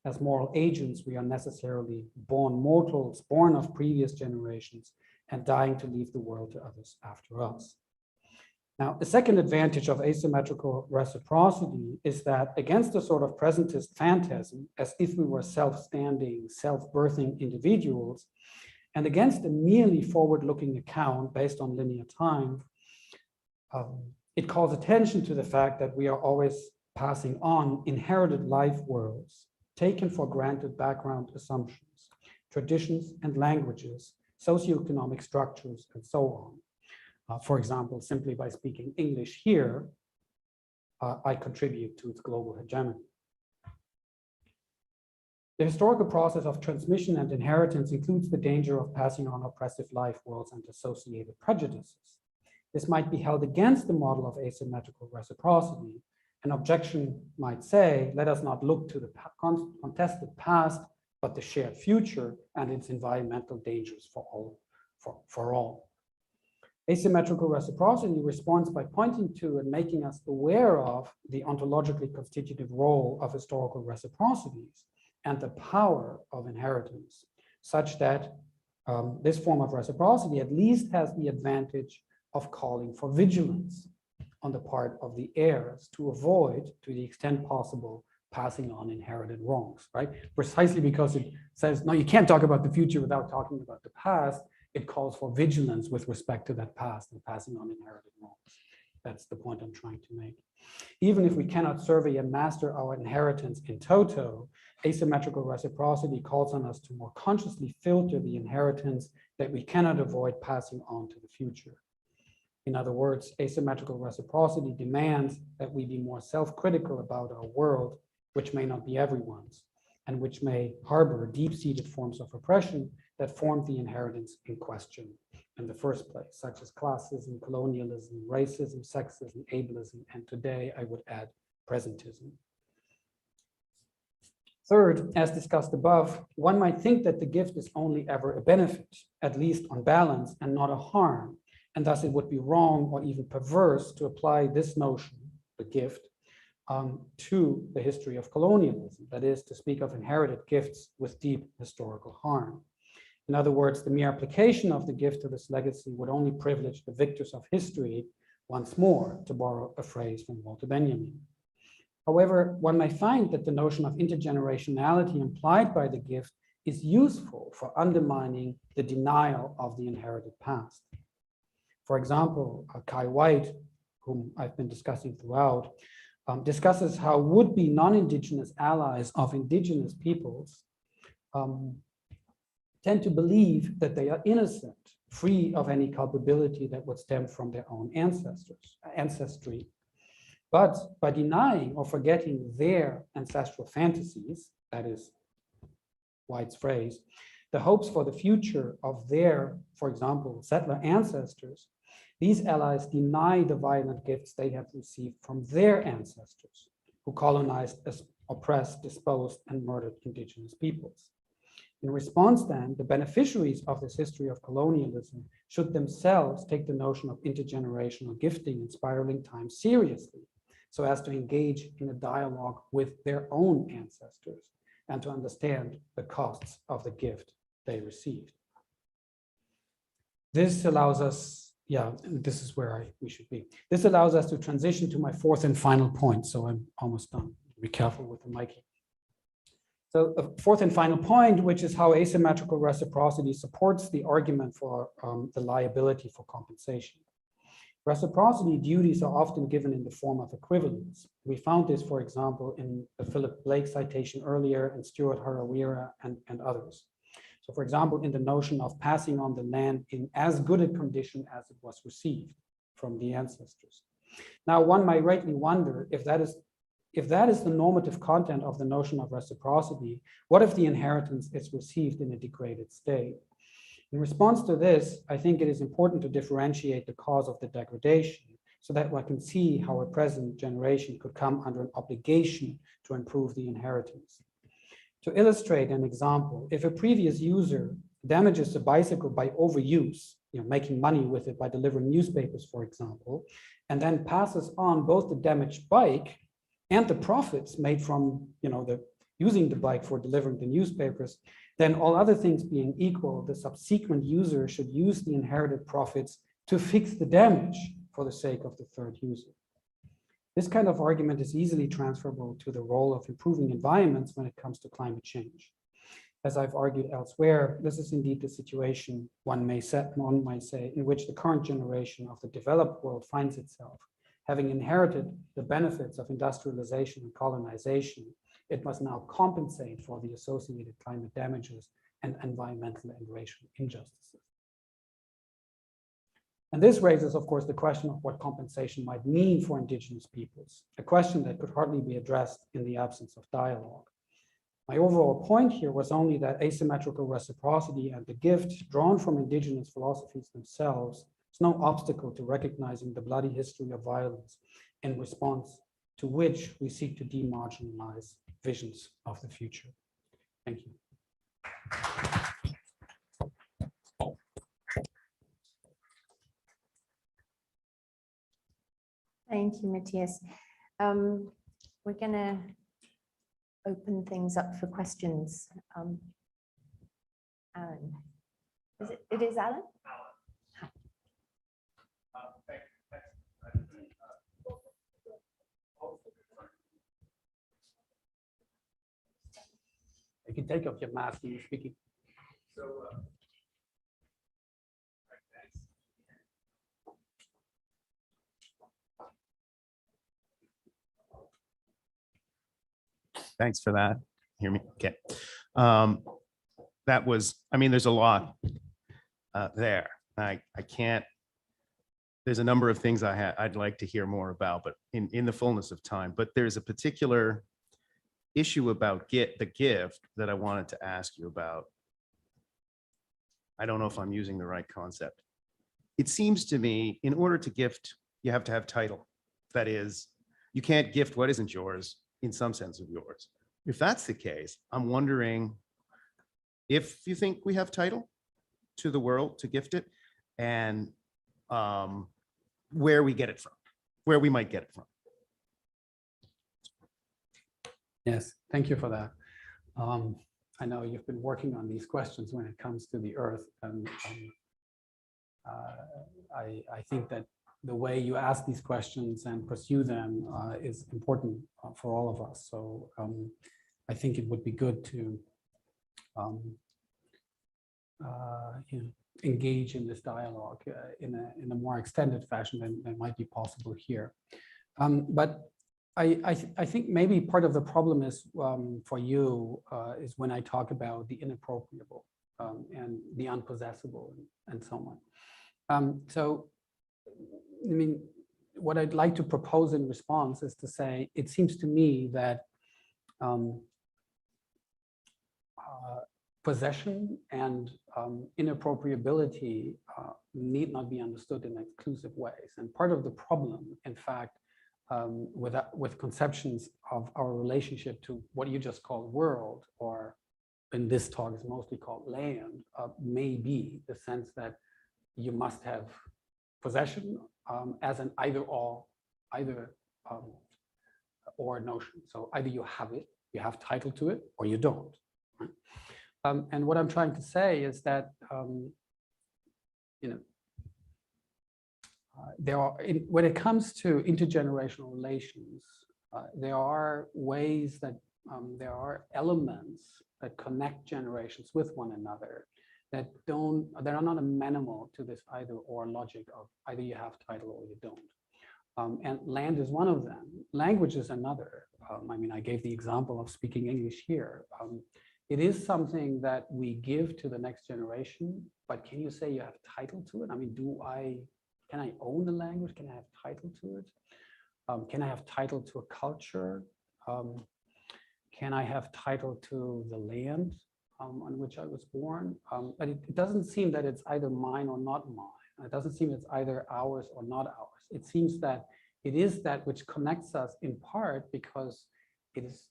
As moral agents, we are necessarily born mortals, born of previous generations, and dying to leave the world to others after us. Now, the second advantage of asymmetrical reciprocity is that against a sort of presentist phantasm, as if we were self-standing, self-birthing individuals, and against a merely forward-looking account based on linear time, it calls attention to the fact that we are always passing on inherited life worlds, taken for granted background assumptions, traditions and languages, socioeconomic structures, and so on. For example, simply by speaking English here, I contribute to its global hegemony. The historical process of transmission and inheritance includes the danger of passing on oppressive life worlds and associated prejudices. This might be held against the model of asymmetrical reciprocity. An objection might say, let us not look to the contested past, but the shared future and its environmental dangers for all. Asymmetrical reciprocity responds by pointing to and making us aware of the ontologically constitutive role of historical reciprocities and the power of inheritance, such that this form of reciprocity at least has the advantage of calling for vigilance on the part of the heirs to avoid, to the extent possible, passing on inherited wrongs, right? Precisely because it says, no, you can't talk about the future without talking about the past. It calls for vigilance with respect to that past and passing on inherited wrongs. That's the point I'm trying to make. Even if we cannot survey and master our inheritance in toto, asymmetrical reciprocity calls on us to more consciously filter the inheritance that we cannot avoid passing on to the future. In other words, asymmetrical reciprocity demands that we be more self-critical about our world, which may not be everyone's, and which may harbor deep-seated forms of oppression that formed the inheritance in question in the first place, such as classism, colonialism, racism, sexism, ableism, and today I would add presentism. Third, as discussed above, one might think that the gift is only ever a benefit, at least on balance, and not a harm, and thus it would be wrong or even perverse to apply this notion, the gift, to the history of colonialism, that is, to speak of inherited gifts with deep historical harm. In other words, the mere application of the gift to this legacy would only privilege the victors of history once more, to borrow a phrase from Walter Benjamin. However, one may find that the notion of intergenerationality implied by the gift is useful for undermining the denial of the inherited past. For example, Kai White, whom I've been discussing throughout, discusses how would-be non-Indigenous allies of Indigenous peoples tend to believe that they are innocent, free of any culpability that would stem from their own ancestry. But by denying or forgetting their ancestral fantasies, that is White's phrase, the hopes for the future of their, for example, settler ancestors, these allies deny the violent gifts they have received from their ancestors, who colonized, oppressed, disposed, and murdered Indigenous peoples. In response, then, the beneficiaries of this history of colonialism should themselves take the notion of intergenerational gifting in spiraling time seriously, so as to engage in a dialogue with their own ancestors and to understand the costs of the gift they received. This allows us, this is where we should be. This allows us to transition to my fourth and final point, so I'm almost done. Be careful with the mic. So a fourth and final point, which is how asymmetrical reciprocity supports the argument for the liability for compensation. Reciprocity duties are often given in the form of equivalence. We found this, for example, in the Philip Blake citation earlier and Stuart Harawira and others. So for example, in the notion of passing on the land in as good a condition as it was received from the ancestors. Now, one might rightly wonder if that is the normative content of the notion of reciprocity, what if the inheritance is received in a degraded state? In response to this, I think it is important to differentiate the cause of the degradation so that one can see how a present generation could come under an obligation to improve the inheritance. To illustrate an example, if a previous user damages a bicycle by overuse, making money with it by delivering newspapers, for example, and then passes on both the damaged bike and the profits made from using the bike for delivering the newspapers, then all other things being equal, the subsequent user should use the inherited profits to fix the damage for the sake of the third user. This kind of argument is easily transferable to the role of improving environments when it comes to climate change. As I've argued elsewhere, this is indeed the situation one might say, in which the current generation of the developed world finds itself. Having inherited the benefits of industrialization and colonization, it must now compensate for the associated climate damages and environmental and racial injustices. And this raises, of course, the question of what compensation might mean for indigenous peoples, a question that could hardly be addressed in the absence of dialogue. My overall point here was only that asymmetrical reciprocity and the gift drawn from indigenous philosophies themselves is no obstacle to recognizing the bloody history of violence in response to which we seek to demarginalize visions of the future. Thank you. Thank you, Mattias. We're going to open things up for questions. Alan. It is Alan? You can take off your mask when you're speaking. Thanks for that. Hear me? Okay. That was, I mean, there's a lot there. I can't, there's a number of things I'd like to hear more about, but in the fullness of time. But there's a particular issue about the gift that I wanted to ask you about. I don't know if I'm using the right concept. It seems to me, in order to gift, you have to have title. That is, you can't gift what isn't yours in some sense of yours. If that's the case, I'm wondering if you think we have title to the world to gift it, and where we get it from, where we might get it from. Yes, thank you for that. I know you've been working on these questions when it comes to the earth, and I think that the way you ask these questions and pursue them is important for all of us. So I think it would be good to engage in this dialogue in a more extended fashion than might be possible here. But I think maybe part of the problem is for you is when I talk about the inappropriable and the unpossessable and so on. So, I mean, what I'd like to propose in response is to say, it seems to me that possession and inappropriability need not be understood in exclusive ways. And part of the problem, in fact, with conceptions of our relationship to what you just called world, or in this talk is mostly called land, may be the sense that you must have possession as an either or notion. So either you have it, you have title to it, or you don't. And what I'm trying to say is that there are, when it comes to intergenerational relations, there are ways that there are elements that connect generations with one another that are not amenable to this either or logic of either you have title or you don't. And land is one of them. Language is another. I mean, I gave the example of speaking English here. It is something that we give to the next generation, but can you say you have title to it? I mean, can I own the language? Can I have title to it? Can I have title to a culture? Can I have title to the land on which I was born? But it doesn't seem that it's either mine or not mine. It doesn't seem it's either ours or not ours. It seems that it is that which connects us in part because it is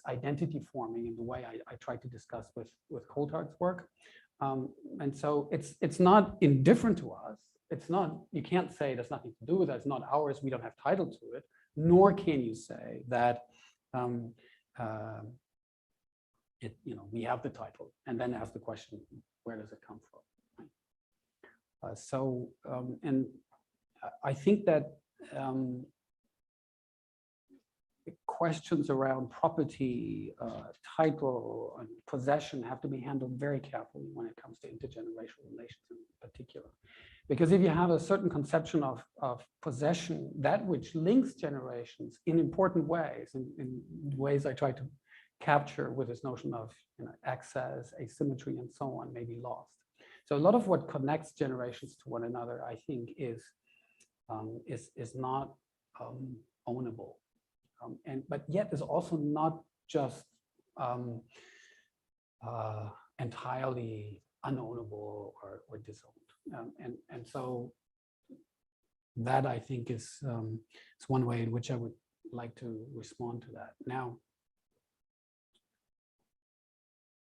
identity forming in the way I try to discuss with Coulthard's work. And so it's not indifferent to us. It's not, you can't say there's nothing to do with it. It's not ours. We don't have title to it. Nor can you say that we have the title and then ask the question, where does it come from? And I think that questions around property, title, and possession have to be handled very carefully when it comes to intergenerational relations in particular. Because if you have a certain conception of possession, that which links generations in important ways, in ways I try to capture with this notion of access, asymmetry, and so on, may be lost. So a lot of what connects generations to one another, I think, is not ownable, but yet is also not just entirely unownable or disowned, and so that, I think, is one way in which I would like to respond to that. Now,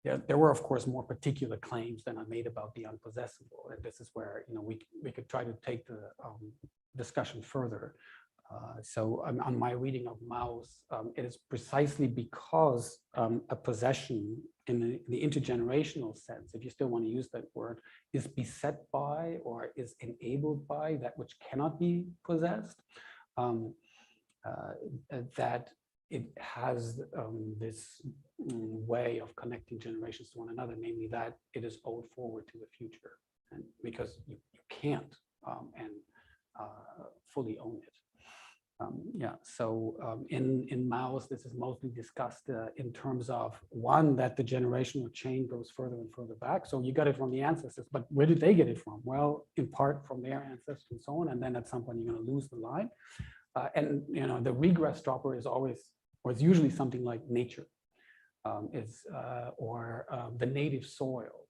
yeah, there were, of course, more particular claims than I made about the unpossessable, and this is where we could try to take the discussion further. So on my reading of Maus, it is precisely because a possession in the intergenerational sense, if you still want to use that word, is beset by or is enabled by that which cannot be possessed, that it has this way of connecting generations to one another, namely that it is owed forward to the future, and because you can't fully own it. Yeah, so in Maus, this is mostly discussed in terms of, one, that the generational chain goes further and further back. So you got it from the ancestors, but where did they get it from? Well, in part from their ancestors and so on, and then at some point you're going to lose the line. And the regress stopper is always, or it's usually something like nature, or the native soil,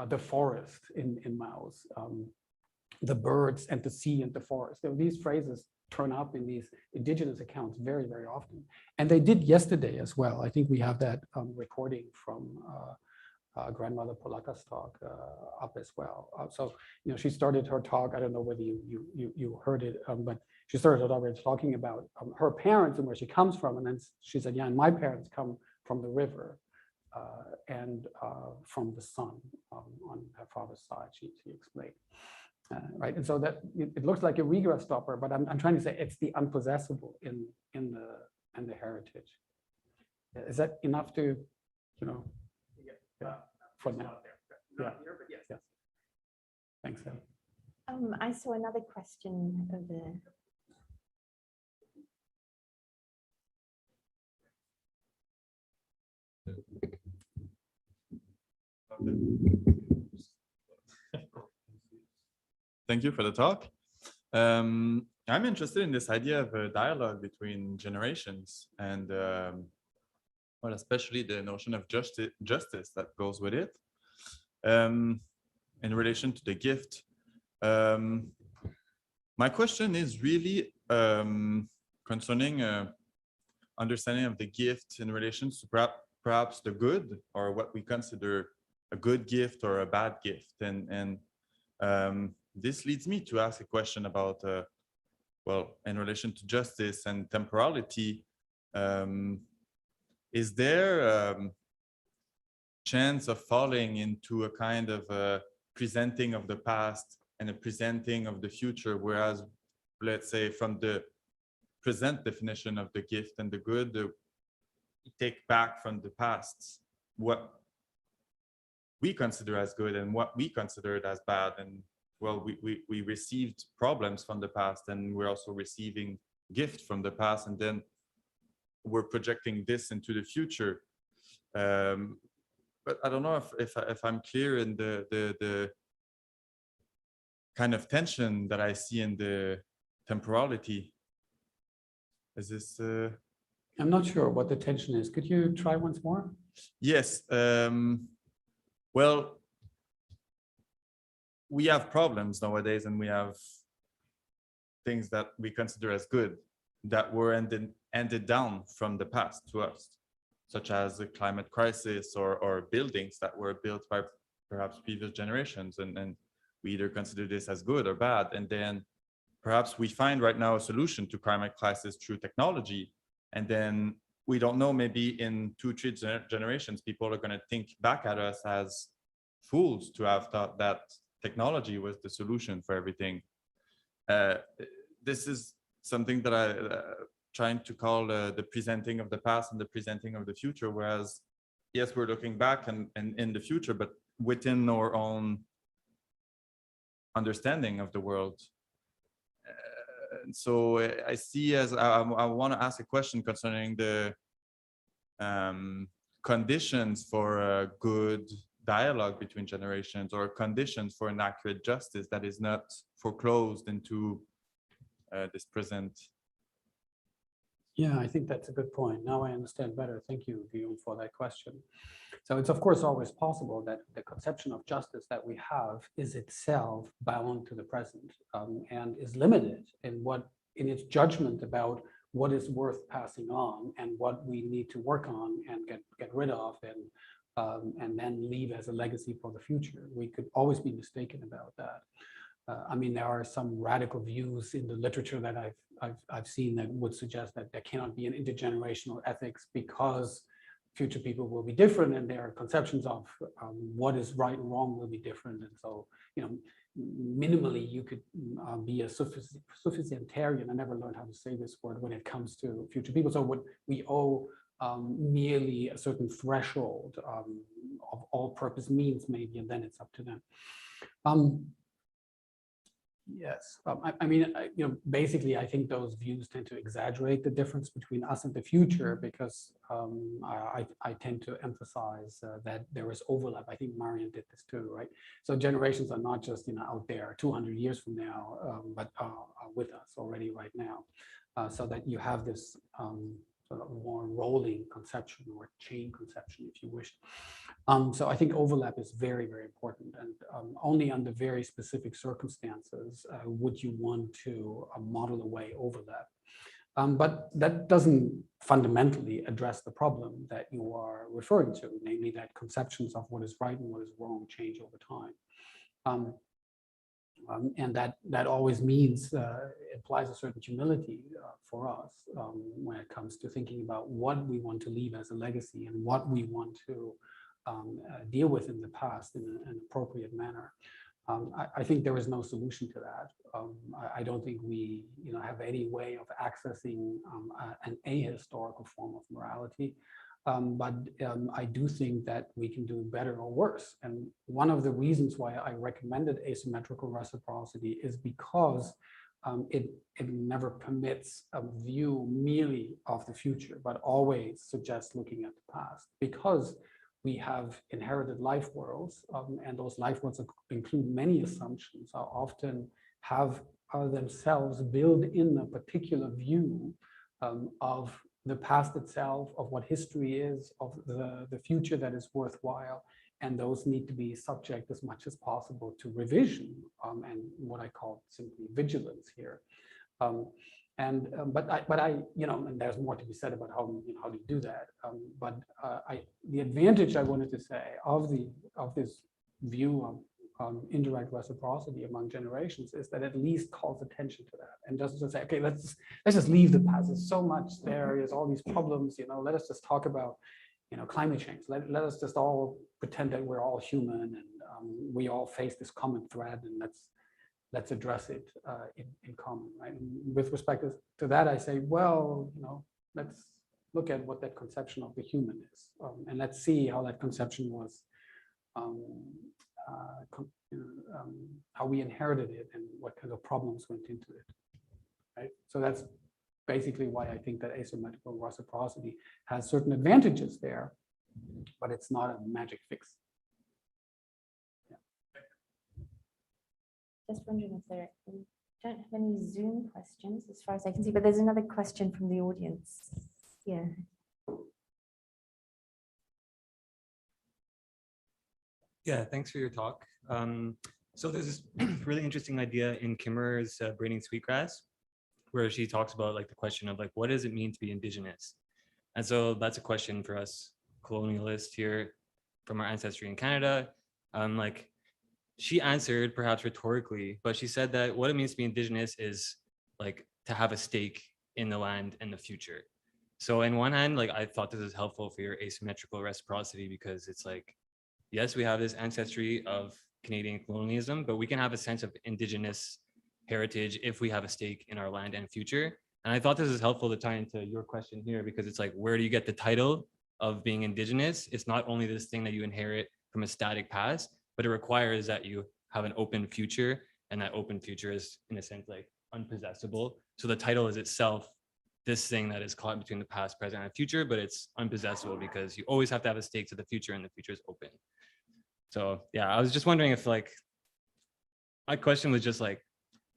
the forest in Maus, the birds and the sea and the forest. So these phrases turn up in these indigenous accounts very, very often. And they did yesterday as well. I think we have that recording from Grandmother Polaka's talk up as well. So, she started her talk, I don't know whether you heard it, but she started her talk talking about her parents and where she comes from. And then she said, yeah, and my parents come from the river and from the sun on her father's side, she explained. Right, and so that it looks like a regress stopper, but I'm trying to say it's the unpossessable in the heritage. Is that enough to, for now? Yeah. Yes. Thanks. I saw another question over. Thank you for the talk. I'm interested in this idea of a dialogue between generations and, well, especially the notion of justice that goes with it. In relation to the gift, my question is really concerning understanding of the gift in relation to perhaps the good, or what we consider a good gift or a bad gift, and this leads me to ask a question about, well, in relation to justice and temporality, is there a chance of falling into a kind of presenting of the past and a presenting of the future, whereas, let's say, from the present definition of the gift and the good, we take back from the past what we consider as good and what we consider as bad, and well, we received problems from the past, and we're also receiving gift from the past, and then we're projecting this into the future. But I don't know if I'm clear in the kind of tension that I see in the temporality. Is this? I'm not sure what the tension is. Could you try once more? Yes. Well, we have problems nowadays, and we have things that we consider as good that were ended down from the past to us, such as the climate crisis or buildings that were built by perhaps previous generations, and we either consider this as good or bad, and then perhaps we find right now a solution to climate crisis through technology, and then we don't know, maybe in 2-3 generations people are going to think back at us as fools to have thought that technology was the solution for everything. This is something that I trying to call the presenting of the past and the presenting of the future, whereas yes, we're looking back and in the future, but within our own understanding of the world. So I see as I want to ask a question concerning the conditions for a good dialogue between generations or conditions for an accurate justice that is not foreclosed into this present. Yeah, I think that's a good point. Now I understand better. Thank you, Guillaume, for that question. So it's of course always possible that the conception of justice that we have is itself bound to the present and is limited in its judgment about what is worth passing on and what we need to work on and get rid of and then leave as a legacy for the future. We could always be mistaken about that. I mean, there are some radical views in the literature that I've seen that would suggest that there cannot be an intergenerational ethics because future people will be different and their conceptions of what is right and wrong will be different. And so, you know, minimally you could be a sufficientarian. I never learned how to say this word when it comes to future people. So what we owe merely a certain threshold of all purpose means maybe, and then it's up to them. Yes, I mean, you know, basically, I think those views tend to exaggerate the difference between us and the future because I tend to emphasize that there is overlap. I think Marion did this too, right? So generations are not just, you know, out there 200 years from now, but are with us already right now, so that you have this sort of more rolling conception or chain conception, if you wish. So I think overlap is very, very important, and only under very specific circumstances would you want to model away overlap. But that doesn't fundamentally address the problem that you are referring to, namely that conceptions of what is right and what is wrong change over time. And that always means implies a certain humility for us when it comes to thinking about what we want to leave as a legacy and what we want to deal with in the past in an appropriate manner. I think there is no solution to that. I don't think we, you know, have any way of accessing an ahistorical form of morality. But I do think that we can do better or worse. And one of the reasons why I recommended asymmetrical reciprocity is because it never permits a view merely of the future, but always suggests looking at the past. Because we have inherited life worlds, and those life worlds include many assumptions, are often have themselves built in a particular view of the past itself, of what history is, of the future that is worthwhile, and those need to be subject as much as possible to revision and what I call simply vigilance here. But I, you know, and there's more to be said about how, you know, how to do that. But the advantage I wanted to say of this view of indirect reciprocity among generations is that at least calls attention to that and doesn't say, okay, let's just leave the past. There's so much there. There's all these problems. You know, let us just talk about, you know, climate change. Let us just all pretend that we're all human and we all face this common thread, and let's address it in common, right? And with respect to that, I say, well, you know, let's look at what that conception of the human is, and let's see how that conception was, how we inherited it and what kind of problems went into it, right? So that's basically why I think that asymmetrical reciprocity has certain advantages there, but it's not a magic fix. Just wondering if we don't have any Zoom questions as far as I can see, but there's another question from the audience. Yeah. Yeah, thanks for your talk. So there's this really interesting idea in Kimmerer's Braiding Sweetgrass, where she talks about like the question of like, what does it mean to be indigenous? And so that's a question for us colonialists here from our ancestry in Canada. Like, she answered perhaps rhetorically, but she said that what it means to be indigenous is like to have a stake in the land and the future. So in one hand, like I thought this is helpful for your asymmetrical reciprocity because it's like, yes, we have this ancestry of Canadian colonialism, but we can have a sense of indigenous heritage if we have a stake in our land and future. And I thought this is helpful to tie into your question here because it's like, where do you get the title of being indigenous? It's not only this thing that you inherit from a static past, but it requires that you have an open future, and that open future is in a sense like unpossessable. So the title is itself this thing that is caught between the past, present, and future, but it's unpossessable because you always have to have a stake to the future, and the future is open. So yeah, I was just wondering if like, my question was just like,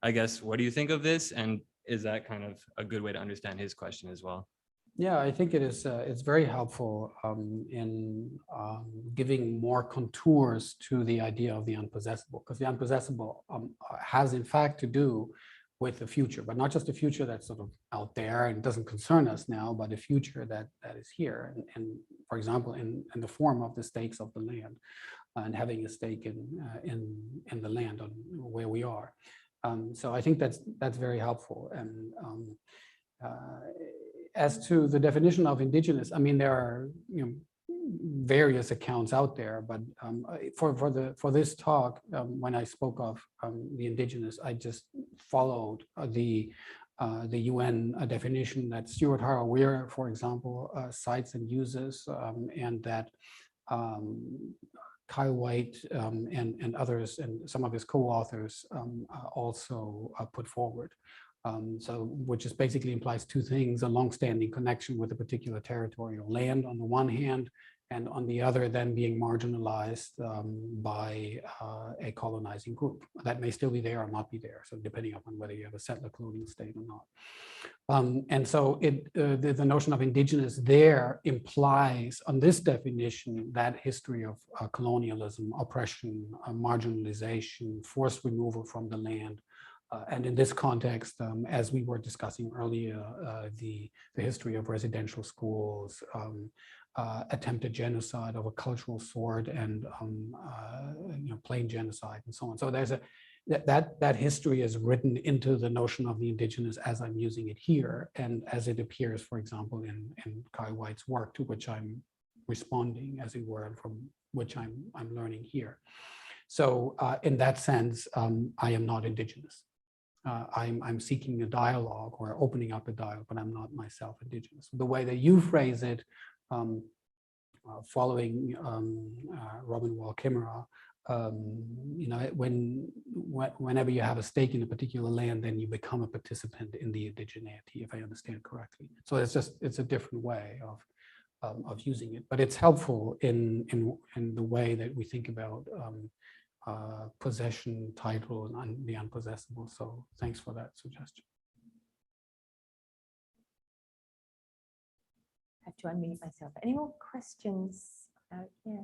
I guess, what do you think of this? And is that kind of a good way to understand his question as well? Yeah, I think it is. It's very helpful in giving more contours to the idea of the unpossessable, because the unpossessable has in fact to do with the future, but not just a future that's sort of out there and doesn't concern us now, but a future that is here, and for example, in the form of the stakes of the land, and having a stake in the land on where we are. So I think that's very helpful. And as to the definition of indigenous, I mean, there are various accounts out there, but for this talk, when I spoke of the indigenous, I just followed the UN definition that Stuart Harrow-Weir, for example, cites and uses, and that Kyle White and others and some of his co-authors also put forward. So which is basically implies two things: a longstanding connection with a particular territorial land on the one hand, and on the other then being marginalized by a colonizing group. That may still be there or not be there, so depending upon whether you have a settler colonial state or not. And so the notion of indigenous there implies, on this definition, that history of colonialism, oppression, marginalization, forced removal from the land. And in this context, as we were discussing earlier, the history of residential schools, attempted genocide of a cultural sort, and plain genocide, and so on. So there's that history is written into the notion of the indigenous as I'm using it here, and as it appears, for example, in Kyle White's work, to which I'm responding, as it were, and from which I'm learning here. So in that sense, I am not indigenous. I'm seeking a dialogue or opening up a dialogue, but I'm not myself indigenous. The way that you phrase it, following Robin Wall-Kimmerer, whenever you have a stake in a particular land, then you become a participant in the indigeneity, if I understand correctly. So it's a different way of using it, but it's helpful in the way that we think about possession, title, and the unpossessable. So thanks for that suggestion. I have to unmute myself. Any more questions out here?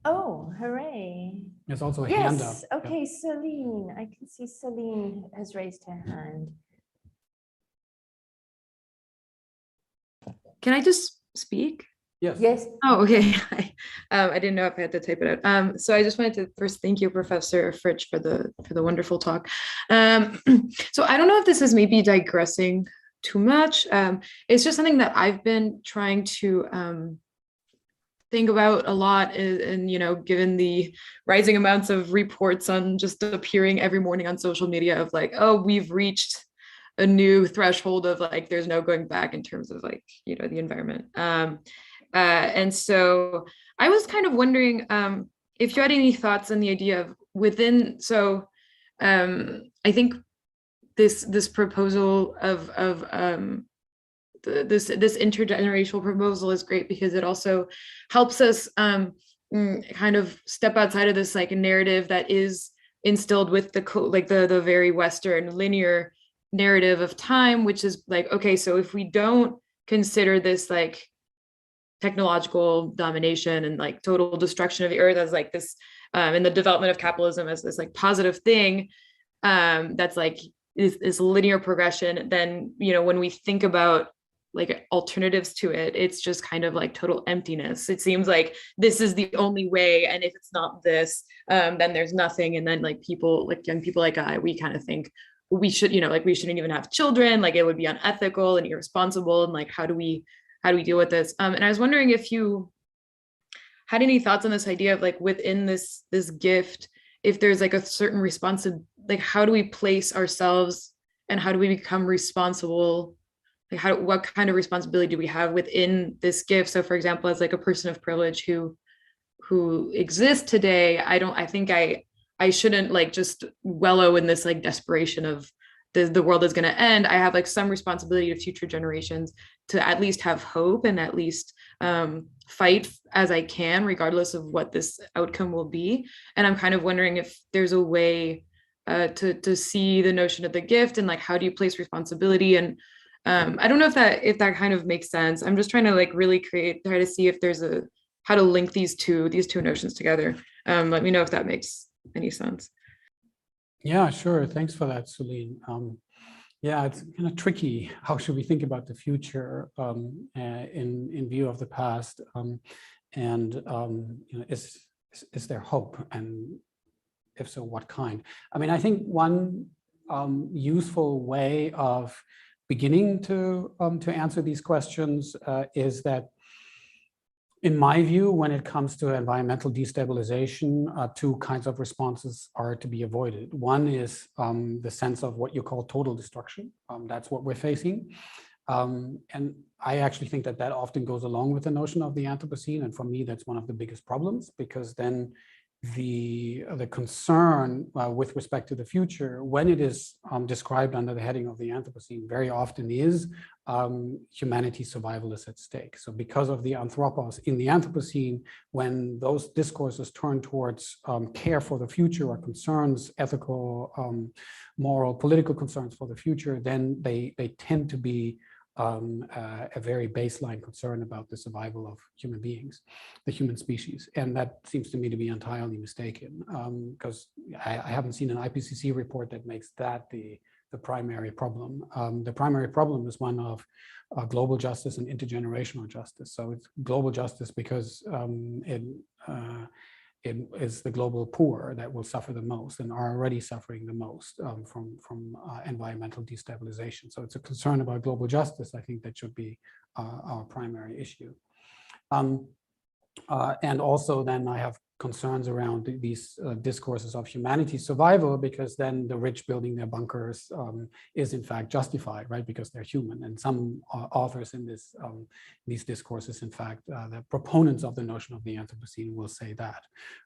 Oh, hooray. There's also a hand up. Yes, okay, Celine. I can see Celine has raised her hand. Can I just speak? Yes. Yes. Oh, okay. I didn't know if I had to type it out. So I just wanted to first thank you, Professor Fritsch, for the wonderful talk. So I don't know if this is maybe digressing too much. It's just something that I've been trying to think about a lot, and given the rising amounts of reports on just appearing every morning on social media of like, oh, we've reached a new threshold of like, there's no going back in terms of like, the environment. And so I was kind of wondering if you had any thoughts on the idea of within, so I think this proposal of this intergenerational proposal is great because it also helps us kind of step outside of this like narrative that is instilled with the very Western linear narrative of time, which is like, okay, so if we don't consider this like technological domination and like total destruction of the earth as like this and the development of capitalism as this like positive thing that's like is linear progression, then when we think about like alternatives to it, it's just kind of like total emptiness. It seems like this is the only way, and if it's not this, then there's nothing. And then like people, like young people like I, we kind of think we should, like we shouldn't even have children, like it would be unethical and irresponsible, and like how do we deal with this? And I was wondering if you had any thoughts on this idea of like within this gift, if there's like a certain responsibility, like how do we place ourselves and how do we become responsible? Like what kind of responsibility do we have within this gift? So for example, as like a person of privilege who exists today, I think I shouldn't like just wallow in this like desperation of the world is going to end. I have like some responsibility to future generations to at least have hope and at least fight as I can, regardless of what this outcome will be. And I'm kind of wondering if there's a way to see the notion of the gift and like, how do you place responsibility? And I don't know if that kind of makes sense. I'm just trying to like really try to see if there's how to link these two notions together. Let me know if that makes any sense. Yeah, sure. Thanks for that, Celine. Yeah, it's kind of tricky. How should we think about the future in view of the past? Is there hope? And if so, what kind? I mean, I think one useful way of beginning to answer these questions is that, in my view, when it comes to environmental destabilization, two kinds of responses are to be avoided. One is the sense of what you call total destruction. That's what we're facing. And I actually think that often goes along with the notion of the Anthropocene. And for me, that's one of the biggest problems, because then the concern with respect to the future, when it is described under the heading of the Anthropocene, very often is humanity's survival is at stake. So because of the anthropos in the Anthropocene, when those discourses turn towards care for the future or concerns, ethical, moral, political concerns for the future, then they tend to be a very baseline concern about the survival of human beings, the human species. And that seems to me to be entirely mistaken, because I haven't seen an IPCC report that makes that the primary problem. The primary problem is one of global justice and intergenerational justice. So it's global justice because it is the global poor that will suffer the most and are already suffering the most from environmental destabilization. So it's a concern about global justice, I think, that should be our primary issue. And also then I have concerns around these discourses of humanity's survival, because then the rich building their bunkers is in fact justified, right? Because they're human. And some authors in these discourses, in fact, the proponents of the notion of the Anthropocene will say that.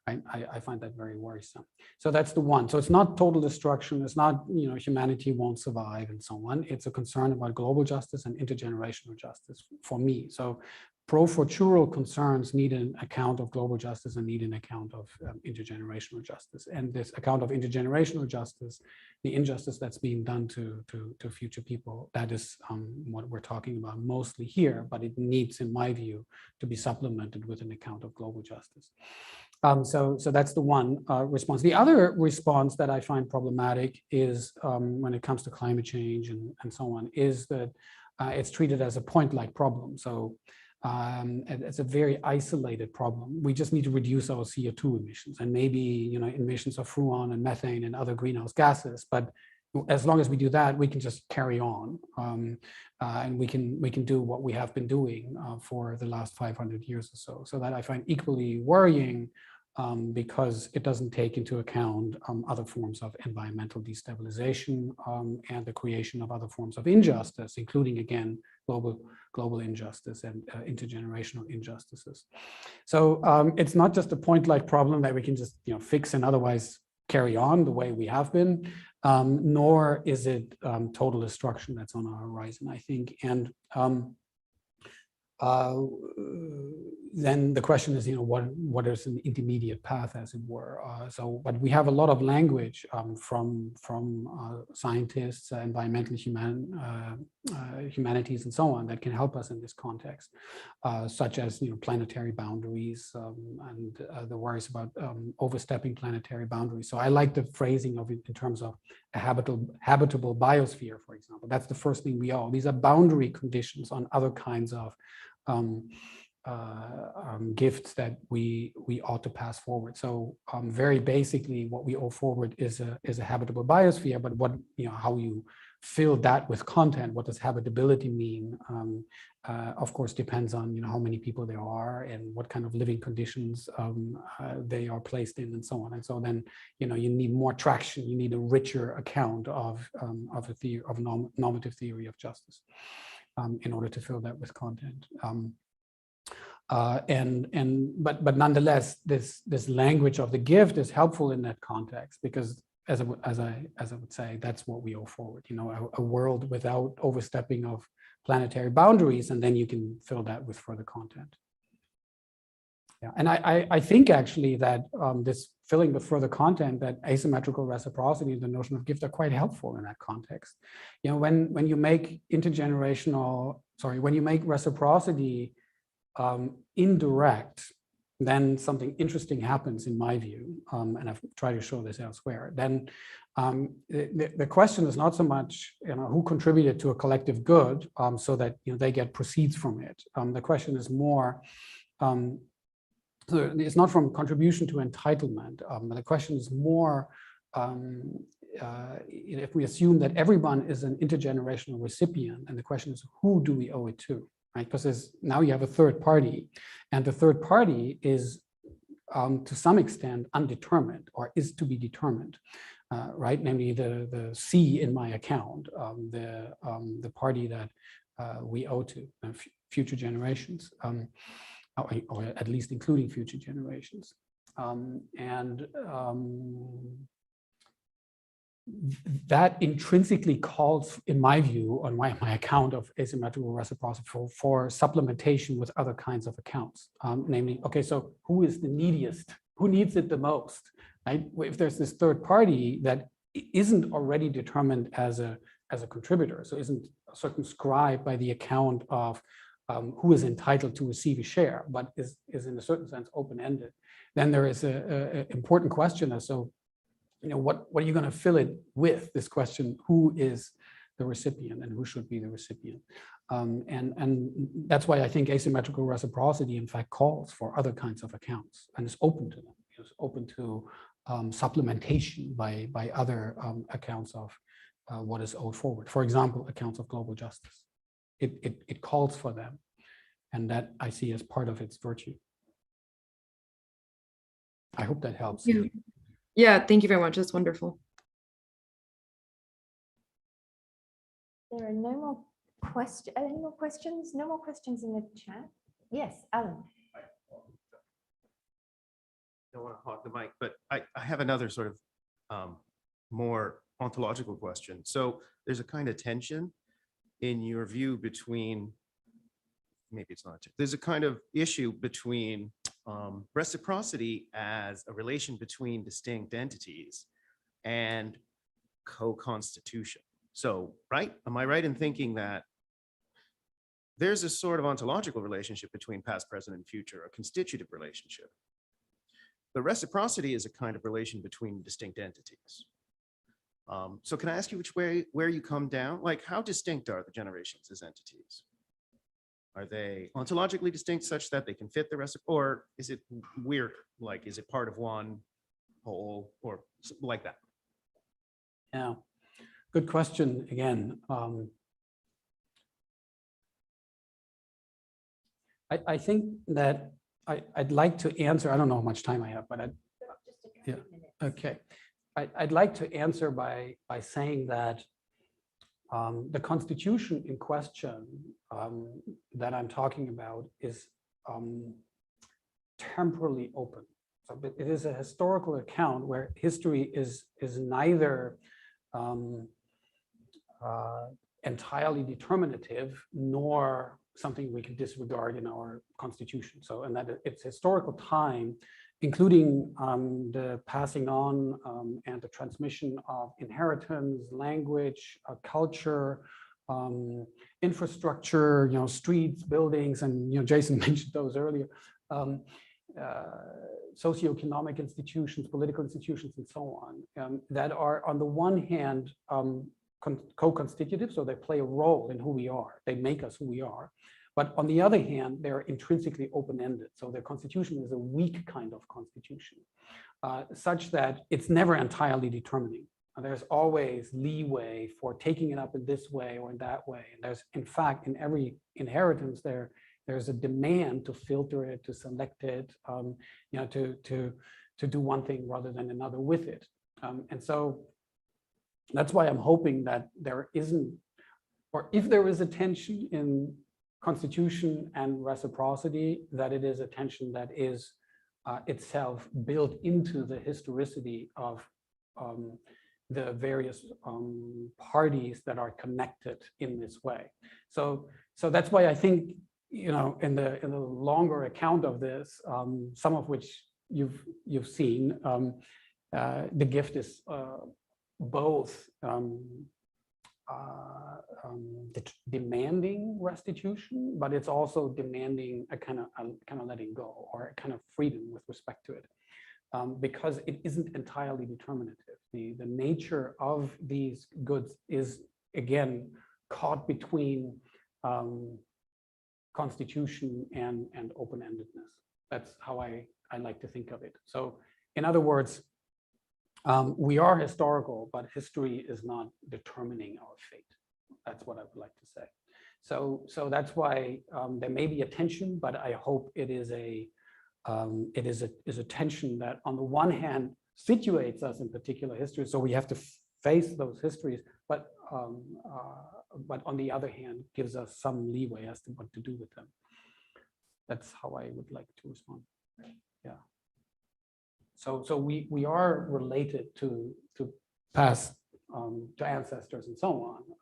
Right? I find that very worrisome. So that's the one. So it's not total destruction. It's not, humanity won't survive and so on. It's a concern about global justice and intergenerational justice for me. So pro-futural concerns need an account of global justice and need an account of intergenerational justice. And this account of intergenerational justice, the injustice that's being done to future people, that is what we're talking about mostly here, but it needs, in my view, to be supplemented with an account of global justice. So that's the one response. The other response that I find problematic is when it comes to climate change and so on, is that it's treated as a point-like problem. So it's a very isolated problem. We just need to reduce our CO2 emissions and maybe emissions of furan and methane and other greenhouse gases. But as long as we do that, we can just carry on, and we can do what we have been doing for the last 500 years or so. So that I find equally worrying, because it doesn't take into account other forms of environmental destabilization and the creation of other forms of injustice, including, again, global injustice and intergenerational injustices. So it's not just a point-like problem that we can just fix and otherwise carry on the way we have been, nor is it total destruction that's on our horizon, I think. And then the question is, what is an intermediate path, as it were? But we have a lot of language from scientists, environmental humanities, and so on, that can help us in this context, such as planetary boundaries and the worries about overstepping planetary boundaries. So I like the phrasing of it in terms of a habitable biosphere, for example. That's the first thing we owe. These are boundary conditions on other kinds of gifts that we ought to pass forward. So very basically, what we owe forward is a habitable biosphere. But how you fill that with content, what does habitability mean? Of course, depends on how many people there are and what kind of living conditions they are placed in, and so on. And so then you need more traction. You need a richer account of a theory of normative theory of justice in order to fill that with content. But nonetheless, this language of the gift is helpful in that context, because as I would say, that's what we owe forward. A world without overstepping of planetary boundaries, and then you can fill that with further content. Yeah, and I think actually that this filling with further content, that asymmetrical reciprocity and the notion of gift are quite helpful in that context. You know, when you make when you make reciprocity indirect, then something interesting happens in my view, and I've tried to show this elsewhere. Then the question is not so much, you know, who contributed to a collective good so that, you know, they get proceeds from it. The question is more, so it's not from contribution to entitlement. The question is more, if we assume that everyone is an intergenerational recipient, and the question is, who do we owe it to, right? Because now you have a third party, and the third party is to some extent undetermined, or is to be determined, right? Namely the C in my account, the party that we owe to future generations. Or at least including future generations. That intrinsically calls, in my view, on my account of asymmetrical reciprocity, for supplementation with other kinds of accounts. Namely, okay, so who is the neediest? Who needs it the most? Right? If there's this third party that isn't already determined as a contributor, so isn't circumscribed by the account of who is entitled to receive a share, but is in a certain sense open-ended, then there is an important question as so, you know, what are you going to fill it with? This question: who is the recipient and who should be the recipient? And that's why I think asymmetrical reciprocity, in fact, calls for other kinds of accounts and is open to them. It's open to supplementation by other accounts of what is owed forward. For example, accounts of global justice. It calls for them, and that I see as part of its virtue. I hope that helps. Yeah, thank you very much. That's wonderful. There are no more questions. Any more questions? No more questions in the chat. Yes, Alan. I don't want to hog the mic, but I have another sort of more ontological question. So there's a kind of tension in your view between, maybe it's not, there's a kind of issue between reciprocity as a relation between distinct entities and co-constitution. So, right, am I right in thinking that there's a sort of ontological relationship between past, present, and future, a constitutive relationship? But reciprocity is a kind of relation between distinct entities. So can I ask you where you come down? Like, how distinct are the generations as entities? Are they ontologically distinct such that they can fit the rest, or is it weird? Like, is it part of one whole or like that? Yeah, good question again. I think that I'd like to answer, I don't know how much time I have, but yeah, okay. I'd like to answer by saying that the constitution in question that I'm talking about is temporally open. So it is a historical account where history is neither entirely determinative nor something we can disregard in our constitution. So, and that it's historical time, including the passing on and the transmission of inheritance, language, culture, infrastructure, you know, streets, buildings, and, you know, Jason mentioned those earlier, socioeconomic institutions, political institutions, and so on, that are on the one hand co-constitutive, so they play a role in who we are, they make us who we are. But on the other hand, they're intrinsically open-ended. So their constitution is a weak kind of constitution, such that it's never entirely determining. There's always leeway for taking it up in this way or in that way. And there's, in fact, in every inheritance, there's a demand to filter it, to select it, you know, to do one thing rather than another with it. And so that's why I'm hoping that there isn't, or if there is a tension in constitution and reciprocity, that it is a tension that is itself built into the historicity of the various parties that are connected in this way. So that's why I think you know, in the longer account of this, some of which you've seen, the gift is both demanding restitution, but it's also demanding a kind of letting go, or a kind of freedom with respect to it, because it isn't entirely determinative. The nature of these goods is, again, caught between constitution and open-endedness. That's how I like to think of it. So in other words, we are historical, but history is not determining our fate. That's what I would like to say. So that's why there may be a tension, but I hope it is a tension that on the one hand situates us in particular histories, so we have to face those histories, but on the other hand gives us some leeway as to what to do with them. That's how I would like to respond. Yeah. So we are related to past, to ancestors and so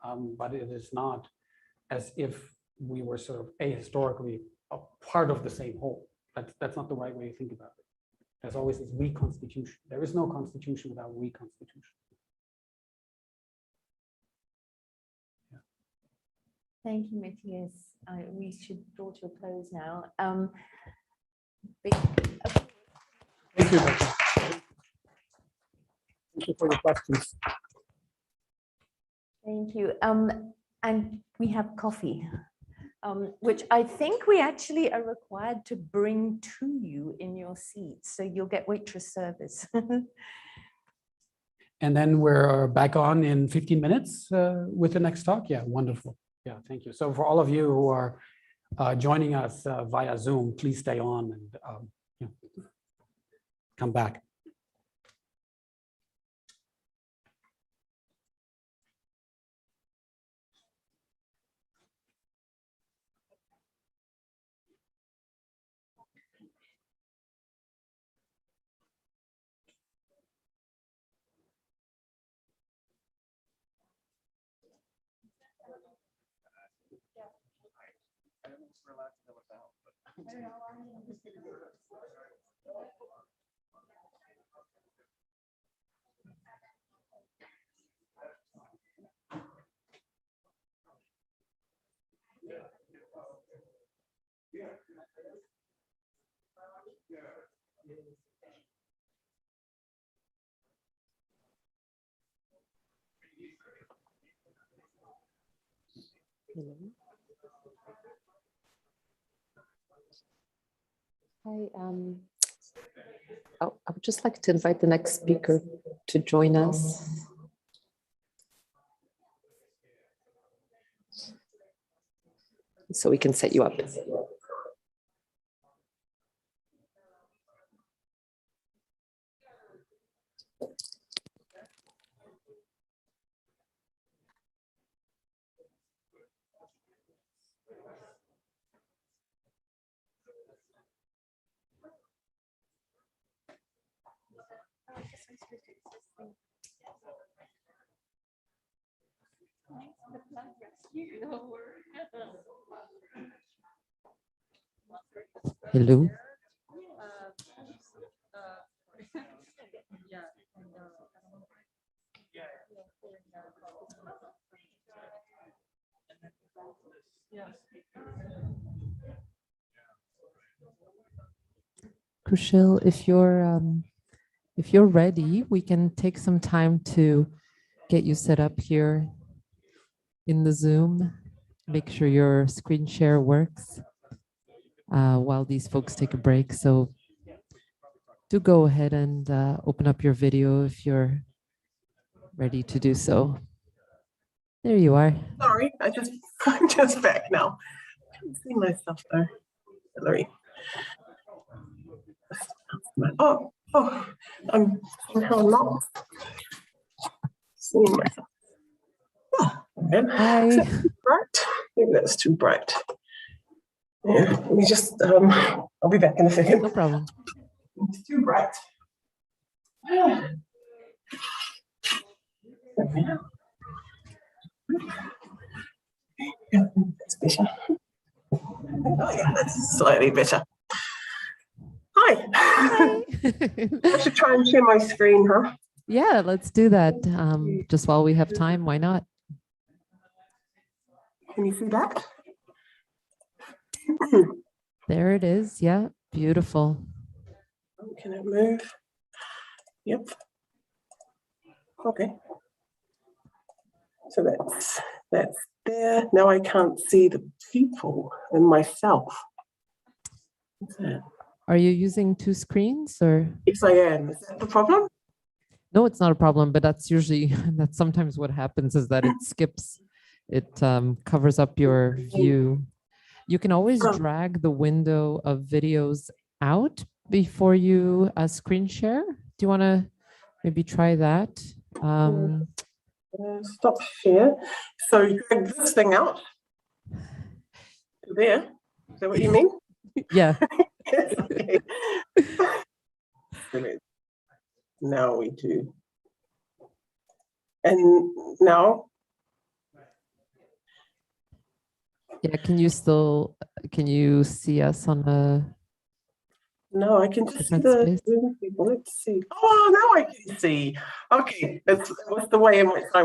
on, but it is not as if we were sort of ahistorically a part of the same whole. That's not the right way to think about it. There's always this reconstitution. There is no constitution without reconstitution. Yeah. Thank you, Mattias. We should draw to a close now. Thank you, Becca. Thank you for your questions. Thank you. And we have coffee, which I think we actually are required to bring to you in your seats. So you'll get waitress service. And then we're back on in 15 minutes with the next talk. Yeah, wonderful. Yeah, thank you. So for all of you who are joining us via Zoom, please stay on and come back. I would just like to invite the next speaker to join us. So we can set you up. Hello. Krushil, if you're ready, we can take some time to get you set up here in the Zoom. Make sure your screen share works while these folks take a break. So do go ahead and open up your video if you're ready to do so. There you are. Sorry, I'm just back now. I can't see myself there. Hillary. Oh, I'm somehow not seeing myself. Oh, Hi. is that too bright? Maybe that's too bright. Yeah, let me just, I'll be back in a second. No problem. It's too bright. Oh yeah, that's slightly better. Hi. I should try and share my screen, huh? Yeah, let's do that. Just while we have time, why not? Can you see that? There it is. Yeah, beautiful. Can it move? Yep. Okay. So that's there. Now I can't see the people and myself. What's that? Are you using two screens or? Yes, I am. Is that the problem? No, it's not a problem, but that's usually, that's sometimes what happens is that it skips, it covers up your view. You can always drag the window of videos out before you screen share. Do you want to maybe try that? Stop share. So drag this thing out to there. Is that what you mean? Yeah. Okay. Now we do. And now? Yeah, can you see us on a? No, I can just see the Zoom people. Let's see. Oh, now I can see. Okay, that was the way in which I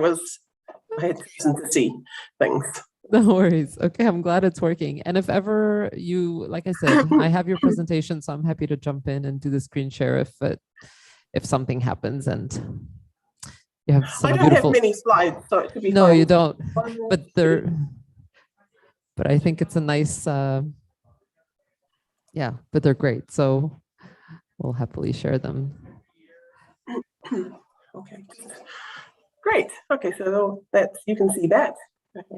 had chosen to see things. No worries. Okay, I'm glad it's working. And if ever you, like I said, I have your presentation, so I'm happy to jump in and do the screen share if something happens and you have some I don't have many slides, so it should be No, fine. you don't. But I think it's a nice, yeah, but they're great. So we'll happily share them. Okay, great. Okay, so that's, you can see that.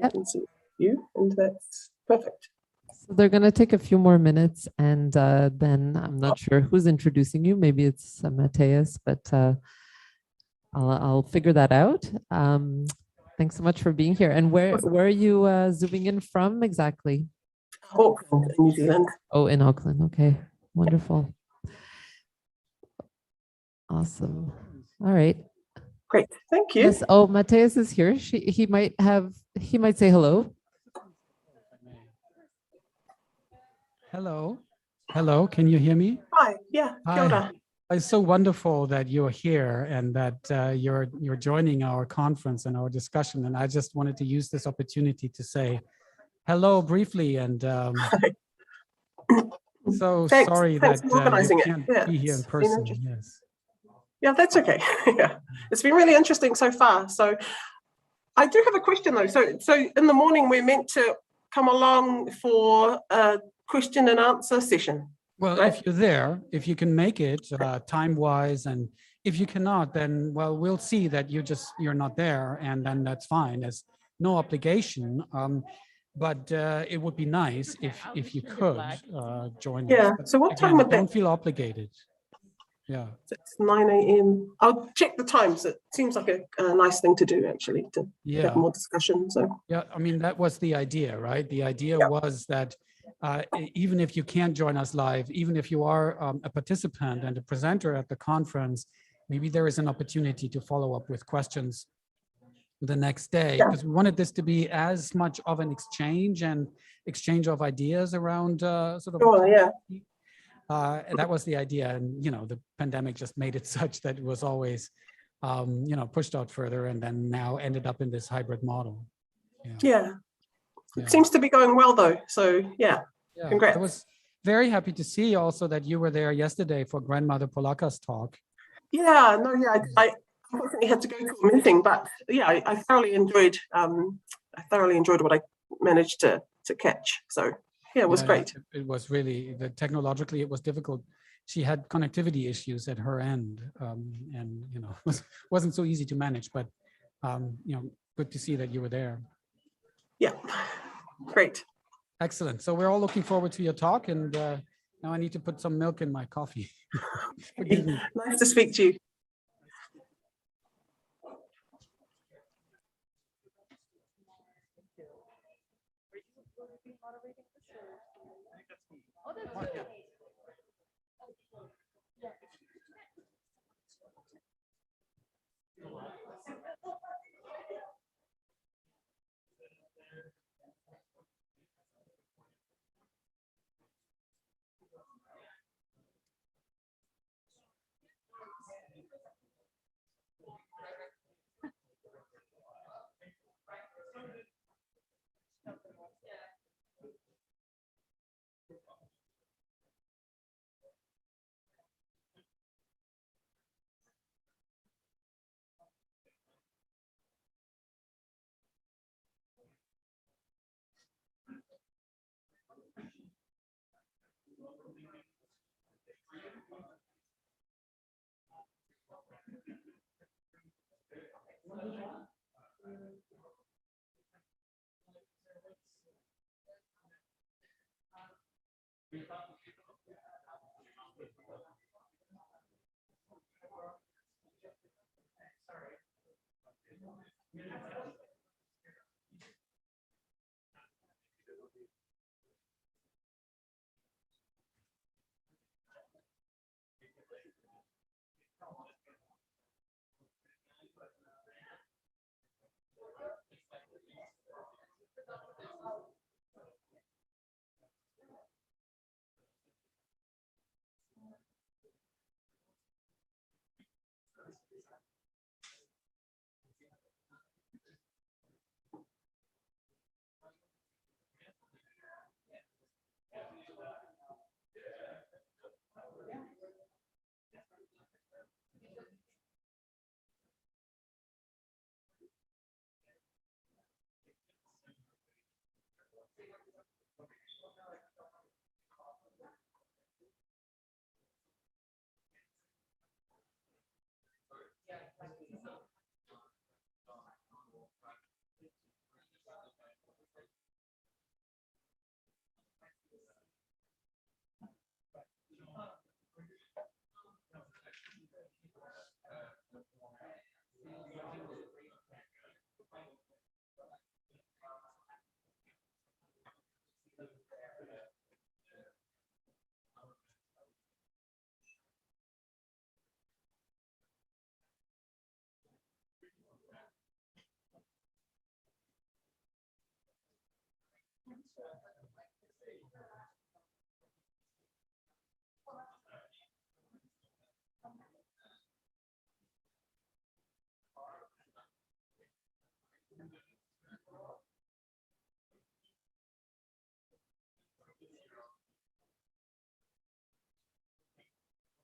I can see you, and that's perfect. So they're going to take a few more minutes, and then I'm not sure who's introducing you. Maybe it's Mattias, but I'll figure that out. Thanks so much for being here. And where are you zooming in from exactly? Auckland, New Zealand. Oh, in Auckland. Okay, wonderful. Awesome. All right. Great, thank you. Yes. Oh, Mattias is here. He might say hello. Hello. Hello, can you hear me? Hi, yeah, kia ora. It's so wonderful that you're here and that you're joining our conference and our discussion. And I just wanted to use this opportunity to say hello briefly. And so sorry that you can't be here in person. Yes. Yeah, that's okay. Yeah, it's been really interesting so far. So I do have a question though. So in the morning we're meant to come along for a question and answer session. Well, right? if you're there, if you can make it time-wise, and if you cannot, then well, we'll see that you're not there, and then that's fine. There's no obligation, but it would be nice if you could join us. But So what again, time would that? Don't feel obligated. Yeah. It's 9 a.m. I'll check the times. It seems like a nice thing to do, actually, to have more discussion. So yeah, I mean, that was the idea, right? The idea was that even if you can't join us live, even if you are a participant and a presenter at the conference, maybe there is an opportunity to follow up with questions the next day, because we wanted this to be as much of an exchange of ideas around sort of. Oh, yeah. And that was the idea, and the pandemic just made it such that it was always pushed out further, and then now ended up in this hybrid model. Yeah. It seems to be going well though, so yeah. Congrats. I was very happy to see also that you were there yesterday for Grandmother Polaka's talk. Yeah, no, yeah, I unfortunately had to go to a meeting, but yeah, I thoroughly enjoyed what I managed to catch. So yeah, it was great. It was really, technologically it was difficult. She had connectivity issues at her end, and wasn't so easy to manage, but good to see that you were there. Yeah, great. Excellent. So we're all looking forward to your talk, and now I need to put some milk in my coffee. Forgive me. Nice to speak to you.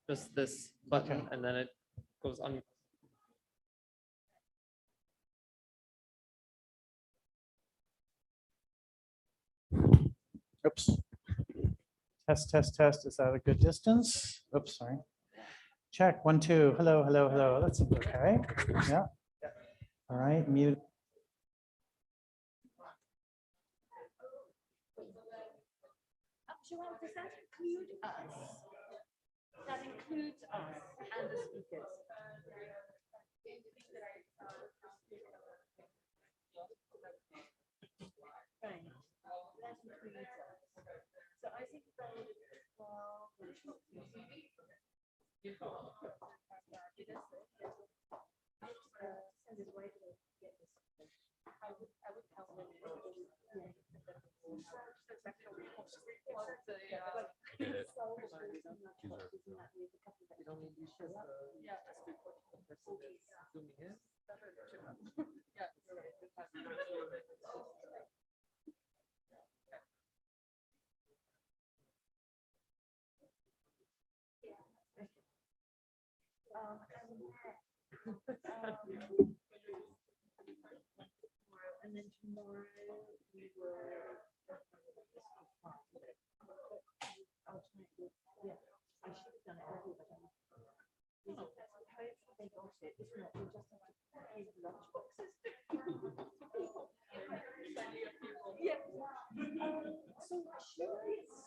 Just this button, and then it goes on. Oops. Test, test, test. Is that a good distance? Oops, sorry. Check, 1, 2. Hello, hello, hello. That's okay. Yeah. All right, mute. Joanne, does that include us? That includes us and the speakers. Right. That includes us. So I think that and then tomorrow we will yeah, I should have done it earlier, but they got it. If not, we just have to pay the lunch boxes. Yeah. So sure it's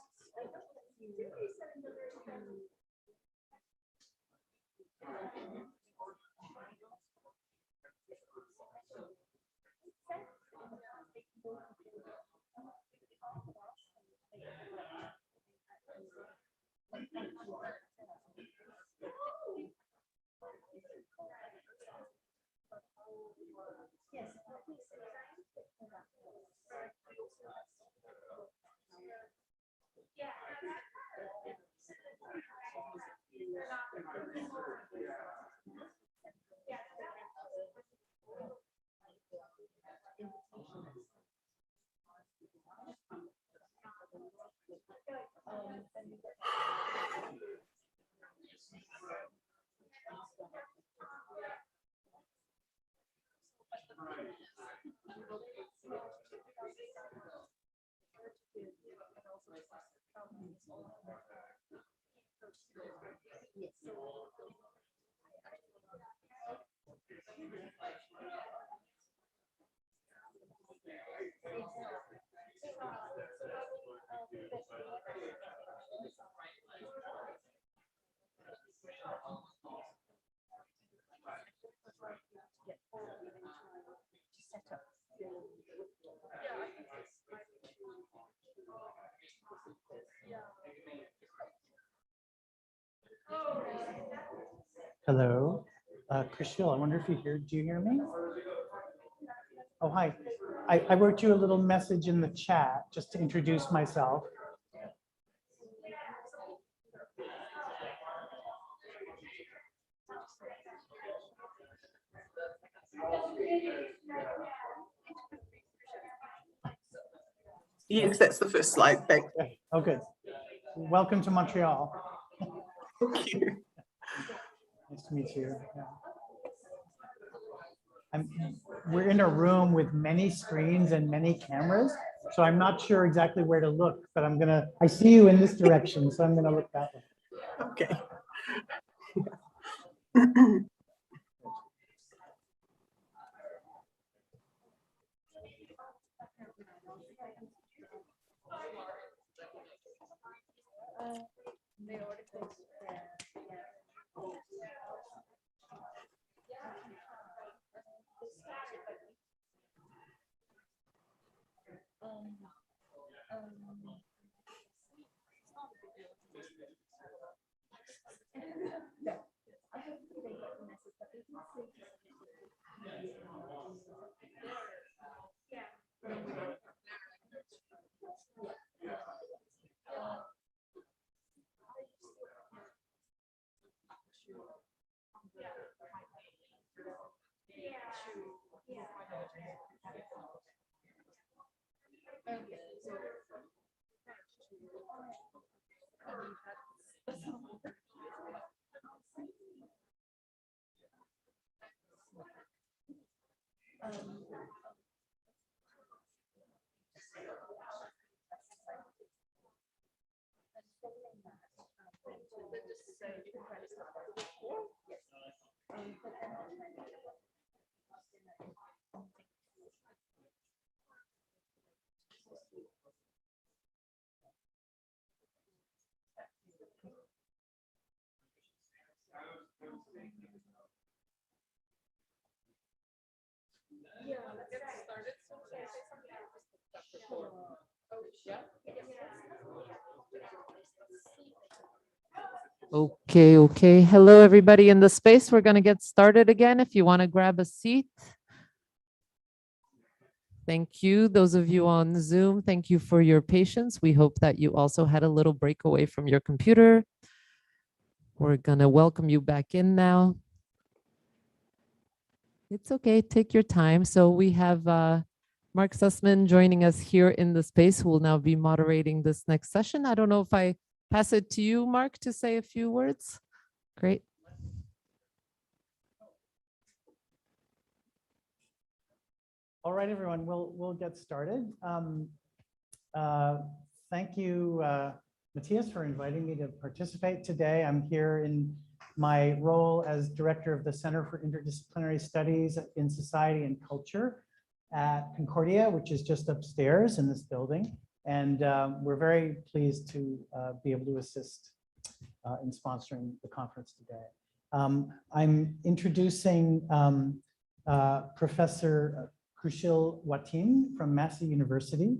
Hello. Krushil, I wonder if do you hear me? Oh, hi. I wrote you a little message in the chat just to introduce myself. Yes, that's the first slide. Thanks. Oh, good. Welcome to Montreal. Thank you. Nice to meet you. Yeah. We're in a room with many screens and many cameras, so I'm not sure exactly where to look, but I see you in this direction, so I'm gonna look that way. Okay. Okay. Hello, everybody in the space. We're going to get started again. If you want to grab a seat. Thank you. Those of you on Zoom, thank you for your patience. We hope that you also had a little break away from your computer. We're going to welcome you back in now. It's okay. Take your time. So we have Mark Sussman joining us here in the space, who will now be moderating this next session. I don't know if I pass it to you, Mark, to say a few words. Great. All right, everyone, we'll get started. Thank you, Mattias, for inviting me to participate today. I'm here in my role as director of the Center for Interdisciplinary Studies in Society and Culture at Concordia, which is just upstairs in this building. And we're very pleased to be able to assist in sponsoring the conference today. I'm introducing Professor Krushil Watene from Massey University.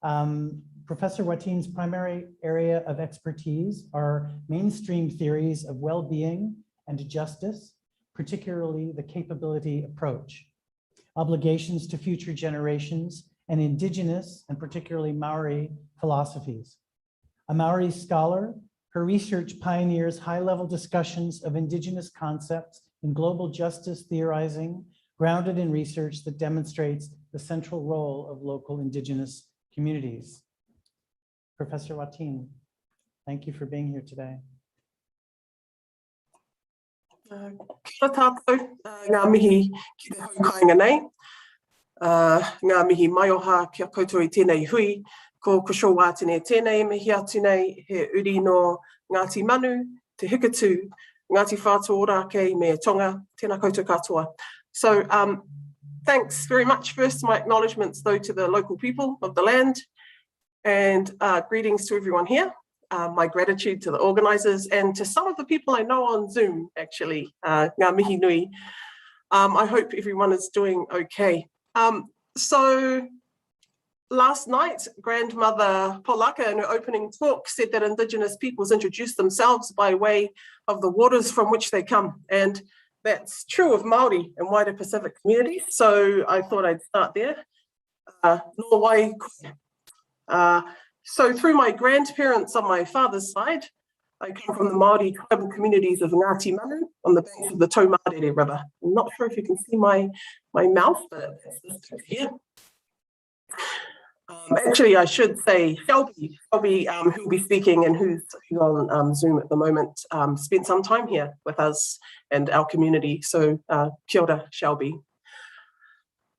Professor Watene's primary area of expertise are mainstream theories of well-being and justice, particularly the capability approach, obligations to future generations, and Indigenous, and particularly Maori, philosophies. A Maori scholar, her research pioneers high-level discussions of Indigenous concepts in global justice theorizing, grounded in research that demonstrates the central role of local Indigenous communities. Professor Watene, thank you for being here today. Kia tātou, ngā mihi ki te haukainga nei. Ngā mihi mai oha kia koutou i tēnei hui, ko Krushil Watene tēnei mihi atu nei, he uri no Ngāti Manu, te hikatu, Ngāti Whātua Ōrākei me Tonga, tēnā koutou katoa. So thanks very much. First, my acknowledgements though to the local people of the land, and greetings to everyone here. My gratitude to the organisers and to some of the people I know on Zoom, actually, ngā mihi nui. I hope everyone is doing okay. So last night, Grandmother Polaka in her opening talk said that Indigenous peoples introduce themselves by way of the waters from which they come. And that's true of Māori and wider Pacific communities. So I thought I'd start there. Norway. So through my grandparents on my father's side, I come from the Māori tribal communities of Ngāti Manu on the banks of the Taumarere River. I'm not sure if you can see my mouth, but it's this picture here. Actually, I should say Shelby, who'll be speaking and who's on Zoom at the moment, spent some time here with us and our community. So kia ora, Shelby.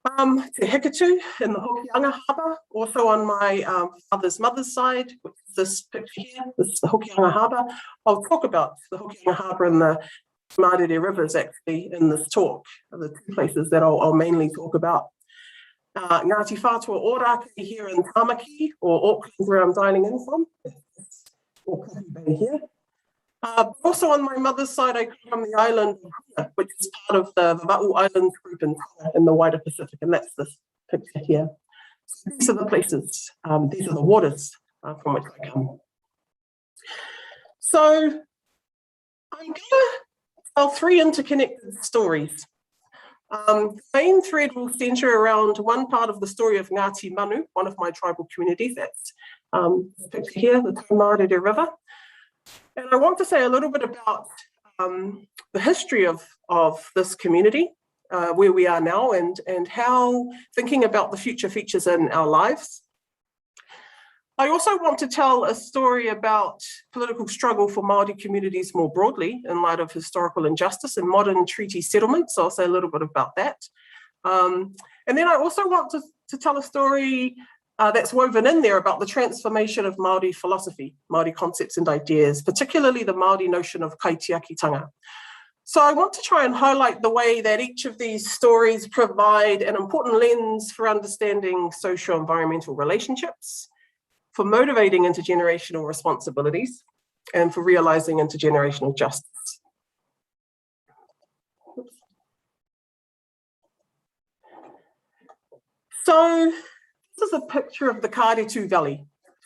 Te Hekatu in the Hokianga Harbour, also on my father's mother's side, which is this picture here, this is the Hokianga Harbour. I'll talk about the Hokianga Harbour and the Marere rivers actually in this talk, the two places that I'll mainly talk about. Ngāti Whātua Ōrākei here in Tāmaki, or Auckland, where I'm dialing in from, or Kahi Bay here. Also on my mother's side, I come from the island of Huna, which is part of the Vava'u Islands group in the wider Pacific, and that's this picture here. So these are the places, these are the waters from which I come. So I'm going to tell three interconnected stories. The main thread will centre around one part of the story of Ngāti Manu, one of my tribal communities. That's this picture here, the Taumarere River. And I want to say a little bit about the history of this community, where we are now, and how thinking about the future features in our lives. I also want to tell a story about political struggle for Māori communities more broadly in light of historical injustice and modern treaty settlements. So I'll say a little bit about that. And then I also want to tell a story that's woven in there about the transformation of Māori philosophy, Māori concepts and ideas, particularly the Māori notion of Kaitiakitanga. So I want to try and highlight the way that each of these stories provide an important lens for understanding socio-environmental relationships, for motivating intergenerational responsibilities, and for realizing intergenerational justice. So this is a picture of the Kāretu Valley.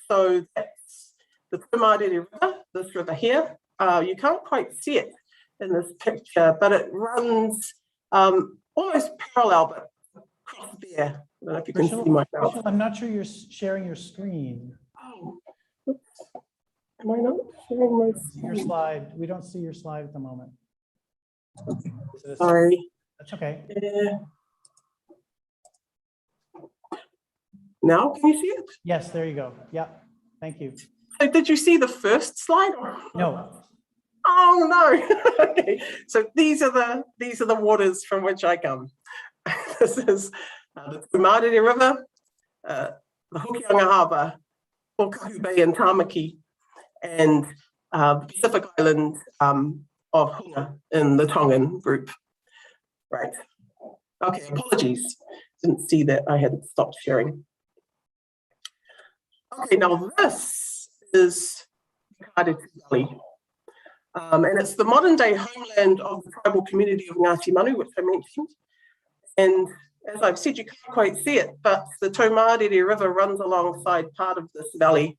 So that's the Taumarere River, this river here. You can't quite see it in this picture, but it runs almost parallel, but across there. I don't know if you can see my mouth. I'm not sure you're sharing your screen. Oh, oops. Am I not sharing my screen? Your slide. We don't see your slide at the moment. Sorry. That's okay. Now, can you see it? Yes, there you go. Yeah, thank you. So did you see the first slide? No. Oh no. Okay. So these are the waters from which I come. This is the Taumarere River, the Hokianga Harbour, Kahi Bay and Tāmaki, and the Pacific Island of Huna in the Tongan group. Right. Okay, apologies. Didn't see that I had stopped sharing. Okay, now this is Kāretu Valley. And it's the modern day homeland of the tribal community of Ngāti Manu, which I mentioned. And as I've said, you can't quite see it, but the Taumarere River runs alongside part of this valley.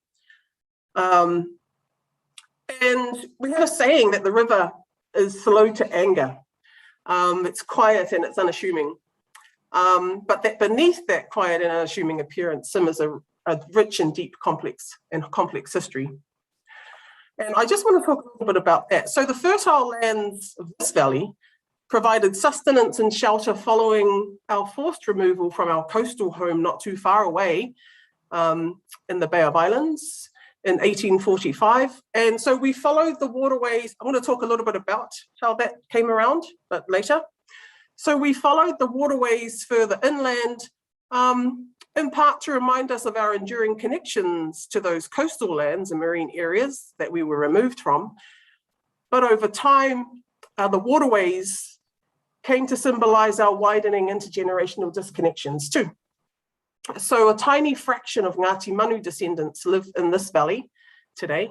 And we have a saying that the river is slow to anger. It's quiet and it's unassuming. But that beneath that quiet and unassuming appearance simmers a rich and deep complex history. And I just want to talk a little bit about that. So the fertile lands of this valley provided sustenance and shelter following our forced removal from our coastal home not too far away in the Bay of Islands in 1845. And so we followed the waterways. I want to talk a little bit about how that came around, but later. So we followed the waterways further inland, in part to remind us of our enduring connections to those coastal lands and marine areas that we were removed from. But over time, the waterways came to symbolize our widening intergenerational disconnections too. So a tiny fraction of Ngāti Manu descendants live in this valley today.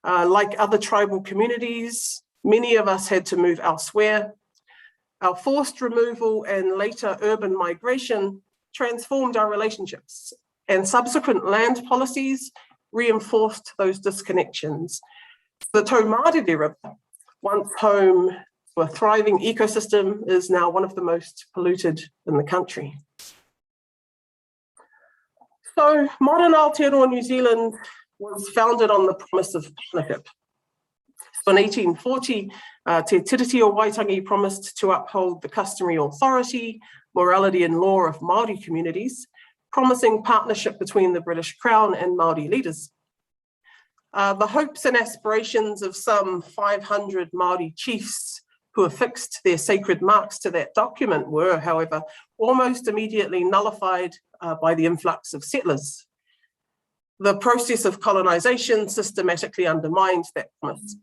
Like other tribal communities, many of us had to move elsewhere. Our forced removal and later urban migration transformed our relationships and subsequent land policies reinforced those disconnections. The Tau Māori, once home to a thriving ecosystem, is now one of the most polluted in the country. So modern Aotearoa New Zealand was founded on the promise of partnership. So in 1840, Te Tiriti o Waitangi promised to uphold the customary authority, morality and law of Māori communities, promising partnership between the British Crown and Māori leaders. The hopes and aspirations of some 500 Māori chiefs who affixed their sacred marks to that document were, however, almost immediately nullified by the influx of settlers. The process of colonization systematically undermined that promise.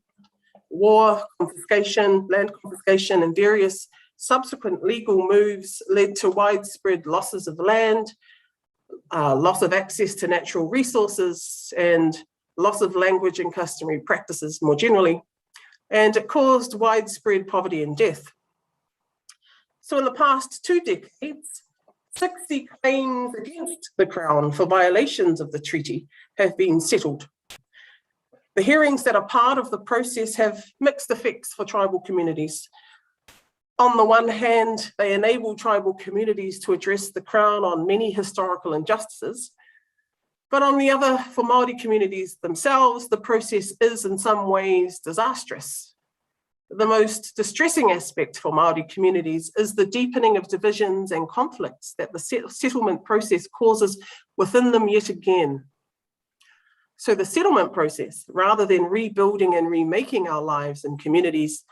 War, confiscation, land confiscation, and various subsequent legal moves led to widespread losses of land, loss of access to natural resources, and loss of language and customary practices more generally, and it caused widespread poverty and death. So in the past 2 decades, 60 claims against the Crown for violations of the treaty have been settled. The hearings that are part of the process have mixed effects for tribal communities. On the one hand, they enable tribal communities to address the Crown on many historical injustices, but on the other, for Māori communities themselves, the process is in some ways disastrous. The most distressing aspect for Māori communities is the deepening of divisions and conflicts that the settlement process causes within them yet again. So the settlement process, rather than rebuilding and remaking our lives and communities,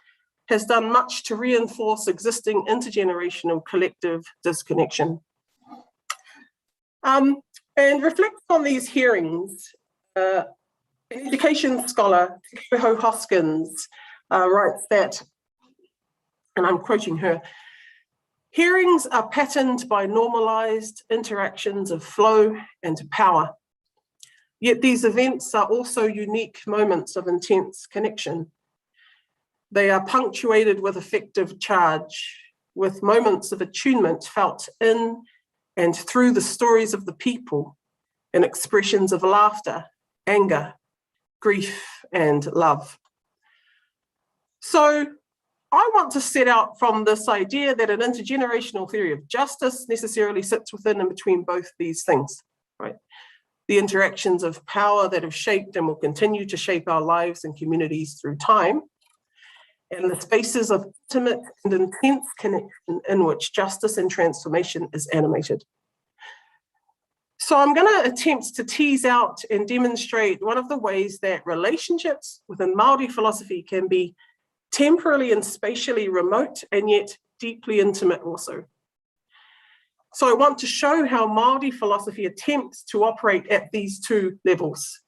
has done much to reinforce existing intergenerational collective disconnection. And reflecting on these hearings, an education scholar, Te Hoskins, writes that, and I'm quoting her, hearings are patterned by normalized interactions of flow and power. Yet these events are also unique moments of intense connection. They are punctuated with effective charge, with moments of attunement felt in and through the stories of the people, and expressions of laughter, anger, grief, and love. So I want to set out from this idea that an intergenerational theory of justice necessarily sits within and between both these things, right? The interactions of power that have shaped and will continue to shape our lives and communities through time, and the spaces of intimate and intense connection in which justice and transformation is animated. So I'm going to attempt to tease out and demonstrate one of the ways that relationships within Māori philosophy can be temporally and spatially remote and yet deeply intimate also. So I want to show how Māori philosophy attempts to operate at these 2 levels.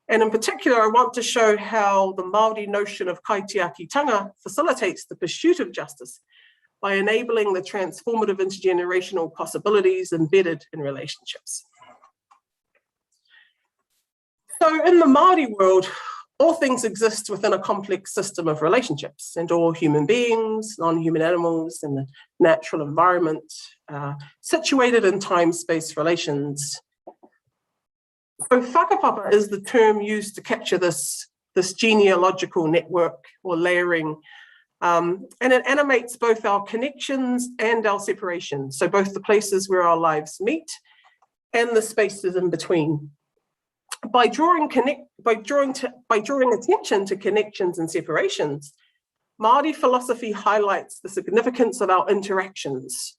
And in particular, I want to show how the Māori notion of Kaitiakitanga facilitates the pursuit of justice by enabling the transformative intergenerational possibilities embedded in relationships. So in the Māori world, all things exist within a complex system of relationships, and all human beings, non-human animals, and the natural environment situated in time-space relations. So whakapapa is the term used to capture this genealogical network or layering, and it animates both our connections and our separations, so both the places where our lives meet and the spaces in between. By drawing attention to connections and separations, Māori philosophy highlights the significance of our interactions,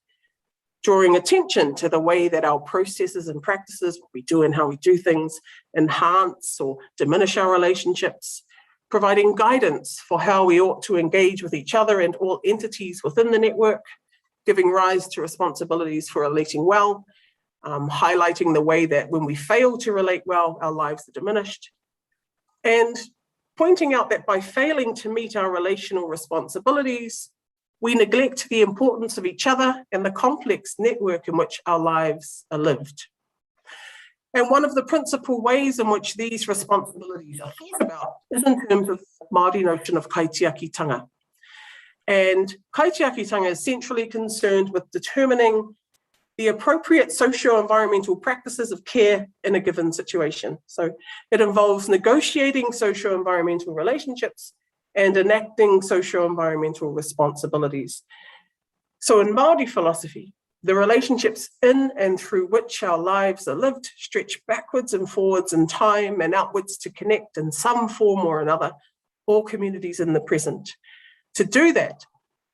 drawing attention to the way that our processes and practices, what we do and how we do things, enhance or diminish our relationships, providing guidance for how we ought to engage with each other and all entities within the network, giving rise to responsibilities for relating well, highlighting the way that when we fail to relate well, our lives are diminished, and pointing out that by failing to meet our relational responsibilities, we neglect the importance of each other and the complex network in which our lives are lived. And one of the principal ways in which these responsibilities are thought about is in terms of the Māori notion of Kaitiakitanga. And Kaitiakitanga is centrally concerned with determining the appropriate socio-environmental practices of care in a given situation. So it involves negotiating socio-environmental relationships and enacting socio-environmental responsibilities. So in Māori philosophy, the relationships in and through which our lives are lived stretch backwards and forwards in time and outwards to connect in some form or another all communities in the present. To do that,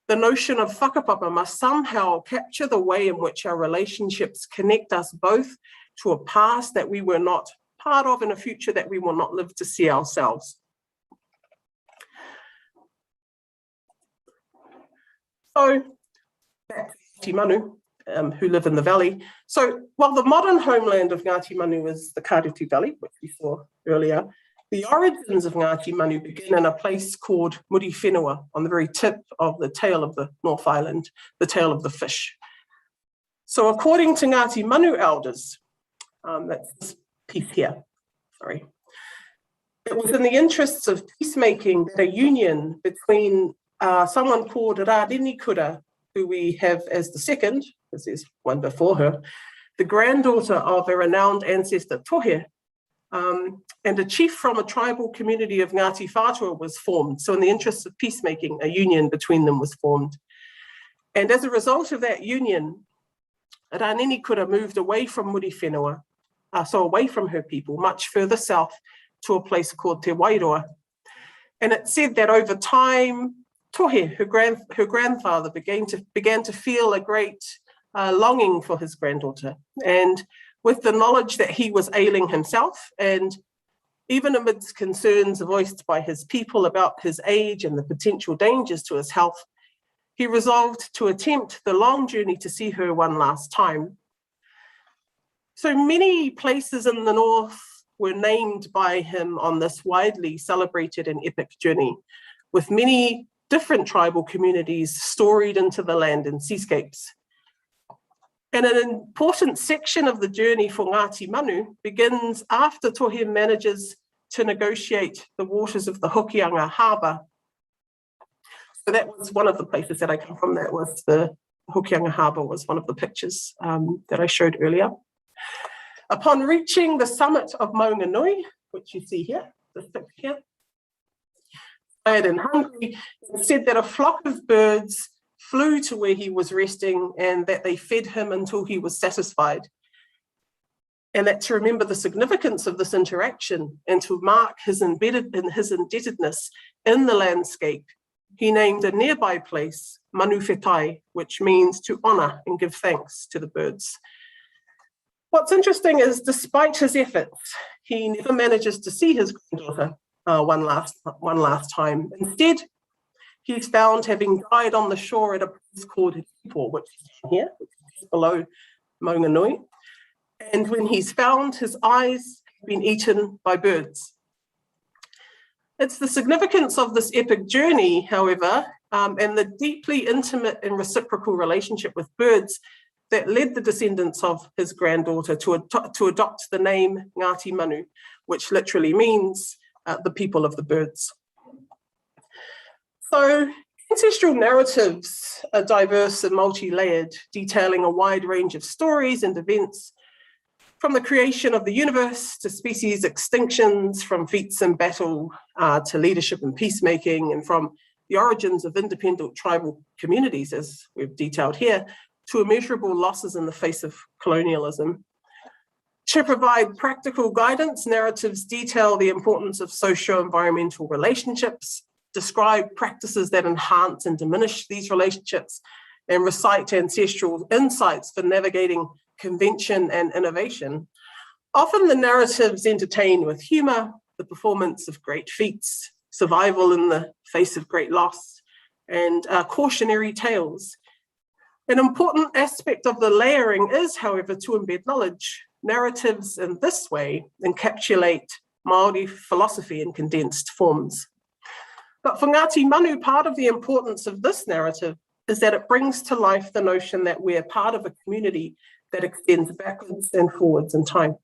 the notion of whakapapa must somehow capture the way in which our relationships connect us both to a past that we were not part of and a future that we will not live to see ourselves. So, back to Ngāti Manu, who live in the valley. So, while the modern homeland of Ngāti Manu is the Kārutu Valley, which we saw earlier, the origins of Ngāti Manu begin in a place called Muri Whenua, on the very tip of the tail of the North Island, the tail of the fish. So according to Ngāti Manu elders, that's this piece here, sorry. It was in the interests of peacemaking that a union between someone called Rārenikura, who we have as the second, because there's one before her, the granddaughter of a renowned ancestor Tohe, and a chief from a tribal community of Ngāti Whātua was formed. So in the interests of peacemaking, a union between them was formed. And as a result of that union, Rārenikura moved away from Muri Whenua, so away from her people, much further south to a place called Te Wairoa. And it said that over time, Tohe, her grandfather, began to feel a great longing for his granddaughter. And with the knowledge that he was ailing himself, and even amidst concerns voiced by his people about his age and the potential dangers to his health, he resolved to attempt the long journey to see her one last time. So many places in the north were named by him on this widely celebrated and epic journey, with many different tribal communities storied into the land and seascapes. And an important section of the journey for Ngāti Manu begins after Tohe manages to negotiate the waters of the Hokianga Harbour. So that was one of the places that I come from. That was the Hokianga Harbour was one of the pictures that I showed earlier. Upon reaching the summit of Maunganui, which you see here, this picture here, tired and hungry, it said that a flock of birds flew to where he was resting and that they fed him until he was satisfied. And that to remember the significance of this interaction and to mark his indebtedness in the landscape, he named a nearby place, Manu Whetai, which means to honour and give thanks to the birds. What's interesting is, despite his efforts, he never manages to see his granddaughter one last time. Instead, he's found having died on the shore at a place called Hipo, which is here, which is below Maunganui. And when he's found, his eyes have been eaten by birds. It's the significance of this epic journey, however, and the deeply intimate and reciprocal relationship with birds that led the descendants of his granddaughter to adopt the name Ngāti Manu, which literally means the people of the birds. So ancestral narratives are diverse and multi-layered, detailing a wide range of stories and events, from the creation of the universe to species extinctions, from feats in battle to leadership and peacemaking, and from the origins of independent tribal communities, as we've detailed here, to immeasurable losses in the face of colonialism. To provide practical guidance, narratives detail the importance of socio-environmental relationships, describe practices that enhance and diminish these relationships, and recite ancestral insights for navigating convention and innovation. Often the narratives entertain with humour, the performance of great feats, survival in the face of great loss, and cautionary tales. An important aspect of the layering is, however, to embed knowledge. Narratives in this way encapsulate Māori philosophy in condensed forms. But for Ngāti Manu, part of the importance of this narrative is that it brings to life the notion that we're part of a community that extends backwards and forwards in time.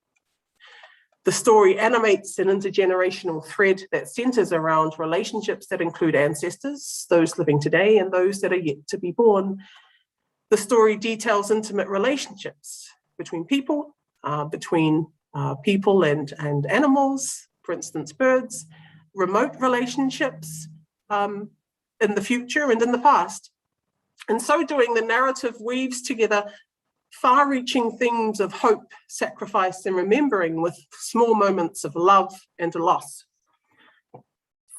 The story animates an intergenerational thread that centers around relationships that include ancestors, those living today, and those that are yet to be born. The story details intimate relationships between people and animals, for instance, birds, remote relationships in the future and in the past. In so doing, the narrative weaves together far-reaching themes of hope, sacrifice, and remembering with small moments of love and loss.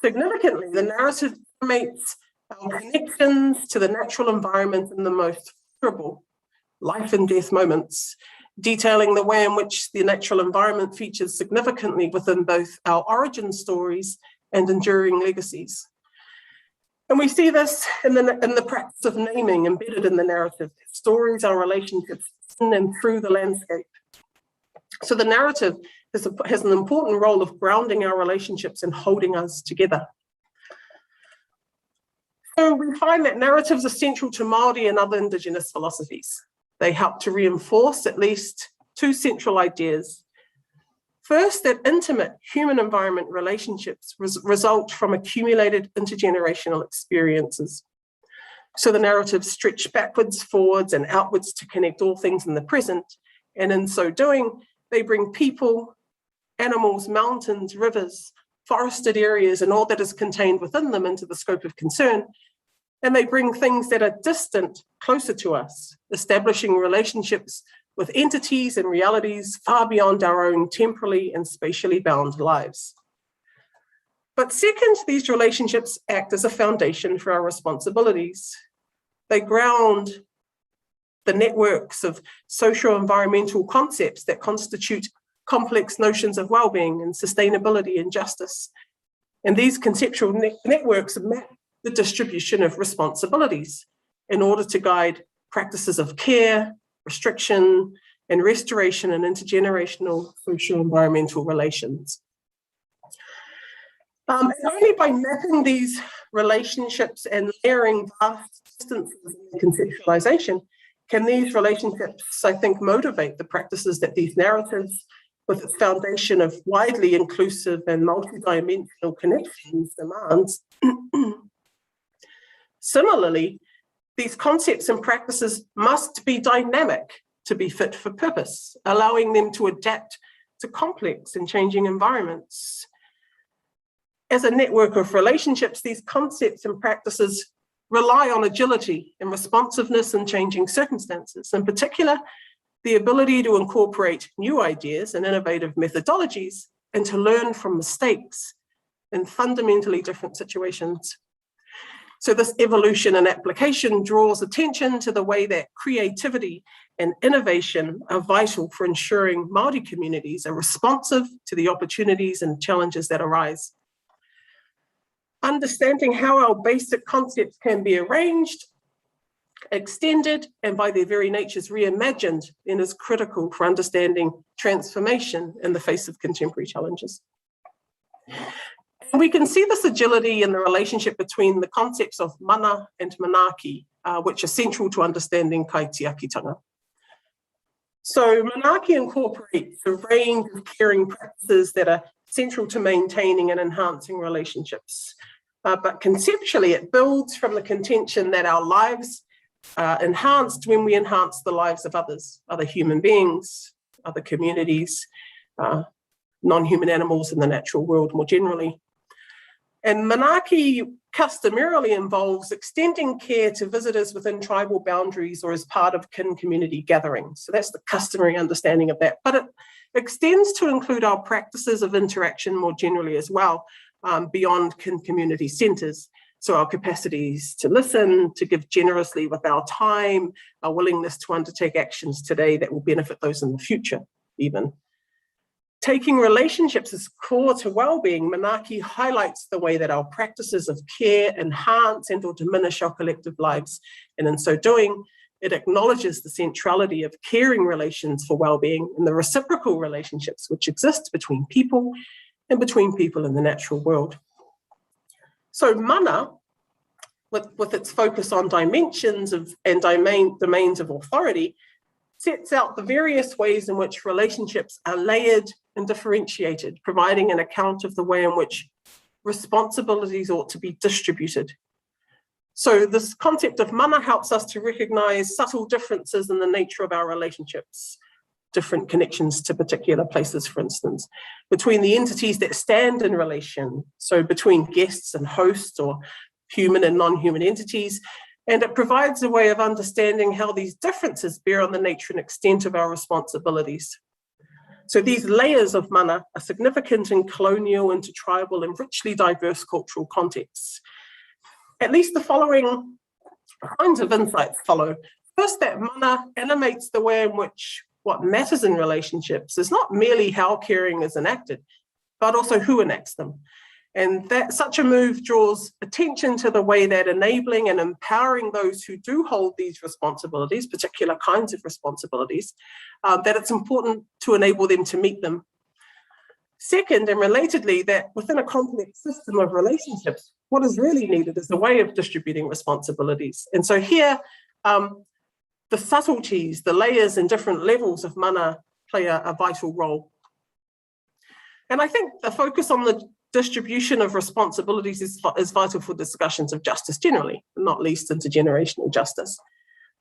Significantly, the narrative makes our connections to the natural environment in the most vulnerable life and death moments, detailing the way in which the natural environment features significantly within both our origin stories and enduring legacies. And we see this in the practice of naming embedded in the narrative. Stories are relationships in and through the landscape. So the narrative has an important role of grounding our relationships and holding us together. So we find that narratives are central to Māori and other Indigenous philosophies. They help to reinforce at least two central ideas. First, that intimate human-environment relationships result from accumulated intergenerational experiences. So the narratives stretch backwards, forwards, and outwards to connect all things in the present. And in so doing, they bring people, animals, mountains, rivers, forested areas, and all that is contained within them into the scope of concern. And they bring things that are distant closer to us, establishing relationships with entities and realities far beyond our own temporally and spatially bound lives. But second, these relationships act as a foundation for our responsibilities. They ground the networks of socio-environmental concepts that constitute complex notions of well-being and sustainability and justice. And these conceptual networks map the distribution of responsibilities in order to guide practices of care, restriction, and restoration in intergenerational socio-environmental relations. Only by mapping these relationships and layering vast distances in conceptualization can these relationships, I think, motivate the practices that these narratives, with its foundation of widely inclusive and multidimensional connections, demands. Similarly, these concepts and practices must be dynamic to be fit for purpose, allowing them to adapt to complex and changing environments. As a network of relationships, these concepts and practices rely on agility and responsiveness in changing circumstances. In particular, the ability to incorporate new ideas and innovative methodologies and to learn from mistakes in fundamentally different situations. So this evolution and application draws attention to the way that creativity and innovation are vital for ensuring Māori communities are responsive to the opportunities and challenges that arise. Understanding how our basic concepts can be arranged, extended, and by their very natures reimagined, then is critical for understanding transformation in the face of contemporary challenges. And we can see this agility in the relationship between the concepts of mana and manaki, which are central to understanding Kaitiakitanga. So manaki incorporates a range of caring practices that are central to maintaining and enhancing relationships. But conceptually, it builds from the contention that our lives are enhanced when we enhance the lives of others, other human beings, other communities, non-human animals in the natural world more generally. And manaki customarily involves extending care to visitors within tribal boundaries or as part of kin community gatherings. So that's the customary understanding of that. But it extends to include our practices of interaction more generally as well, beyond kin community centres. So our capacities to listen, to give generously with our time, our willingness to undertake actions today that will benefit those in the future even. Taking relationships as core to well-being, manaki highlights the way that our practices of care enhance and or diminish our collective lives. And in so doing, it acknowledges the centrality of caring relations for well-being and the reciprocal relationships which exist between people and between people in the natural world. So mana, with its focus on dimensions and domains of authority, sets out the various ways in which relationships are layered and differentiated, providing an account of the way in which responsibilities ought to be distributed. So this concept of mana helps us to recognize subtle differences in the nature of our relationships, different connections to particular places, for instance, between the entities that stand in relation, so between guests and hosts or human and non-human entities, and it provides a way of understanding how these differences bear on the nature and extent of our responsibilities. So these layers of mana are significant in colonial, intertribal, and richly diverse cultural contexts. At least the following kinds of insights follow. First, that mana animates the way in which what matters in relationships is not merely how caring is enacted, but also who enacts them. And that such a move draws attention to the way that enabling and empowering those who do hold these responsibilities, particular kinds of responsibilities, that it's important to enable them to meet them. Second, and relatedly, that within a complex system of relationships, what is really needed is a way of distributing responsibilities. And so here, the subtleties, the layers and different levels of mana play a vital role. And I think the focus on the distribution of responsibilities is vital for discussions of justice generally, not least intergenerational justice.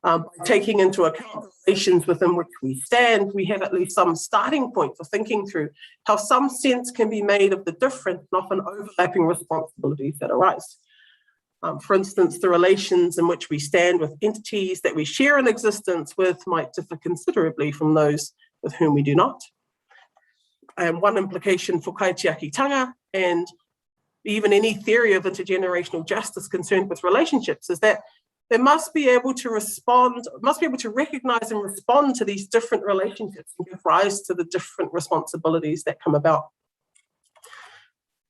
By taking into account the relations within which we stand, we have at least some starting point for thinking through how some sense can be made of the different and often overlapping responsibilities that arise. For instance, the relations in which we stand with entities that we share an existence with might differ considerably from those with whom we do not. And one implication for Kaitiakitanga and even any theory of intergenerational justice concerned with relationships is that they must be able to recognize and respond to these different relationships and give rise to the different responsibilities that come about.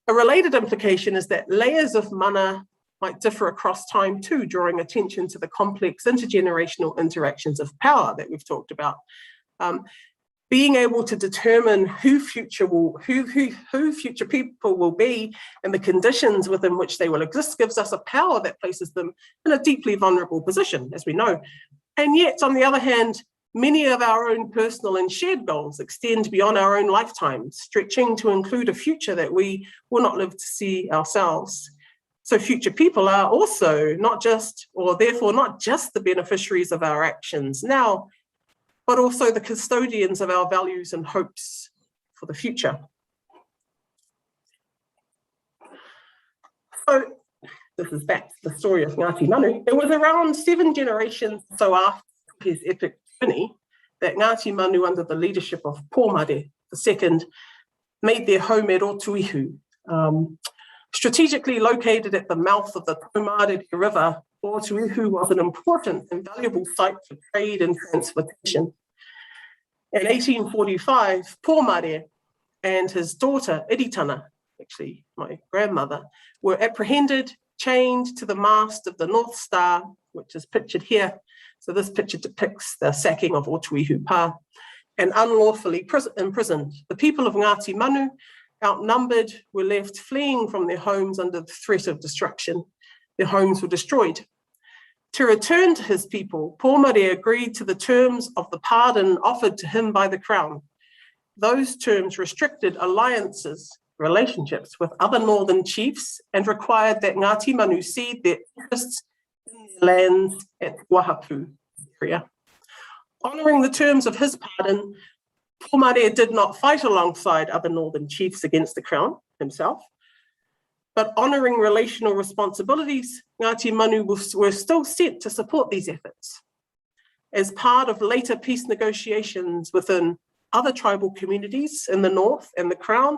A related implication is that layers of mana might differ across time too, drawing attention to the complex intergenerational interactions of power that we've talked about. Being able to determine who future people will be and the conditions within which they will exist gives us a power that places them in a deeply vulnerable position, as we know. And yet, on the other hand, many of our own personal and shared goals extend beyond our own lifetimes, stretching to include a future that we will not live to see ourselves. So future people are also not just, or therefore not just the beneficiaries of our actions now, but also the custodians of our values and hopes for the future. So this is back to the story of Ngāti Manu. It was around 7 generations or so after his epic journey that Ngāti Manu, under the leadership of Pōmare II, made their home at Otuihu. Strategically located at the mouth of the Taumarere River, Otuihu was an important and valuable site for trade and transportation. In 1845, Pōmare and his daughter, Iritana, actually my grandmother, were apprehended, chained to the mast of the North Star, which is pictured here. So this picture depicts the sacking of Otuihu Pa, and unlawfully imprisoned. The people of Ngāti Manu, outnumbered, were left fleeing from their homes under the threat of destruction. Their homes were destroyed. To return to his people, Pōmare agreed to the terms of the pardon offered to him by the Crown. Those terms restricted alliances, relationships with other northern chiefs, and required that Ngāti Manu cede their interests in their lands at Wahapu area. Honouring the terms of his pardon, Pōmare did not fight alongside other northern chiefs against the Crown himself, but honouring relational responsibilities, Ngāti Manu were still sent to support these efforts. As part of later peace negotiations within other tribal communities in the north and the Crown,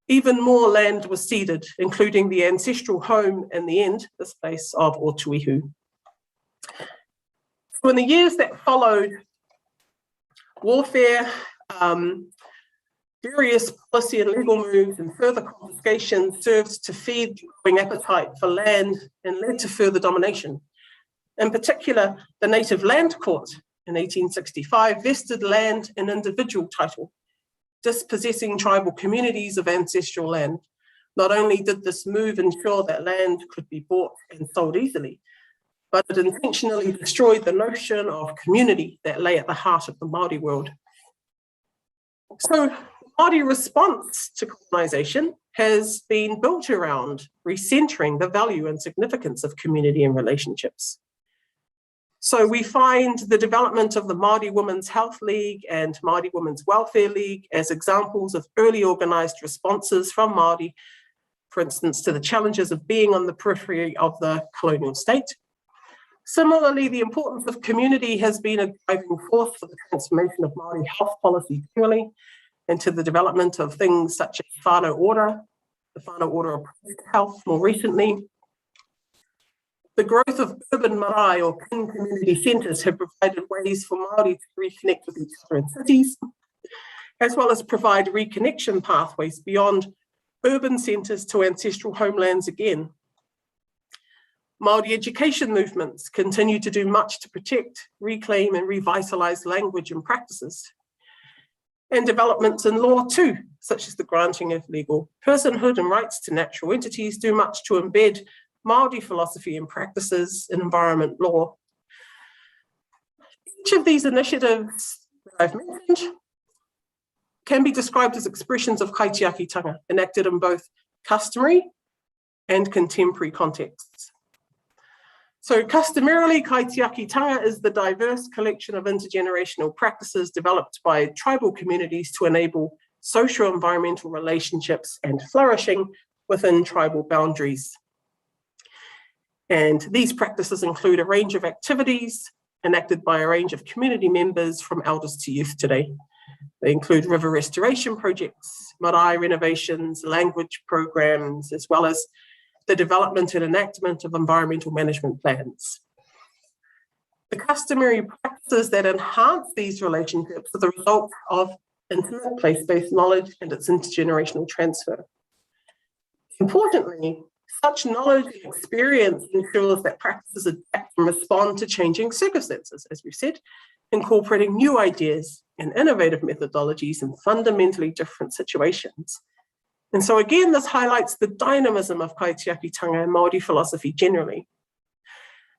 even more land was ceded, including the ancestral home in the end, this place of Otuihu. So in the years that followed, warfare, various policy and legal moves and further confiscation served to feed the growing appetite for land and led to further domination. In particular, the Native Land Court in 1865 vested land in individual title, dispossessing tribal communities of ancestral land. Not only did this move ensure that land could be bought and sold easily, but it intentionally destroyed the notion of community that lay at the heart of the Māori world. So Māori response to colonization has been built around recentering the value and significance of community and relationships. So we find the development of the Māori Women's Health League and Māori Women's Welfare League as examples of early organised responses from Māori, for instance, to the challenges of being on the periphery of the colonial state. Similarly, the importance of community has been a driving force for the transformation of Māori health policy generally, and to the development of things such as whānau ora, the whānau ora of health more recently. The growth of urban marae or kin community centres have provided ways for Māori to reconnect with each other in cities, as well as provide reconnection pathways beyond urban centres to ancestral homelands again. Māori education movements continue to do much to protect, reclaim and revitalise language and practices. And developments in law too, such as the granting of legal personhood and rights to natural entities, do much to embed Māori philosophy and practices in environment law. Each of these initiatives that I've mentioned can be described as expressions of Kaitiakitanga, enacted in both customary and contemporary contexts. So customarily, Kaitiakitanga is the diverse collection of intergenerational practices developed by tribal communities to enable social environmental relationships and flourishing within tribal boundaries. And these practices include a range of activities enacted by a range of community members from elders to youth today. They include river restoration projects, marae renovations, language programs, as well as the development and enactment of environmental management plans. The customary practices that enhance these relationships are the result of intimate place-based knowledge and its intergenerational transfer. Importantly, such knowledge and experience ensures that practices adapt and respond to changing circumstances, as we've said, incorporating new ideas and innovative methodologies in fundamentally different situations. And so again, this highlights the dynamism of Kaitiakitanga and Māori philosophy generally.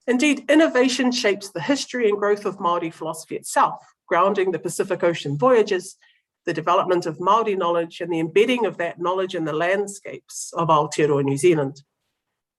Indeed, innovation shapes the history and growth of Māori philosophy itself, grounding the Pacific Ocean voyages, the development of Māori knowledge, and the embedding of that knowledge in the landscapes of Aotearoa New Zealand.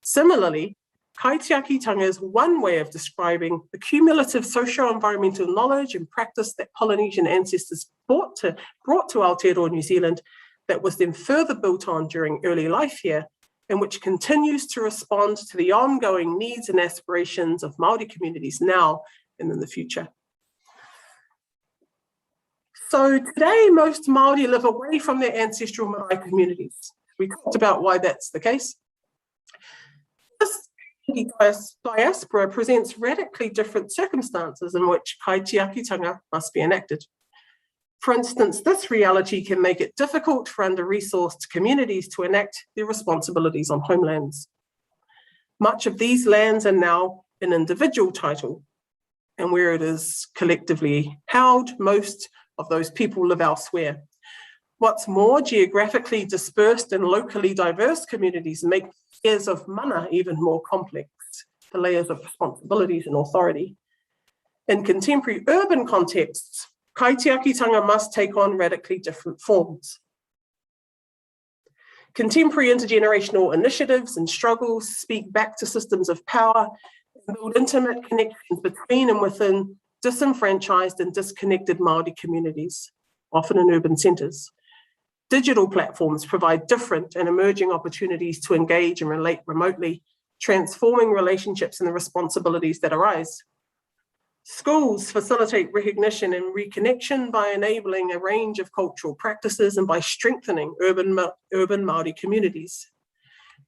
Similarly, Kaitiakitanga is one way of describing the cumulative socio-environmental knowledge and practice that Polynesian ancestors brought to Aotearoa New Zealand that was then further built on during early life here, and which continues to respond to the ongoing needs and aspirations of Māori communities now and in the future. So today, most Māori live away from their ancestral marae communities. We talked about why that's the case. This diaspora presents radically different circumstances in which Kaitiakitanga must be enacted. For instance, this reality can make it difficult for under-resourced communities to enact their responsibilities on homelands. Much of these lands are now in individual title, and where it is collectively held, most of those people live elsewhere. What's more, geographically dispersed and locally diverse communities make layers of mana even more complex, the layers of responsibilities and authority. In contemporary urban contexts, Kaitiakitanga must take on radically different forms. Contemporary intergenerational initiatives and struggles speak back to systems of power and build intimate connections between and within disenfranchised and disconnected Māori communities, often in urban centres. Digital platforms provide different and emerging opportunities to engage and relate remotely, transforming relationships and the responsibilities that arise. Schools facilitate recognition and reconnection by enabling a range of cultural practices and by strengthening urban Māori communities.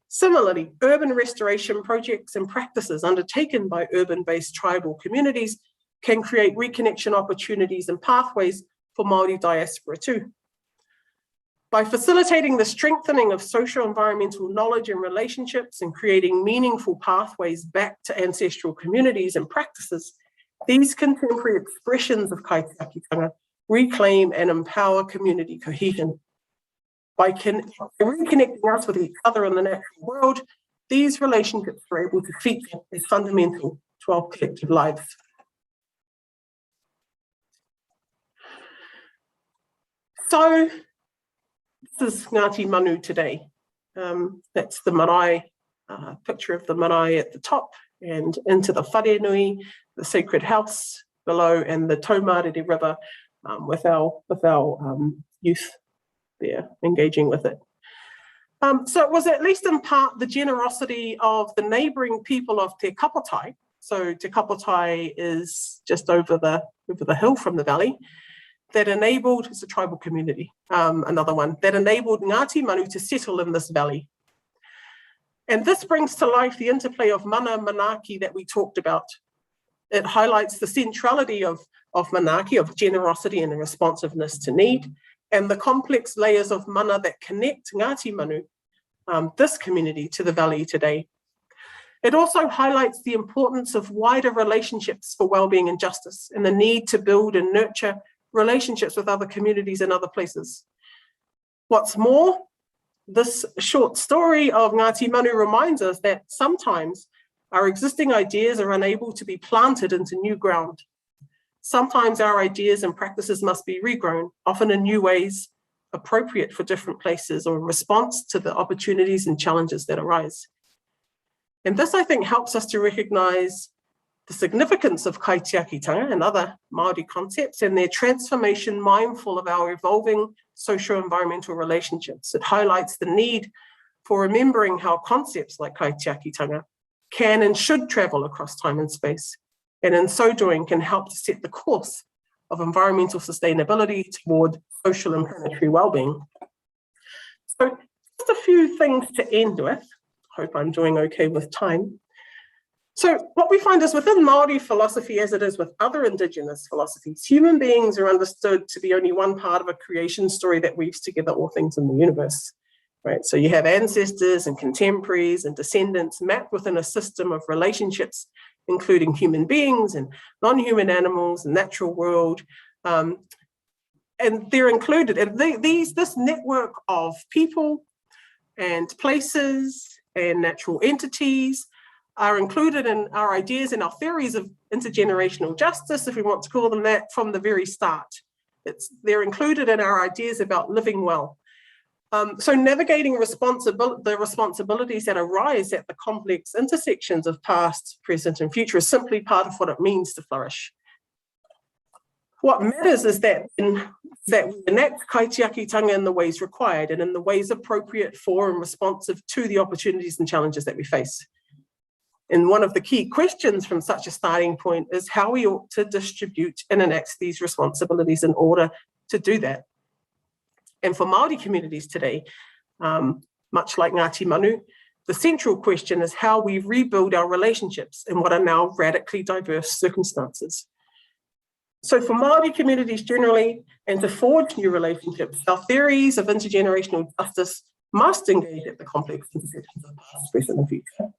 Similarly, urban restoration projects and practices undertaken by urban-based tribal communities can create reconnection opportunities and pathways for Māori diaspora too. By facilitating the strengthening of social environmental knowledge and relationships and creating meaningful pathways back to ancestral communities and practices, these contemporary expressions of Kaitiakitanga reclaim and empower community cohesion. By reconnecting us with each other in the natural world, these relationships are able to feature as fundamental to our collective lives. So, This is Ngāti Manu today. That's the marae, picture of the marae at the top, and into the wharenui, the sacred house below, and the Taumarere River with our youth there engaging with it. So it was at least in part the generosity of the neighbouring people of Te Kapotai. So Te Kapotai is just over the hill from the valley, that enabled, it's a tribal community, another one, that enabled Ngāti Manu to settle in this valley. And this brings to life the interplay of mana manaki that we talked about. It highlights the centrality of manaki, of generosity and responsiveness to need, and the complex layers of mana that connect Ngāti Manu, this community, to the valley today. It also highlights the importance of wider relationships for well-being and justice, and the need to build and nurture relationships with other communities and other places. What's more, this short story of Ngāti Manu reminds us that sometimes our existing ideas are unable to be planted into new ground. Sometimes our ideas and practices must be regrown, often in new ways appropriate for different places or in response to the opportunities and challenges that arise. And this, I think, helps us to recognize the significance of Kaitiakitanga and other Māori concepts and their transformation mindful of our evolving socio-environmental relationships. It highlights the need for remembering how concepts like Kaitiakitanga can and should travel across time and space, and in so doing can help to set the course of environmental sustainability toward social and planetary well-being. So just a few things to end with. Hope I'm doing okay with time. So what we find is within Māori philosophy, as it is with other Indigenous philosophies, human beings are understood to be only one part of a creation story that weaves together all things in the universe, right? So you have ancestors and contemporaries and descendants mapped within a system of relationships, including human beings and non-human animals and natural world. And they're included, and this network of people and places and natural entities are included in our ideas and our theories of intergenerational justice, if we want to call them that, from the very start. They're included in our ideas about living well. So navigating the responsibilities that arise at the complex intersections of past, present, and future is simply part of what it means to flourish. What matters is that we enact Kaitiakitanga in the ways required and in the ways appropriate for and responsive to the opportunities and challenges that we face. And one of the key questions from such a starting point is how we ought to distribute and enact these responsibilities in order to do that. And for Māori communities today, much like Ngāti Manu, the central question is how we rebuild our relationships in what are now radically diverse circumstances. So for Māori communities generally, and to forge new relationships, our theories of intergenerational justice must engage at the complex intersections of past, present, and future.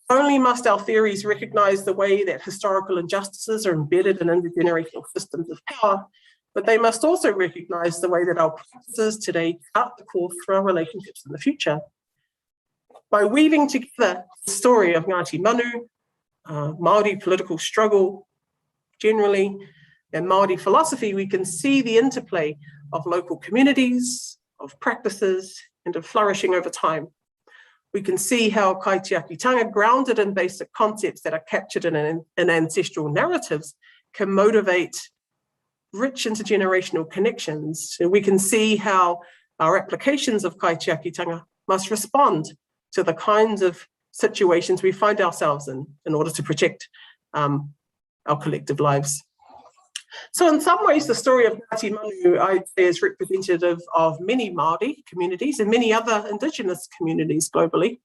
Only must our theories recognize the way that historical injustices are embedded in intergenerational systems of power, but they must also recognize the way that our practices today chart the course for our relationships in the future. By weaving together the story of Ngāti Manu, Māori political struggle generally, and Māori philosophy, we can see the interplay of local communities, of practices, and of flourishing over time. We can see how Kaitiakitanga, grounded in basic concepts that are captured in ancestral narratives, can motivate rich intergenerational connections. And we can see how our applications of Kaitiakitanga must respond to the kinds of situations we find ourselves in order to protect our collective lives. So in some ways, the story of Ngāti Manu, I'd say, is representative of many Māori communities and many other Indigenous communities globally.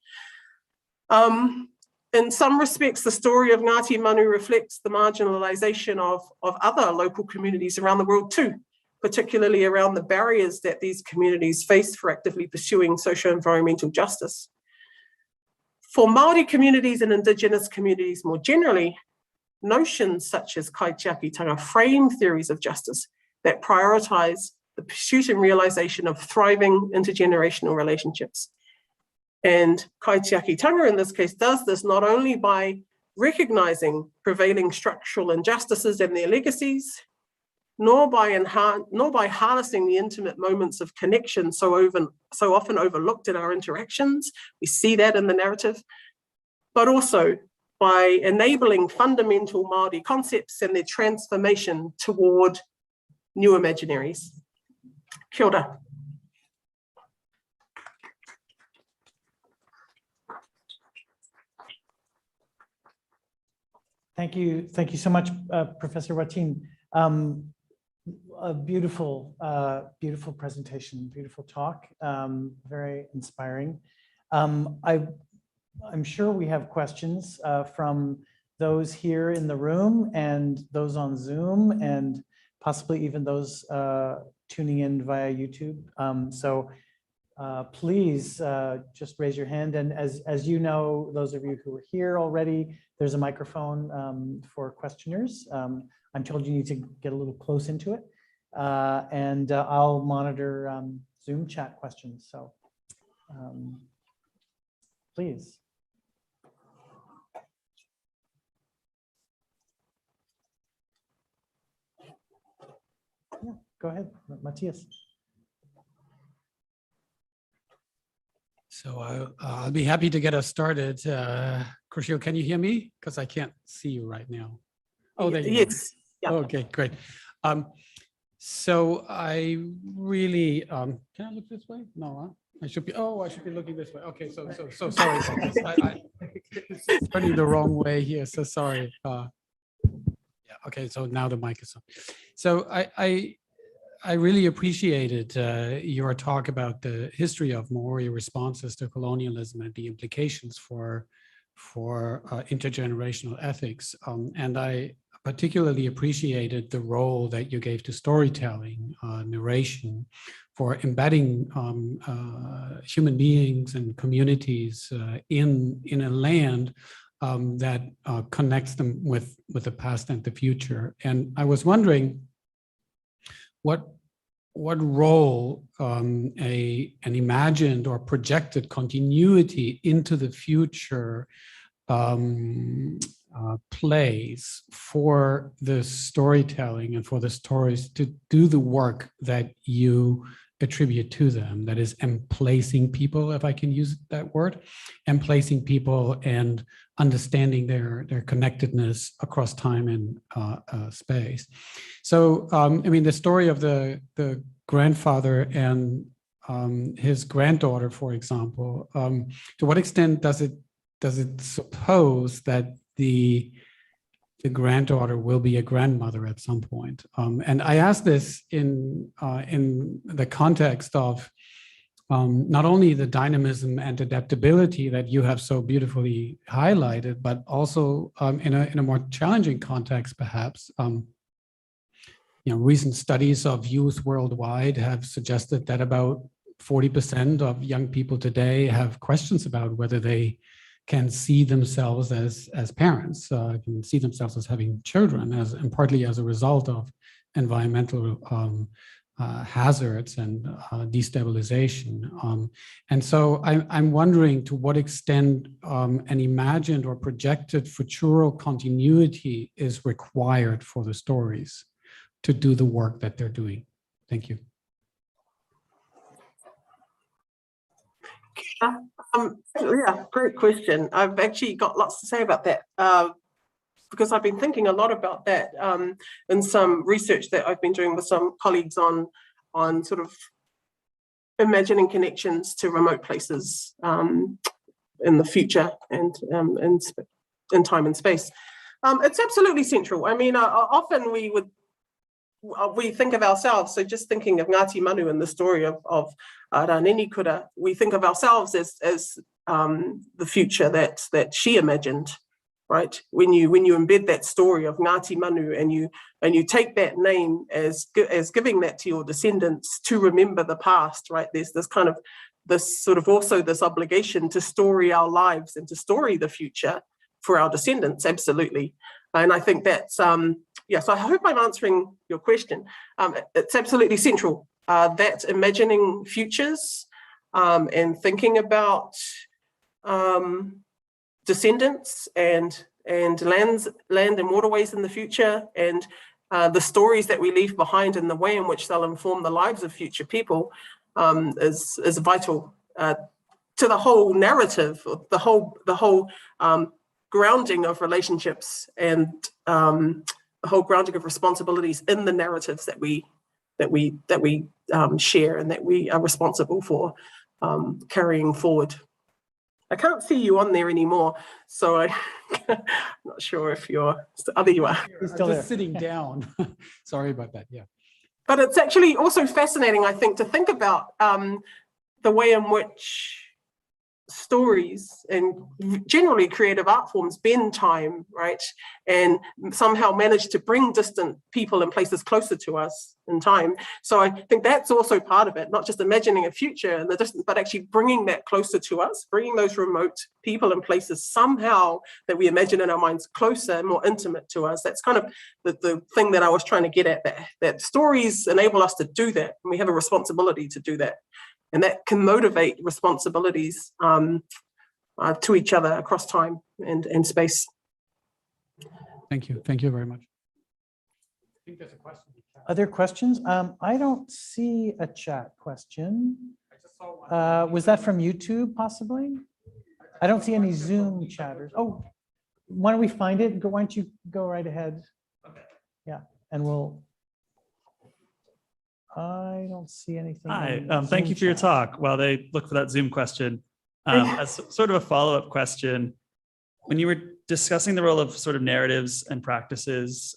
In some respects, the story of Ngāti Manu reflects the marginalization of other local communities around the world too, particularly around the barriers that these communities face for actively pursuing socio-environmental justice. For Māori communities and Indigenous communities more generally, notions such as Kaitiakitanga frame theories of justice that prioritize the pursuit and realization of thriving intergenerational relationships. And Kaitiakitanga in this case does this not only by recognizing prevailing structural injustices and their legacies, nor by harnessing the intimate moments of connection so often overlooked in our interactions. We see that in the narrative, but also by enabling fundamental Māori concepts and their transformation toward new imaginaries. Kia ora. Thank you so much, Professor Watene. A beautiful presentation, beautiful talk, very inspiring. I'm sure we have questions from those here in the room and those on Zoom and possibly even those tuning in via YouTube. So please just raise your hand. And as you know, those of you who are here already, there's a microphone for questioners. I'm told you need to get a little close into it. And I'll monitor Zoom chat questions. So please. Yeah, go ahead, Mattias. So I'll be happy to get us started. Krushil, can you hear me? Because I can't see you right now. Oh, there you yes. Are. Yeah. Okay, great. So I really, can I look this way? No, huh? I should be looking this way. Okay, so sorry about this. It's turning the wrong way here, so sorry. Yeah, okay, so now the mic is on. So I really appreciated your talk about the history of Maori responses to colonialism and the implications for intergenerational ethics. And I particularly appreciated the role that you gave to storytelling, narration, for embedding human beings and communities in a land that connects them with the past and the future. And I was wondering what role an imagined or projected continuity into the future plays for the storytelling and for the stories to do the work that you attribute to them, that is emplacing people, if I can use that word, emplacing people and understanding their connectedness across time and space. So, I mean, the story of the grandfather and his granddaughter, for example, to what extent does it suppose that the granddaughter will be a grandmother at some point? And I ask this in the context of not only the dynamism and adaptability that you have so beautifully highlighted, but also in a more challenging context, perhaps. Recent studies of youth worldwide have suggested that about 40% of young people today have questions about whether they can see themselves as parents, can see themselves as having children, and partly as a result of environmental hazards and destabilization. And so I'm wondering to what extent an imagined or projected futural continuity is required for the stories to do the work that they're doing. Thank you. Yeah, great question. I've actually got lots to say about that because I've been thinking a lot about that in some research that I've been doing with some colleagues on sort of imagining connections to remote places in the future and in time and space. It's absolutely central. I mean, often we think of ourselves, so just thinking of Ngāti Manu in the story of Raneni Kura, we think of ourselves as the future that she imagined, right? When you embed that story of Ngāti Manu and you take that name as giving that to your descendants to remember the past, right? There's this obligation to story our lives and to story the future for our descendants, absolutely. And I think that's, so I hope I'm answering your question. It's absolutely central, that imagining futures and thinking about descendants and land and waterways in the future, and the stories that we leave behind and the way in which they'll inform the lives of future people is vital to the whole narrative, the whole grounding of relationships and the whole grounding of responsibilities in the narratives that we share and that we are responsible for carrying forward. I can't see you on there anymore, so I'm not sure if you're. Oh, there you are. He's still just sitting down. Sorry about that. Yeah. But it's actually also fascinating, I think, to think about the way in which stories and generally creative art forms bend time, right? And somehow manage to bring distant people and places closer to us in time. So I think that's also part of it, not just imagining a future in the distance, but actually bringing that closer to us, bringing those remote people and places somehow that we imagine in our minds closer and more intimate to us. That's kind of the thing that I was trying to get at, that stories enable us to do that, and we have a responsibility to do that. And that can motivate responsibilities to each other across time and space. Thank you. Thank you very much. I think there's a question. Other questions? I don't see a chat question. Was that from YouTube possibly? I don't see any Zoom chatters. Oh, why don't we find it? Why don't you go right ahead? Yeah, and we'll. I don't see anything. Hi, thank you for your talk. While they look for that Zoom question, as sort of a follow-up question, when you were discussing the role of sort of narratives and practices,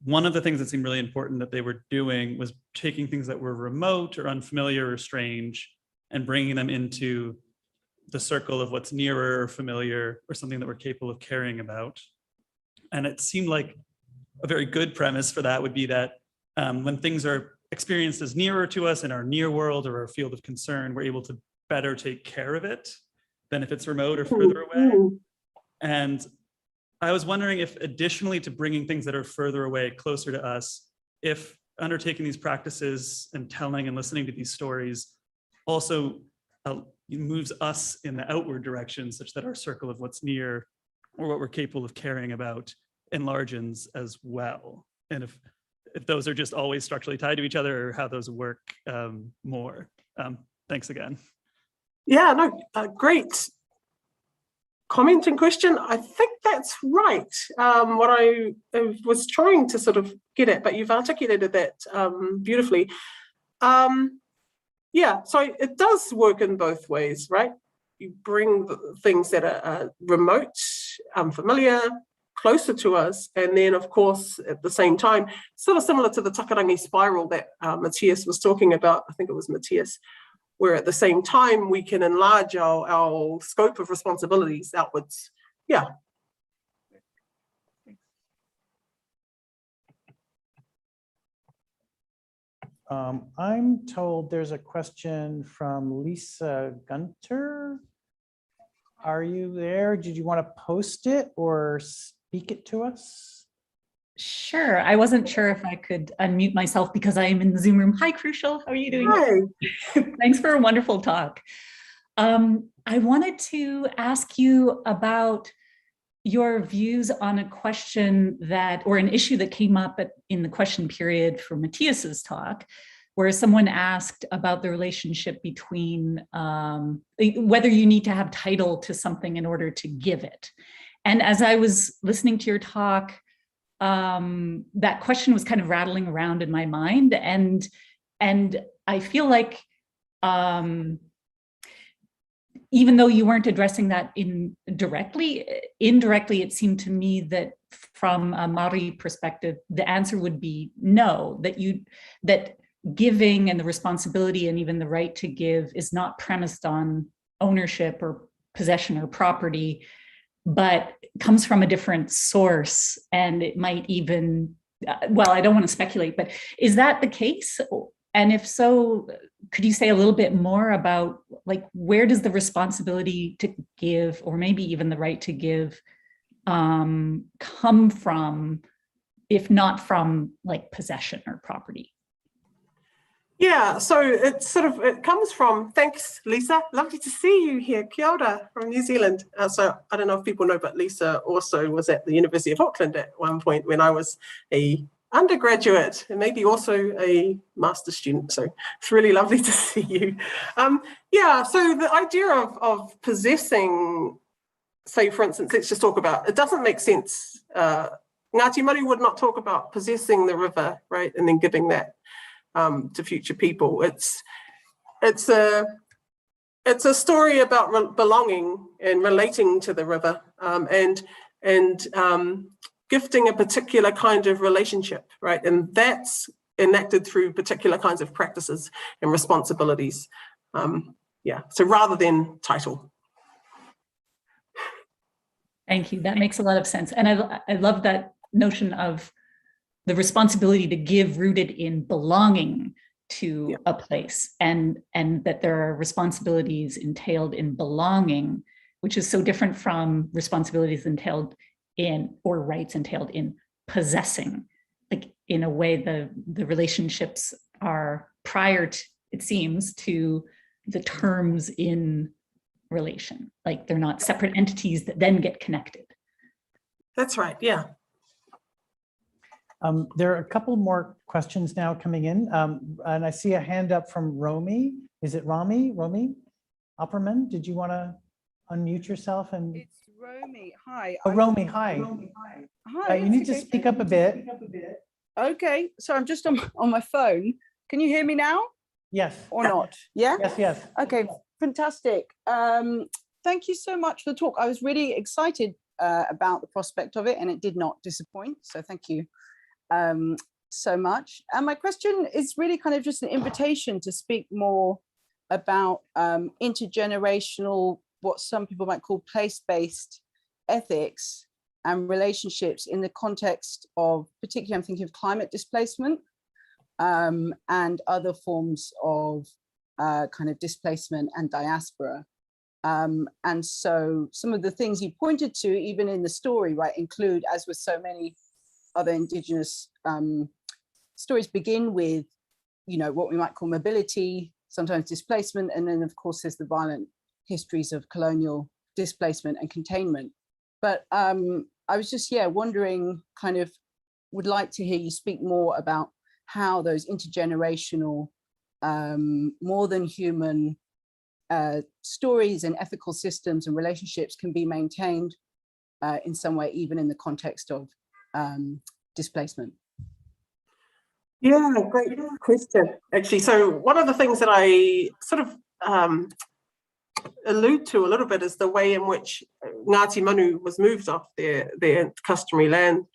one of the things that seemed really important that they were doing was taking things that were remote or unfamiliar or strange and bringing them into the circle of what's nearer or familiar or something that we're capable of caring about. And it seemed like a very good premise for that would be that when things are experienced as nearer to us in our near world or our field of concern, we're able to better take care of it than if it's remote or further away. And I was wondering if additionally to bringing things that are further away closer to us, if undertaking these practices and telling and listening to these stories also moves us in the outward direction such that our circle of what's near or what we're capable of caring about enlarges as well. And if those are just always structurally tied to each other or how those work more. Thanks again. Yeah, no, great comment and question. I think that's right. What I was trying to sort of get at, but you've articulated that beautifully. Yeah, so it does work in both ways, right? You bring things that are remote, unfamiliar, closer to us, and then of course at the same time, sort of similar to the takarangi spiral that Mattias was talking about, I think it was Mattias, where at the same time we can enlarge our scope of responsibilities outwards. Yeah. I'm told there's a question from Lisa Gunter. Are you there? Did you want to post it or speak it to us? Sure. I wasn't sure if I could unmute myself because I am in the Zoom room. Hi, Krushil. How are you doing? Hi. Thanks for a wonderful talk. I wanted to ask you about your views on a question that, or an issue that came up in the question period for Mattias's talk, where someone asked about the relationship between whether you need to have title to something in order to give it. And as I was listening to your talk, that question was kind of rattling around in my mind. And I feel like even though you weren't addressing that indirectly, it seemed to me that from a Maori perspective, the answer would be no, that giving and the responsibility and even the right to give is not premised on ownership or possession or property, but comes from a different source. And it might even, well, I don't want to speculate, but is that the case? And if so, could you say a little bit more about, like, where does the responsibility to give, or maybe even the right to give, come from, if not from like possession or property? Yeah, so it comes from, thanks Lisa, lovely to see you here, kia ora from New Zealand. So I don't know if people know, but Lisa also was at the University of Auckland at one point when I was a undergraduate and maybe also a master's student. So it's really lovely to see you. Yeah, so the idea of possessing, say for instance, let's just talk about, it doesn't make sense. Ngāti Maru would not talk about possessing the river, right, and then giving that to future people. It's a story about belonging and relating to the river, and gifting a particular kind of relationship, right? And that's enacted through particular kinds of practices and responsibilities. Yeah, so rather than title. Thank you. That makes a lot of sense. And I love that notion of the responsibility to give rooted in belonging to a place, and that there are responsibilities entailed in belonging, which is so different from responsibilities entailed in, or rights entailed in possessing. Like in a way, the relationships are prior to, it seems, to the terms in relation. Like they're not separate entities that then get connected. That's right, yeah. There are a couple more questions now coming in, and I see a hand up from Romy. Is it Romy? Romy Opperman, did you want to unmute yourself? And it's Romy. Hi. Oh, Romy, hi. Hi. You need to speak up a bit. Okay, so I'm just on my phone. Can you hear me now? Yes. Or not? Yeah? Yes, yes. Okay, fantastic. Thank you so much for the talk. I was really excited about the prospect of it, and it did not disappoint. So thank you so much. And my question is really kind of just an invitation to speak more about intergenerational, what some people might call place-based ethics and relationships in the context of, particularly I'm thinking of climate displacement and other forms of kind of displacement and diaspora. And so some of the things you pointed to, even in the story, right, include, as with so many other Indigenous stories, begin with, you know, what we might call mobility, sometimes displacement, and then of course there's the violent histories of colonial displacement and containment. But I was just, yeah, wondering, kind of would like to hear you speak more about how those intergenerational, more than human stories and ethical systems and relationships can be maintained in some way, even in the context of displacement. Yeah, great question, actually. So one of the things that I sort of allude to a little bit is the way in which Ngāti Manu was moved off their customary land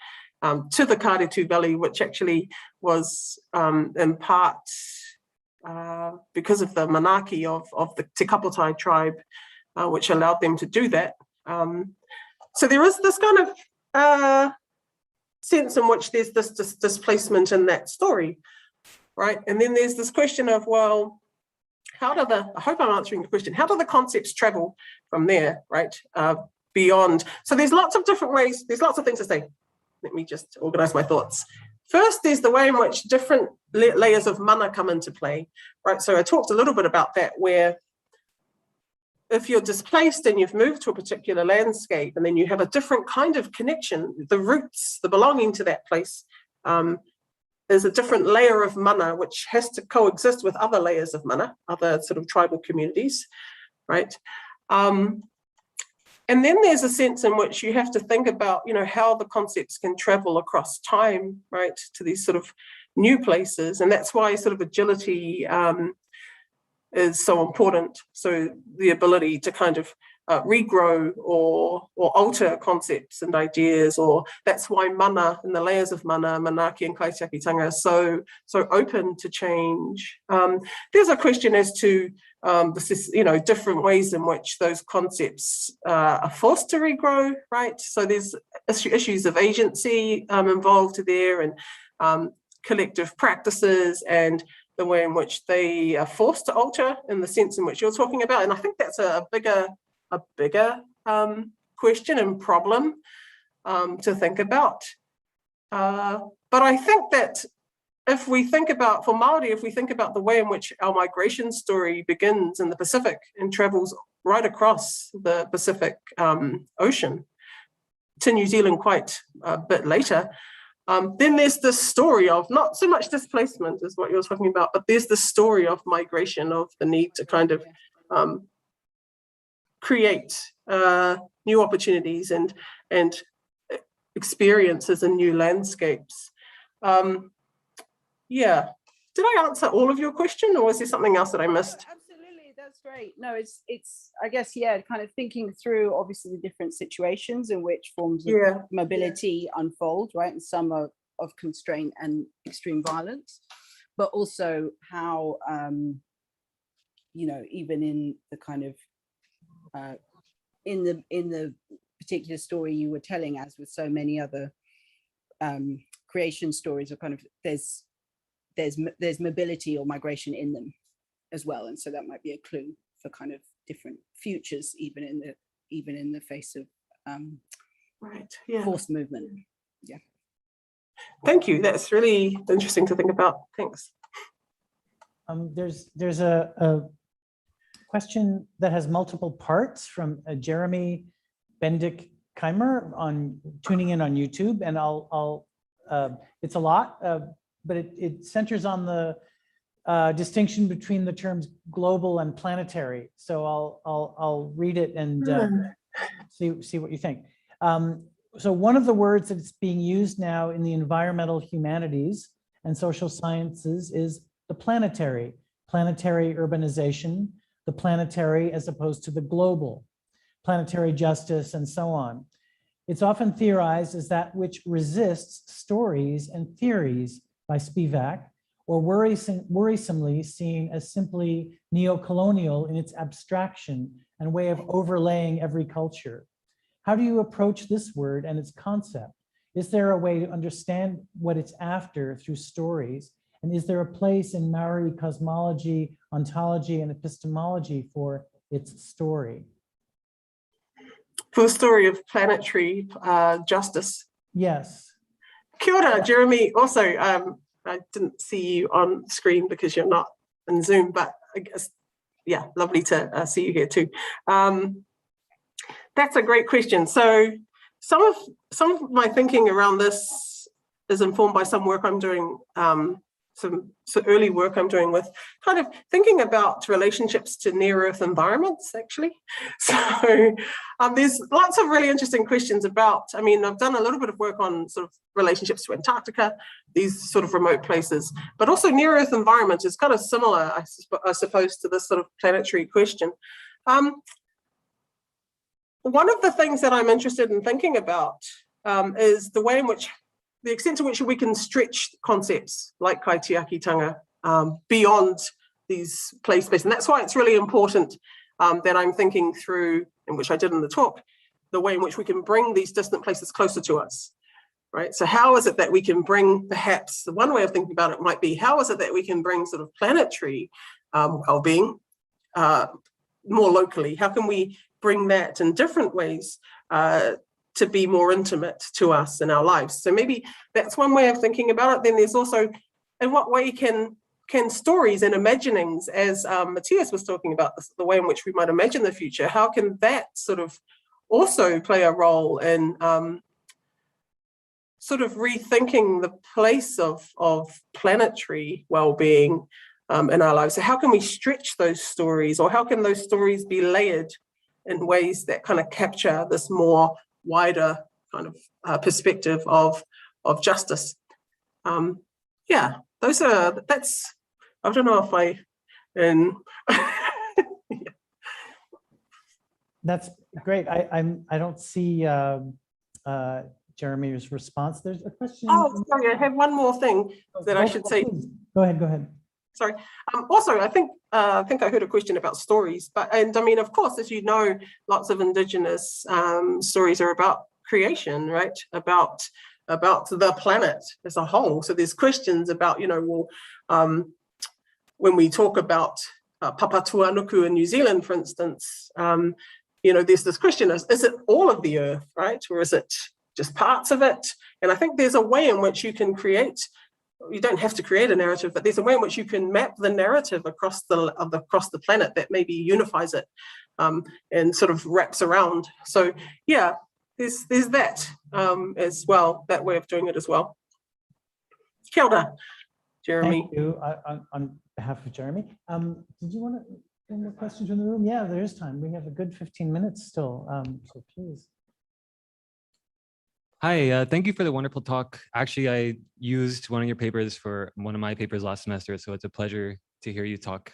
to the Kāretu Valley, which actually was in part because of the Manaaki of the Te Kapotai tribe, which allowed them to do that. So there is this kind of sense in which there's this displacement in that story, right? And then there's this question of, well, how do I hope I'm answering the question, how do the concepts travel from there, right? Beyond. So there's lots of different ways, there's lots of things to say. Let me just organize my thoughts. First, there's the way in which different layers of mana come into play, right? So I talked a little bit about that, where if you're displaced and you've moved to a particular landscape, and then you have a different kind of connection, the roots, the belonging to that place, there's a different layer of mana which has to coexist with other layers of mana, other sort of tribal communities, right? And then there's a sense in which you have to think about, you know, how the concepts can travel across time, right, to these sort of new places. And that's why sort of agility is so important. So the ability to kind of regrow or alter concepts and ideas, or that's why mana and the layers of mana, Manaaki and Kaitiakitanga, are so open to change. There's a question as to different ways in which those concepts are forced to regrow, right? So there's issues of agency involved there, and collective practices, and the way in which they are forced to alter in the sense in which you're talking about. And I think that's a bigger question and problem to think about. But I think that if we think about, for Māori, if we think about the way in which our migration story begins in the Pacific and travels right across the Pacific Ocean to New Zealand quite a bit later, then there's this story of not so much displacement is what you're talking about, but there's the story of migration, of the need to kind of create new opportunities and experiences in new landscapes. Yeah, did I answer all of your question, or is there something else that I missed? Absolutely, that's great. No, it's I guess, yeah, kind of thinking through obviously the different situations in which forms of mobility unfold, right? And some are of constraint and extreme violence, but also how, you know, even in the kind of, in the particular story you were telling, as with so many other creation stories, are kind of, there's mobility or migration in them as well, and so that might be a clue for kind of different futures, even in the face of forced movement. Yeah. Thank you. That's really interesting to think about. Thanks. There's a question that has multiple parts from Jeremy Bendick-Keimer on tuning in on YouTube, and I'll it's a lot, but it centers on the distinction between the terms global and planetary. So I'll read it and see what you think. So one of the words that's being used now in the environmental humanities and social sciences is the planetary urbanization, the planetary as opposed to the global, planetary justice, and so on. It's often theorized as that which resists stories and theories by Spivak, or worrisomely seen as simply neo-colonial in its abstraction and way of overlaying every culture. How do you approach this word and its concept? Is there a way to understand what it's after through stories? And is there a place in Maori cosmology, ontology, and epistemology for its story? For the story of planetary justice. Yes. Kia ora, Jeremy. Also, I didn't see you on screen because you're not in Zoom, but I guess, yeah, lovely to see you here too. That's a great question. So some of my thinking around this is informed by some work I'm doing, some early work I'm doing with kind of thinking about relationships to near Earth environments, actually. So there's lots of really interesting questions about, I mean, I've done a little bit of work on sort of relationships to Antarctica, these sort of remote places, but also near Earth environment is kind of similar, I suppose, to this sort of planetary question. One of the things that I'm interested in thinking about is the way in which, the extent to which we can stretch concepts like Kaitiakitanga beyond these place space. And that's why it's really important that I'm thinking through, and which I did in the talk, the way in which we can bring these distant places closer to us, right? So how is it that we can bring, perhaps, the one way of thinking about it might be, how is it that we can bring sort of planetary well-being more locally? How can we bring that in different ways to be more intimate to us in our lives? So maybe that's one way of thinking about it. Then there's also, in what way can stories and imaginings, as Mattias was talking about, the way in which we might imagine the future, how can that sort of also play a role in sort of rethinking the place of planetary well-being in our lives? So how can we stretch those stories, or how can those stories be layered in ways that kind of capture this more wider kind of perspective of justice? Yeah, that's, I don't know if I, That's great. I don't see Jeremy's response. There's a question. Oh, sorry, I have one more thing that I should say. Go ahead. Sorry. Also, I think I heard a question about stories, and I mean, of course, as you know, lots of Indigenous stories are about creation, right? About the planet as a whole. So there's questions about, you know, well, when we talk about Papatuanuku in New Zealand, for instance, you know, there's this question: is it all of the Earth, right, or is it just parts of it? And I think there's a way in which you can create you don't have to create a narrative, but there's a way in which you can map the narrative across the planet that maybe unifies it and sort of wraps around. So yeah, there's that as well, that way of doing it as well. Kia ora, Jeremy. Thank you on behalf of Jeremy. Did you want to any more questions in the room? Yeah, there is time. We have a good 15 minutes still, so please. Hi, thank you for the wonderful talk. Actually, I used one of your papers for one of my papers last semester, so it's a pleasure to hear you talk.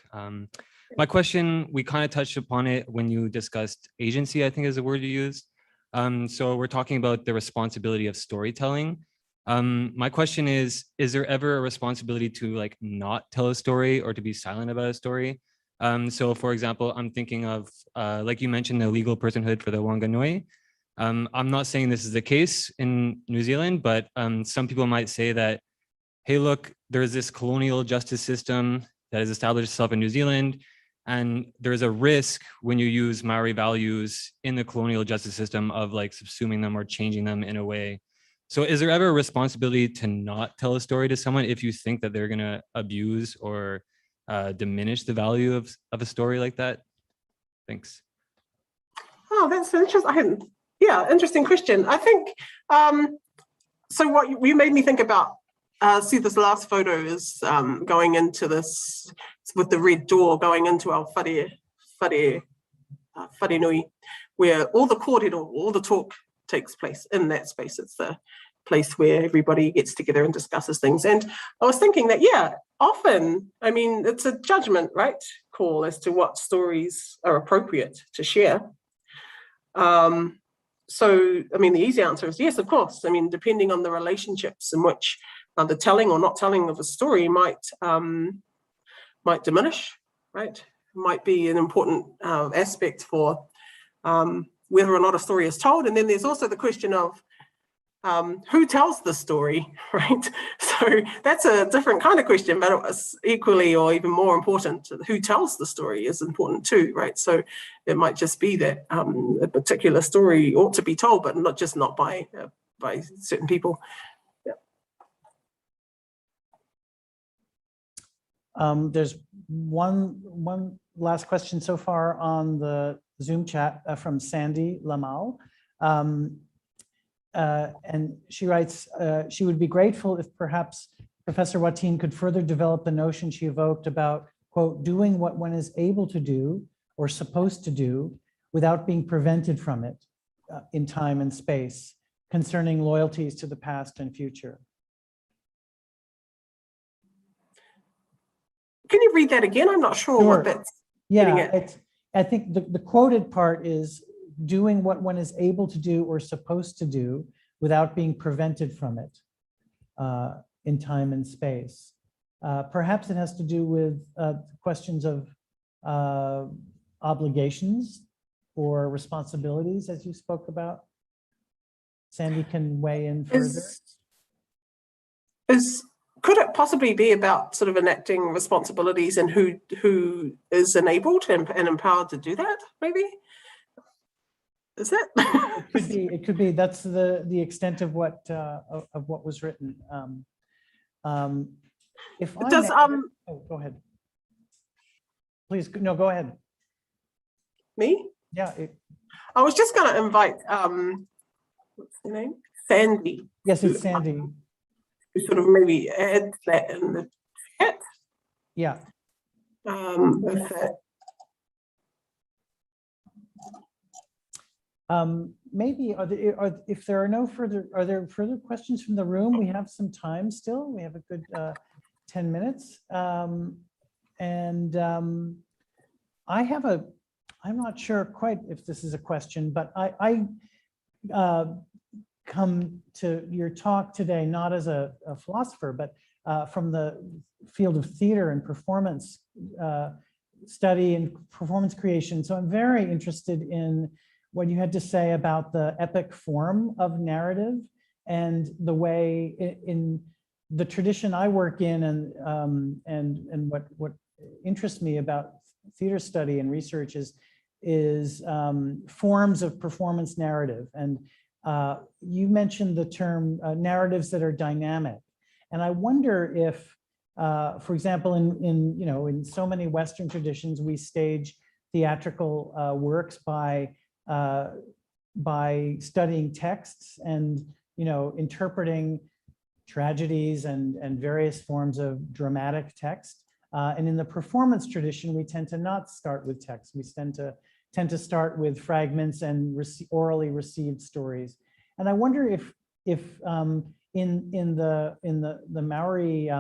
My question, we kind of touched upon it when you discussed agency, I think is the word you used. So we're talking about the responsibility of storytelling. My question is there ever a responsibility to like not tell a story or to be silent about a story? So for example, I'm thinking of, like you mentioned, the legal personhood for the Wanganui. I'm not saying this is the case in New Zealand, but some people might say that, hey, look, there's this colonial justice system that has established itself in New Zealand, and there's a risk when you use Maori values in the colonial justice system of like subsuming them or changing them in a way. So is there ever a responsibility to not tell a story to someone if you think that they're gonna abuse or diminish the value of a story like that? Thanks. Oh, that's interesting. Yeah, interesting question. I think, so what you made me think about, see this last photo is going into this, with the red door going into our whare nui, where all the kōrero, all the talk takes place in that space. It's the place where everybody gets together and discusses things. And I was thinking that, yeah, often, I mean, it's a judgment, right, call as to what stories are appropriate to share. So, I mean, the easy answer is yes, of course. I mean, depending on the relationships in which the telling or not telling of a story might diminish, right? Might be an important aspect for whether or not a story is told. And then there's also the question of who tells the story, right? So that's a different kind of question, but it's equally or even more important, who tells the story is important too, right? So it might just be that a particular story ought to be told, but not by certain people. Yeah. There's one last question so far on the Zoom chat from Sandy Lamal. And she writes, she would be grateful if perhaps Professor Watene could further develop the notion she evoked about, quote, doing what one is able to do or supposed to do without being prevented from it in time and space, concerning loyalties to the past and future. Can you read that again? I'm not sure what that's getting at. I think the quoted part is doing what one is able to do or supposed to do without being prevented from it in time and space. Perhaps it has to do with questions of obligations or responsibilities, as you spoke about. Sandy can weigh in further. Could it possibly be about sort of enacting responsibilities and who is enabled and empowered to do that, maybe? Is it? It could be. That's the extent of what was written. If I does oh, go ahead. Please, no, go ahead. Me? Yeah. I was just going to invite what's her name? Sandy. Yes, it's Sandy. Who sort of maybe add that in the chat. Yeah. With that. Maybe if there are no further, are there further questions from the room? We have some time still. We have a good 10 minutes. I have I'm not sure quite if this is a question, but I come to your talk today, not as a philosopher, but from the field of theater and performance study and performance creation. So I'm very interested in what you had to say about the epic form of narrative and the way in the tradition I work in and what interests me about theater study and research is forms of performance narrative. And you mentioned the term narratives that are dynamic. And I wonder if, for example, in so many Western traditions, we stage theatrical works by studying texts and interpreting tragedies and various forms of dramatic text. And in the performance tradition, we tend to not start with text. We tend to start with fragments and orally received stories. And I wonder if in the Maori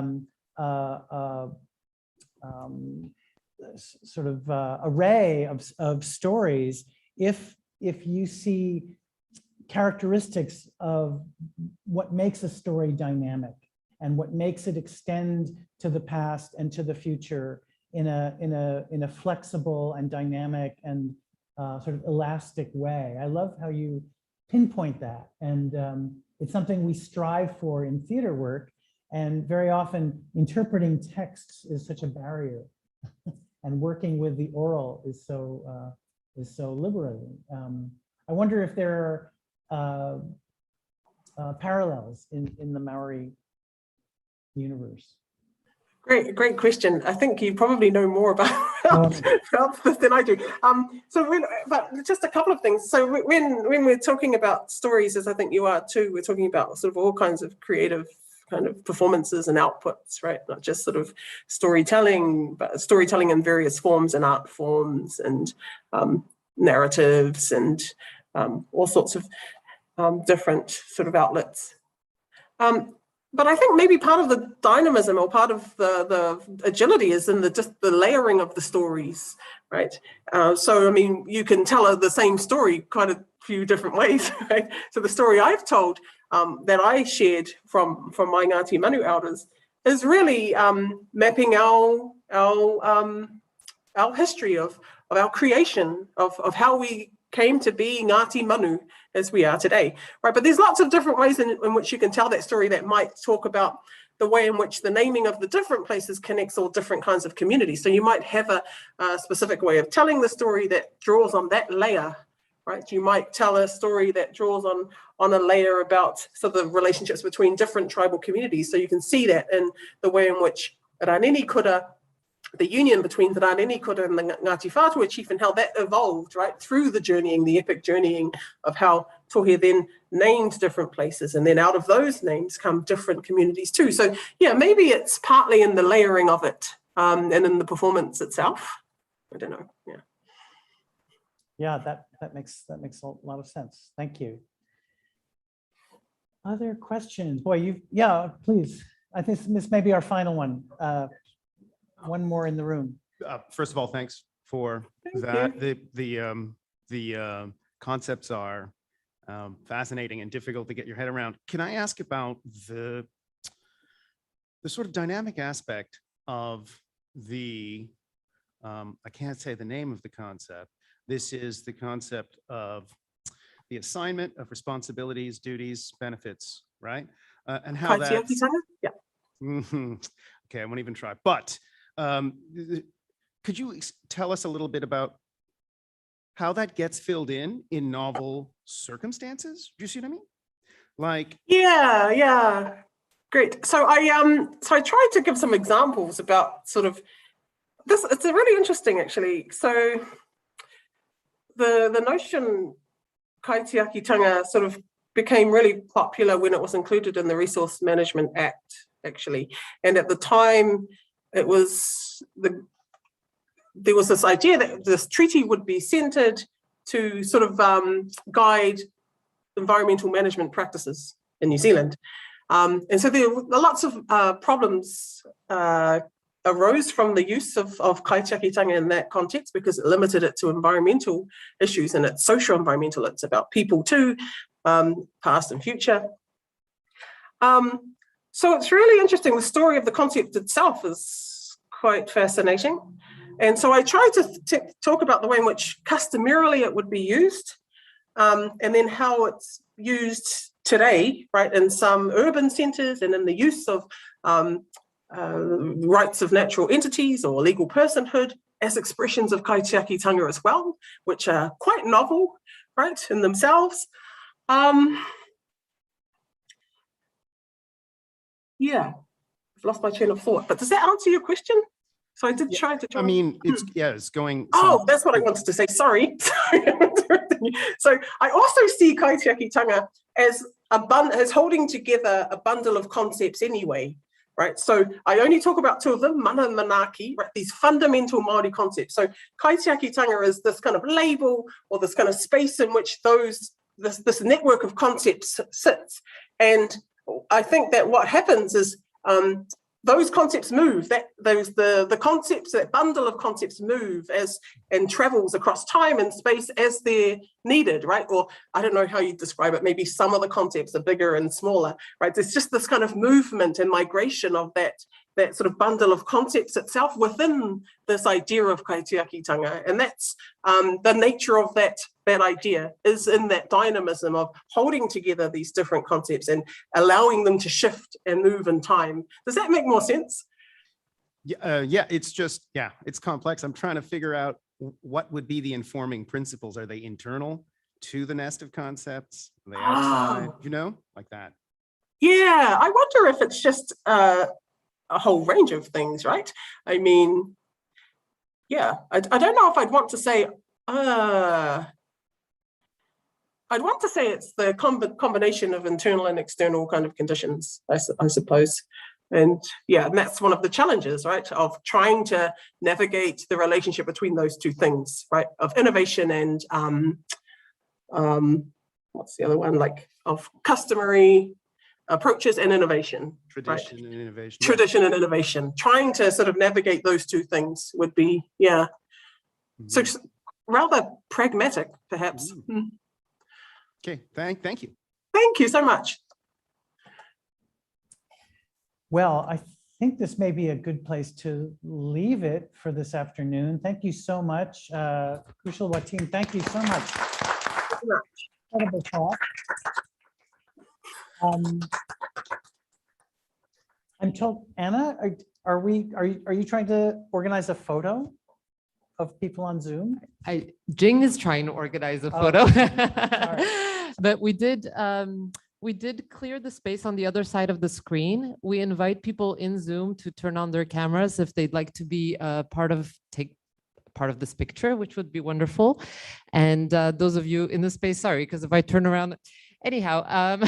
sort of array of stories, if you see characteristics of what makes a story dynamic and what makes it extend to the past and to the future in a flexible and dynamic and sort of elastic way. I love how you pinpoint that, and it's something we strive for in theater work, and very often interpreting texts is such a barrier and working with the oral is so liberating. I wonder if there are parallels in the Maori universe. Great question. I think you probably know more about this than I do. But just a couple of things. So when we're talking about stories, as I think you are too, we're talking about sort of all kinds of creative kind of performances and outputs, right? Not just sort of storytelling, but storytelling in various forms and art forms and narratives and all sorts of different sort of outlets. But I think maybe part of the dynamism or part of the agility is in just the layering of the stories, right? So, I mean, you can tell the same story quite a few different ways, right? So the story I've told that I shared from my Ngāti Manu elders is really mapping our history of our creation, of how we came to be Ngāti Manu as we are today, right? But there's lots of different ways in which you can tell that story that might talk about the way in which the naming of the different places connects all different kinds of communities. So you might have a specific way of telling the story that draws on that layer, right? You might tell a story that draws on a layer about sort of the relationships between different tribal communities. So you can see that in the way in which Ranini Kura, the union between the Ranini Kura and the Ngāti Whātua chief, and how that evolved, right, through the journeying, the epic journeying of how Tohe then named different places, and then out of those names come different communities too. So yeah, maybe it's partly in the layering of it and in the performance itself. I don't know. Yeah, that makes a lot of sense. Thank you. Other questions? Boy, yeah, please. I think this may be our final one. One more in the room. First of all, thanks for that. The concepts are fascinating and difficult to get your head around. Can I ask about the sort of dynamic aspect of the, I can't say the name of the concept. This is the concept of the assignment of responsibilities, duties, benefits, right? And how that's... Yeah. Okay, I won't even try. But could you tell us a little bit about how that gets filled in novel circumstances? Do you see what I mean? Like, yeah, great. So I tried to give some examples about sort of this. It's a really interesting, actually. So the notion Kaitiakitanga sort of became really popular when it was included in the Resource Management Act, actually, and at the time, it was there was this idea that this treaty would be centered to sort of guide environmental management practices in New Zealand. And so there were lots of problems arose from the use of Kaitiakitanga in that context, because it limited it to environmental issues, and it's social environmental. It's about people too, past and future. So it's really interesting. The story of the concept itself is quite fascinating. And so I tried to talk about the way in which customarily it would be used, and then how it's used today, right, in some urban centres and in the use of rights of natural entities or legal personhood as expressions of Kaitiakitanga as well, which are quite novel, right, in themselves. Yeah, I've lost my train of thought, but does that answer your question? So I did try to. I mean, it's going. Oh, that's what I wanted to say. Sorry. So I also see Kaitiakitanga as as holding together a bundle of concepts anyway, right? So I only talk about two of them, mana and manaki, right? These fundamental Māori concepts. So Kaitiakitanga is this kind of label or this kind of space in which this network of concepts sits. And I think that what happens is those concepts move, the concepts, that bundle of concepts move and travels across time and space as they're needed, right? Or I don't know how you describe it, maybe some of the concepts are bigger and smaller, right? There's just this kind of movement and migration of that sort of bundle of concepts itself within this idea of Kaitiakitanga. And that's the nature of that idea is in that dynamism of holding together these different concepts and allowing them to shift and move in time. Does that make more sense? Yeah, it's just, it's complex. I'm trying to figure out what would be the informing principles. Are they internal to the nest of concepts? Are they outside, like that? Yeah, I wonder if it's just a whole range of things, right? I mean, yeah, I don't know if I'd want to say, I'd want to say it's the combination of internal and external kind of conditions, I suppose. And yeah, and that's one of the challenges, right, of trying to navigate the relationship between those two things, right, of innovation and what's the other one, like of customary approaches and innovation. Tradition and innovation. Tradition and innovation. Trying to sort of navigate those two things would be, so rather pragmatic, perhaps. Okay, thank you. Thank you so much. Well, I think this may be a good place to leave it for this afternoon. Thank you so much. Krushil, Watene, thank you so much. Incredible talk. I'm told, Anna, are you trying to organize a photo of people on Zoom? Jing is trying to organize a photo, but we did clear the space on the other side of the screen. We invite people in Zoom to turn on their cameras if they'd like to be take part of this picture, which would be wonderful. And those of you in the space, sorry, because if I turn around, anyhow,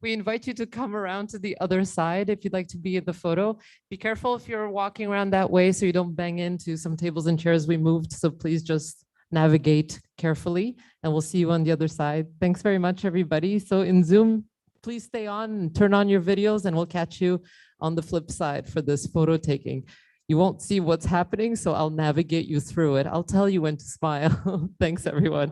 we invite you to come around to the other side if you'd like to be in the photo. Be careful if you're walking around that way so you don't bang into some tables and chairs we moved. So please just navigate carefully and we'll see you on the other side. Thanks very much, everybody. So in Zoom, please stay on and turn on your videos and we'll catch you on the flip side for this photo taking. You won't see what's happening, so I'll navigate you through it. I'll tell you when to smile. Thanks, everyone.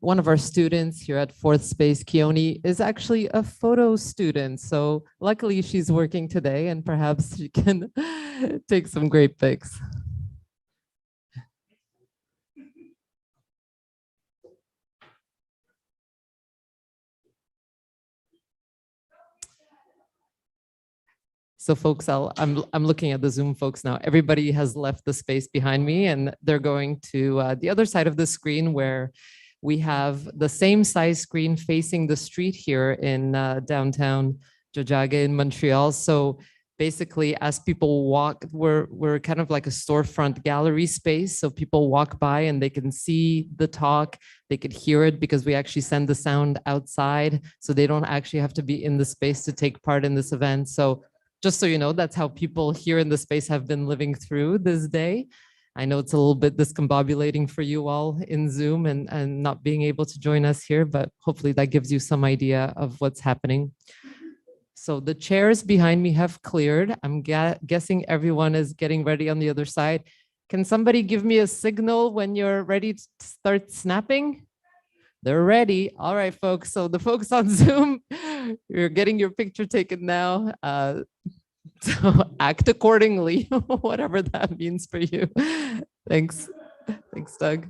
One of our students here at Fourth Space, Keone, is actually a photo student. So luckily she's working today and perhaps she can take some great pics. So folks, I'm looking at the Zoom folks now. Everybody has left the space behind me and they're going to the other side of the screen where we have the same size screen facing the street here in downtown Jojage in Montreal. So basically as people walk, we're kind of like a storefront gallery space. So people walk by and they can see the talk, they could hear it because we actually send the sound outside. So they don't actually have to be in the space to take part in this event. So just so you know, that's how people here in the space have been living through this day. I know it's a little bit discombobulating for you all in Zoom and not being able to join us here, but hopefully that gives you some idea of what's happening. So the chairs behind me have cleared. I'm guessing everyone is getting ready on the other side. Can somebody give me a signal when you're ready to start snapping? They're ready. All right, folks. So the folks on Zoom, you're getting your picture taken now. So act accordingly, whatever that means for you. Thanks. Thanks, Doug.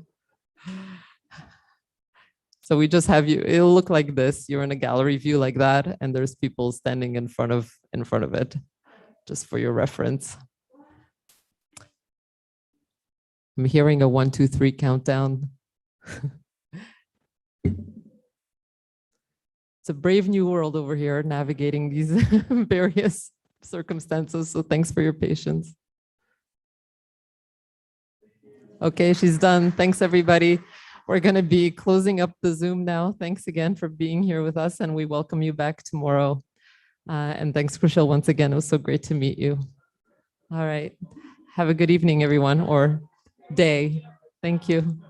So we just have you, it'll look like this. You're in a gallery view like that, and there's people standing in front of it, just for your reference. I'm hearing a 1, 2, 3 countdown. It's a brave new world over here navigating these various circumstances. So thanks for your patience. Okay, she's done. Thanks, everybody. We're going to be closing up the Zoom now. Thanks again for being here with us, and we welcome you back tomorrow. And thanks, Krushil, once again. It was so great to meet you. All right. Have a good evening, everyone, or day. Thank you.